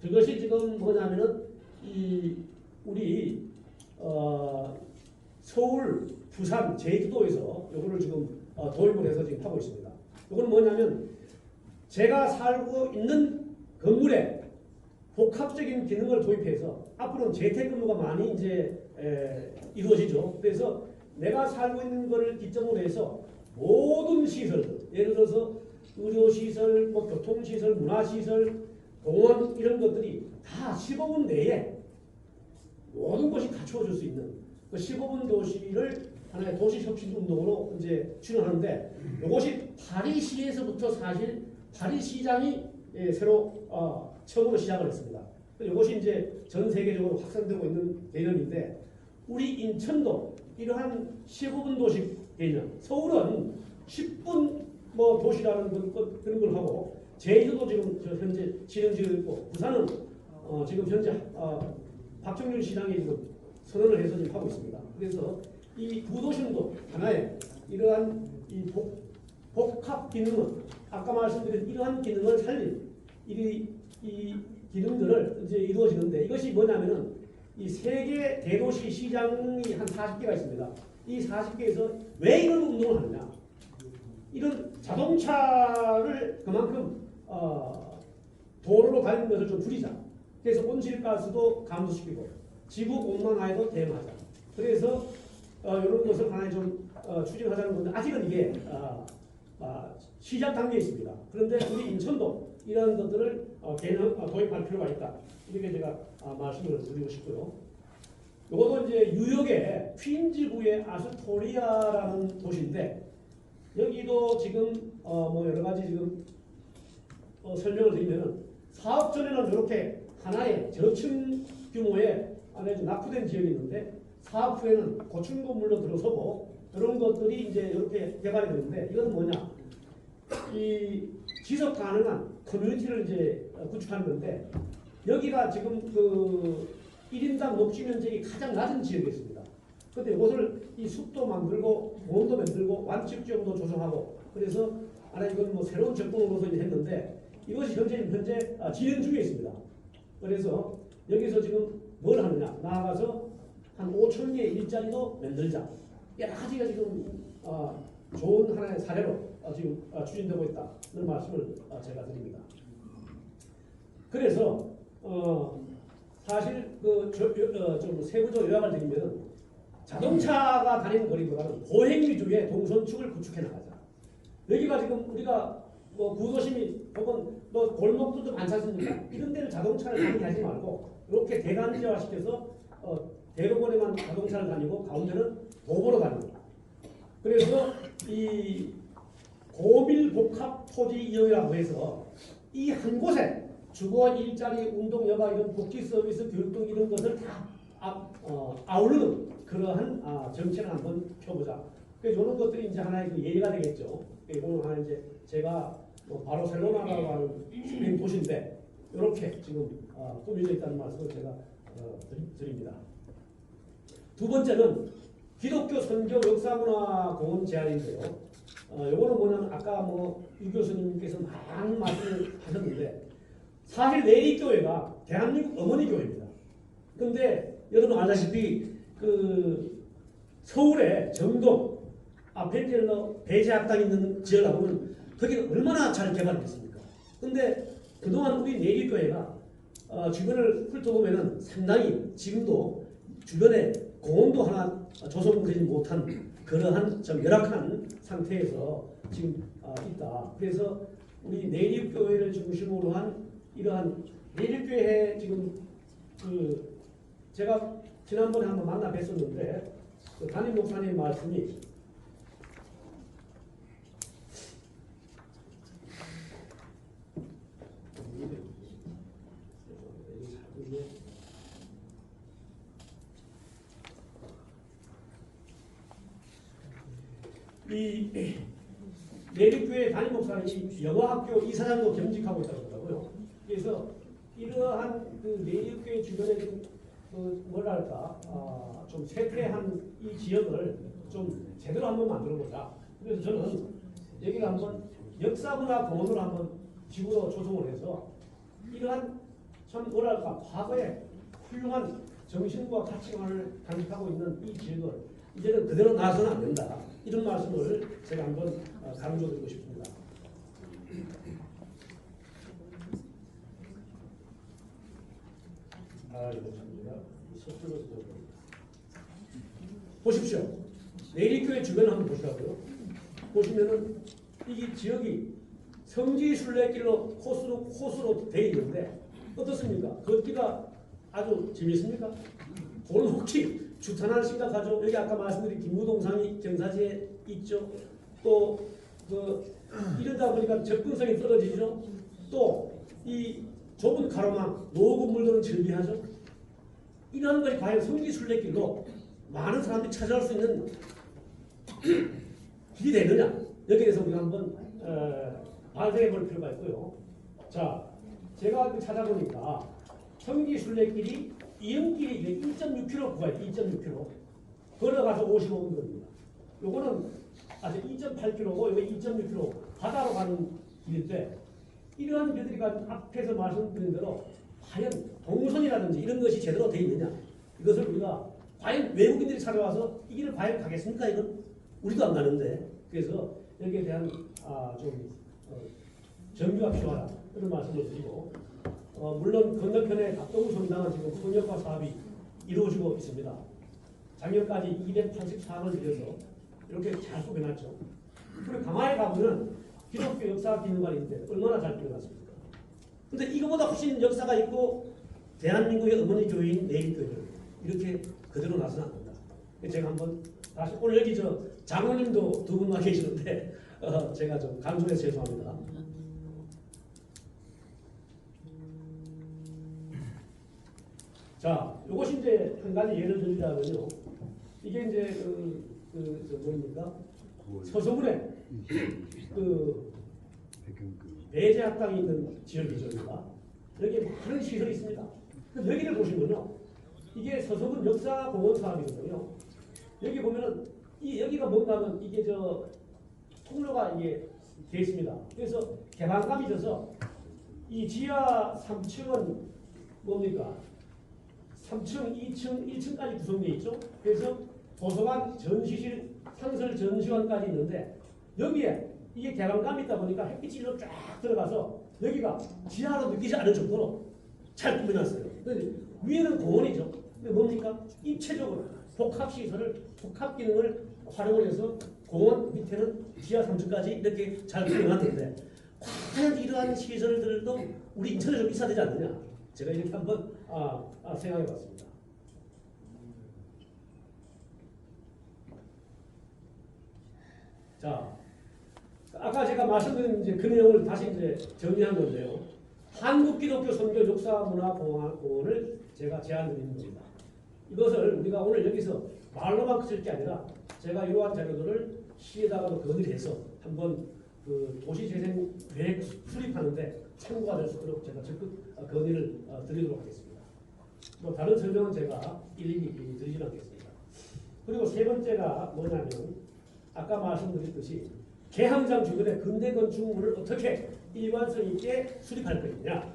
그것이 지금 뭐냐면은 우리 서울, 부산, 제주도에서 이거를 지금 도입을 해서 지금 하고 있습니다. 이건 뭐냐면 제가 살고 있는 건물에 복합적인 기능을 도입해서 앞으로는 재택근무가 많이 이제 이루어지죠. 그래서 내가 살고 있는 것을 기점으로 해서 모든 시설들, 예를 들어서 의료시설, 뭐 교통시설, 문화시설, 공원 이런 것들이 다 15분 내에 모든 것이 갖추어질 수 있는 그 15분 도시를 하나의 도시혁신 운동으로 이제 추진하는데 이것이 파리시에서부터 사실 파리시장이 새로 처음으로 시작을 했습니다. 이것이 이제 전 세계적으로 확산되고 있는 개념인데 우리 인천도 이러한 15분 도시 개념, 서울은 10분 뭐 도시라는 그런 걸 하고 제주도 지금 현재 진행 중에 있고 부산은 지금 현재 박정준 시장이 지금 선언을 해서 지금 하고 있습니다. 그래서 이 구도심도 하나의 이러한 이 복합 기능은 아까 말씀드린 이러한 기능을 살린 이 기능들을 이제 이루어지는데 이것이 뭐냐면은 이 세계 대도시 시장이 한 40개가 있습니다. 이 40개에서 왜 이런 운동을 하느냐? 이런 자동차를 그만큼 도로로 다니는 것을 좀 줄이자. 그래서 온실가스도 감소시키고 지구 온난화에도 대응하자. 그래서 이런 것을 하나의 좀 추진하자는 건데 아직은 이게 시작 단계에 있습니다. 그런데 우리 인천도 이러한 것들을 도입할 필요가 있다. 이렇게 제가 말씀을 드리고 싶고요. 이것도 이제 뉴욕의 퀸즈구의 아스토리아라는 도시인데 여기도 지금 뭐 여러 가지 지금 설명을 드리면은 사업 전에는 이렇게 하나의 저층 규모의 아주 낙후된 지역이 있는데 사업 후에는 고층 건물로 들어서고 이런 것들이 이제 이렇게 개발이 되는데 이건 뭐냐? 이 지속 가능한 커뮤니티를 이제 구축하는 건데 여기가 지금 그 1인당 녹지 면적이 가장 낮은 지역이 있습니다. 그런데 이것을 이 숲도 만들고 공원도 만들고 완축 지역도 조성하고 그래서 이건 뭐 새로운 접근으로서 이제 했는데 이것이 현재 진행 중에 있습니다. 그래서 여기서 지금 뭘 하느냐? 나아가서 한 5천 개의 일자리도 만들자. 여러 가지가 지금 좋은 하나의 사례로 지금 추진되고 있다는 말씀을 제가 드립니다. 그래서 사실 좀 세부적으로 요약을 드리면 자동차가 다니는 거리보다는 보행 위주의 동선축을 구축해 나가자. 여기가 지금 우리가 뭐 구도심이 혹은 뭐 골목들도 많지 않습니까? 이런 데를 자동차를 다니게 하지 말고 이렇게 대간지화 시켜서 대로변에만 자동차를 다니고 가운데는 도보로 다니고 그래서 이 고밀복합 토지 이용이라고 해서 이 한 곳에 주거, 일자리, 운동, 여가 이런 복지 서비스, 교육 등 이런 것을 다 아우르는 그러한 정책을 한번 펴보자. 그래서 이런 것들이 이제 하나의 그 예가 되겠죠. 이거는 하나 이제 제가 뭐 바르셀로나라고 하는 스페인 도시인데 이렇게 지금 꾸며져 있다는 말씀을 제가 드립니다. 두 번째는 기독교 선교 역사문화 공원 제안인데요. 요거는 뭐냐면 아까 뭐 유 교수님께서 많은 말씀을 하셨는데 사실 내리교회가 대한민국 어머니 교회입니다. 그런데 여러분 알다시피 그 서울의 정동 아펜젤러 배제학당 있는 지역하고는 거기는 얼마나 잘 개발됐습니까? 그런데 그동안 우리 내리교회가 주변을 훑어보면은 상당히 지금도 주변에 공원도 하나 조성되지 못한 그러한 좀 열악한 상태에서 지금 있다. 그래서 우리 내립교회를 중심으로 한 이러한 내립교회 지금 그 제가 지난번에 한번 만나 뵀었는데 그 담임 목사님 말씀이 이 내립교회 담임 목사님이 영어학교 이사장도 겸직하고 있다고 하더라고요. 그래서 이러한 그 내립교회 주변에 좀 뭐랄까 좀 쇠퇴한 이 지역을 좀 제대로 한번 만들어보자. 그래서 저는 여기를 한번 역사문화 공원으로 한번 지구로 조성을 해서 이러한 참 뭐랄까 과거에 훌륭한 정신과 가치관을 간직하고 있는 이 지역을 이제는 그대로 놔서는 안 된다. 이런 말씀을 제가 한번 강조드리고 싶습니다. 이거 참고요. 서툴러서 보십시오. 내리교회 주변을 한번 보시라고요. 보시면은 이 지역이 성지 순례길로 코스로 돼 있는데 어떻습니까? 걷기가 아주 재밌습니까? 오늘 혹시 주탄할 생각하죠? 여기 아까 말씀드린 김무동산이 경사지에 있죠. 또 이러다 보니까 접근성이 떨어지죠. 또 이 좁은 가로망, 노후 건물들은 즐비하죠. 이러한 것이 과연 성지 순례길로 많은 사람들이 찾아올 수 있는 길이 되느냐? 여기에 대해서 우리가 한번 발생해 볼 필요가 있고요. 자, 제가 찾아보니까 성지 순례길이 이은길이 이게 1.6km 구가요. 2.6km. 걸어가서 55분 걸립니다. 요거는 아직 2.8km고 이거 2.6km 바다로 가는 길인데 이러한 길들이가 앞에서 말씀드린 대로 과연 동선이라든지 이런 것이 제대로 되어 있느냐 이것을 우리가 과연 외국인들이 찾아와서 이 길을 과연 가겠습니까? 이건 우리도 안 가는데 그래서 여기에 대한 정비가 필요하다 이런 말씀을 드리고 물론 건너편에 박동우 성당은 지금 혼역화 사업이 이루어지고 있습니다. 작년까지 284원을 들여서 이렇게 잘 꾸며놨죠. 그리고 가만히 가보면 기독교 역사 기념관인데 얼마나 잘 꾸며놨습니까? 근데 이거보다 훨씬 역사가 있고 대한민국의 어머니 교회인 내일교회를 이렇게 그대로 놔서는 안 된다. 제가 한번 다시 오늘 여기 장로님도 두 분만 계시는데 제가 좀 강조해서 죄송합니다. 자, 이것이 이제 한 가지 예를 들자면요. 이게 이제 뭐입니까? 서서군에 배제 학당이 있는 지역이죠. 여기 많은 시설이 있습니다. 여기를 보시면요. 이게 서서군 역사공원 사업이거든요. 여기 보면은 여기가 뭔가 하면 이게 통로가 이게 되어 있습니다. 그래서 개방감이 져서 이 지하 3층은 뭡니까? 3층, 2층, 1층까지 구성되어 있죠. 그래서 도서관, 전시실, 상설 전시관까지 있는데 여기에 이게 개방감이 있다 보니까 햇빛이 일로 쫙 들어가서 여기가 지하로 느끼지 않을 정도로 잘 꾸며놨어요. 위에는 공원이죠. 근데 뭡니까? 입체적으로 복합시설을, 복합기능을 활용을 해서 공원 밑에는 지하 3층까지 이렇게 잘 꾸며놨는데 과연 이러한 시설들도 우리 인천에 좀 있어야 되지 않느냐? 제가 이렇게 한번 생각해 봤습니다. 자, 아까 제가 말씀드린 이제 그 내용을 다시 이제 정리한 건데요. 한국기독교 선교 역사문화공원을 제가 제안드리는 겁니다. 이것을 우리가 오늘 여기서 말로만 쓸 게 아니라 제가 이러한 자료들을 시에다가도 건의를 해서 한번 그 도시재생 계획 수립하는데 참고가 될 수 있도록 제가 적극 건의를 드리도록 하겠습니다. 뭐 다른 설명은 제가 일일이 드리지 않겠습니다. 그리고 세 번째가 뭐냐면 아까 말씀드렸듯이 개항장 주변의 근대 건축물을 어떻게 일관성 있게 수립할 것이냐.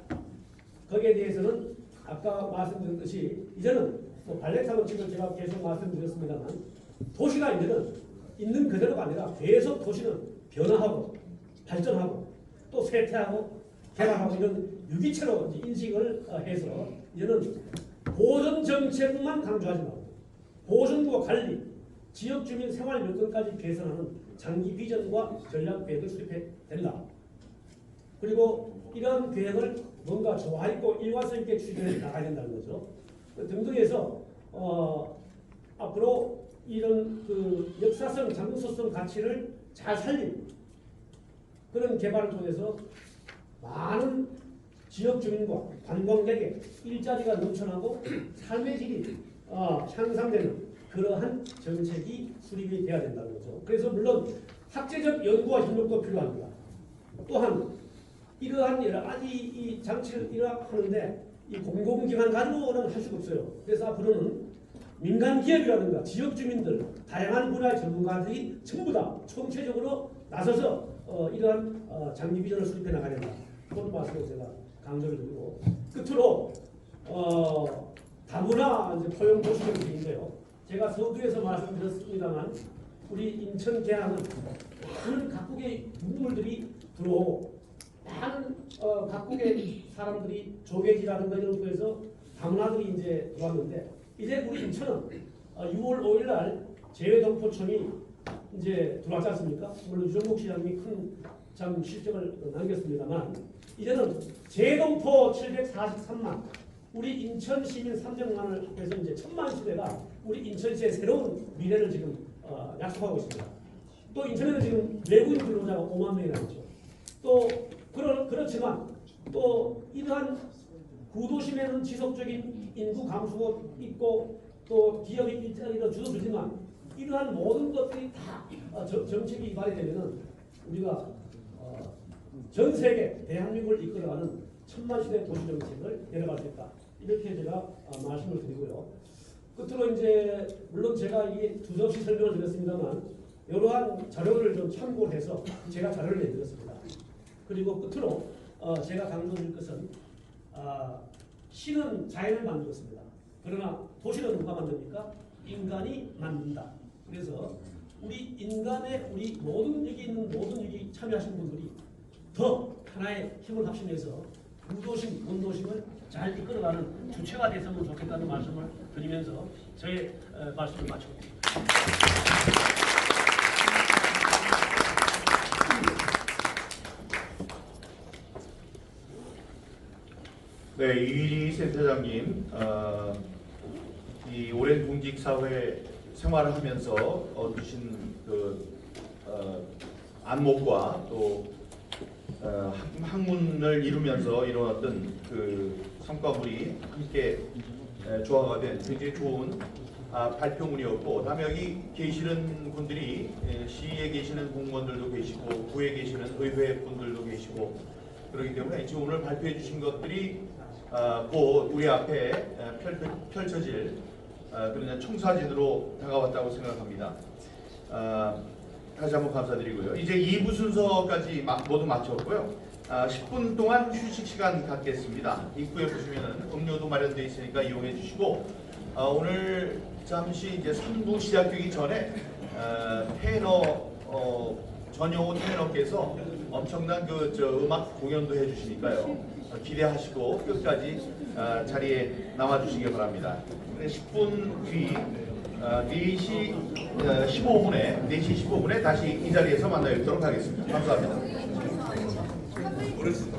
거기에 대해서는 아까 말씀드렸듯이 이제는 뭐 발레타 건축을 제가 계속 말씀드렸습니다만 도시가 이제는 있는 그대로가 아니라 계속 도시는 변화하고 발전하고 또 쇠퇴하고 개발하고 이런 유기체로 인식을 해서 이제는 보존 정책만 강조하지 말고 보존과 관리, 지역 주민 생활 여건까지 개선하는 장기 비전과 전략 계획을 수립해야 된다. 그리고 이러한 계획을 뭔가 조화 있고 일관성 있게 추진해 나가야 된다는 거죠. 등등해서 앞으로 이런 그 역사성, 장소성 가치를 잘 살린 그런 개발을 통해서 많은 지역 주민과 관광객의 일자리가 넘쳐나고 삶의 질이 향상되는 그러한 정책이 수립이 돼야 된다는 거죠. 그래서 물론 학제적 연구와 협력도 필요합니다. 또한 이러한 여러 가지 이 장치를 하는데 이 공공기관 가지고는 할 수가 없어요. 그래서 앞으로는 민간 기업이라든가 지역 주민들, 다양한 분야의 전문가들이 전부 다 총체적으로 나서서 이러한 장기 비전을 수립해 나가야 된다. 그런 말씀을 제가 강조를 드리고 끝으로 다문화 이제 포용 도시 정책인데요. 제가 서두에서 말씀드렸습니다만 우리 인천 계양은 많은 각국의 문물들이 들어오고 많은 각국의 사람들이 조개지라든가 이런 곳에서 다문화들이 이제 들어왔는데 이제 우리 인천은 6월 5일 날 재외동포촌이 이제 들어왔지 않습니까? 물론 유정복 시장님이 큰 참 실적을 남겼습니다만 이제는 재동포 743만 우리 인천 시민 300만을 합해서 이제 1000만 시대가 우리 인천시의 새로운 미래를 지금 약속하고 있습니다. 또 인천에는 지금 외국인 근로자가 5만 명이나 있죠. 또 그렇지만 또 이러한 구도심에는 지속적인 인구 감소가 있고 또 기업이 일자리가 줄어들지만 이러한 모든 것들이 다 정책이 이발이 되면은 우리가 전 세계 대한민국을 이끌어가는 천만시대 도시정책을 내려갈 수 있다. 이렇게 제가 말씀을 드리고요. 끝으로 이제 물론 제가 이 두 접시 설명을 드렸습니다만 이러한 자료를 좀 참고해서 제가 자료를 내드렸습니다. 그리고 끝으로 제가 강조드릴 것은 신은 자연을 만들었습니다. 그러나 도시는 누가 만듭니까? 인간이 만든다. 그래서 우리 인간의 우리 모든 여기 있는 모든 여기 참여하신 분들이 더 하나의 힘을 합심해서 무도심, 원도심을 잘 이끌어가는 주체가 됐으면 좋겠다는 말씀을 드리면서 저의 말씀을 마치겠습니다. 네, 이휘리 센터장님, 이 오랜 공직사회 생활을 하면서 얻으신 안목과 또 학문을 이루면서 이런 어떤 성과물이 함께 조화가 된 굉장히 좋은 발표문이었고, 다음에 여기 계시는 분들이 시에 계시는 공무원들도 계시고 구에 계시는 의회 분들도 계시고 그렇기 때문에 지금 오늘 발표해 주신 것들이 곧 우리 앞에 펼쳐질 그런 청사진으로 다가왔다고 생각합니다. 다시 한번 감사드리고요. 이제 2부 순서까지 모두 마쳤고요. 10분 동안 휴식 시간 갖겠습니다. 입구에 보시면은 음료도 마련되어 있으니까 이용해 주시고, 오늘 잠시 이제 3부 시작되기 전에 테너 전용호 테너께서 엄청난 음악 공연도 해주시니까요. 기대하시고 끝까지 자리에 남아주시기 바랍니다. 10분 뒤 4시 15분에 다시 이 자리에서 만나 뵙도록 하겠습니다. 감사합니다.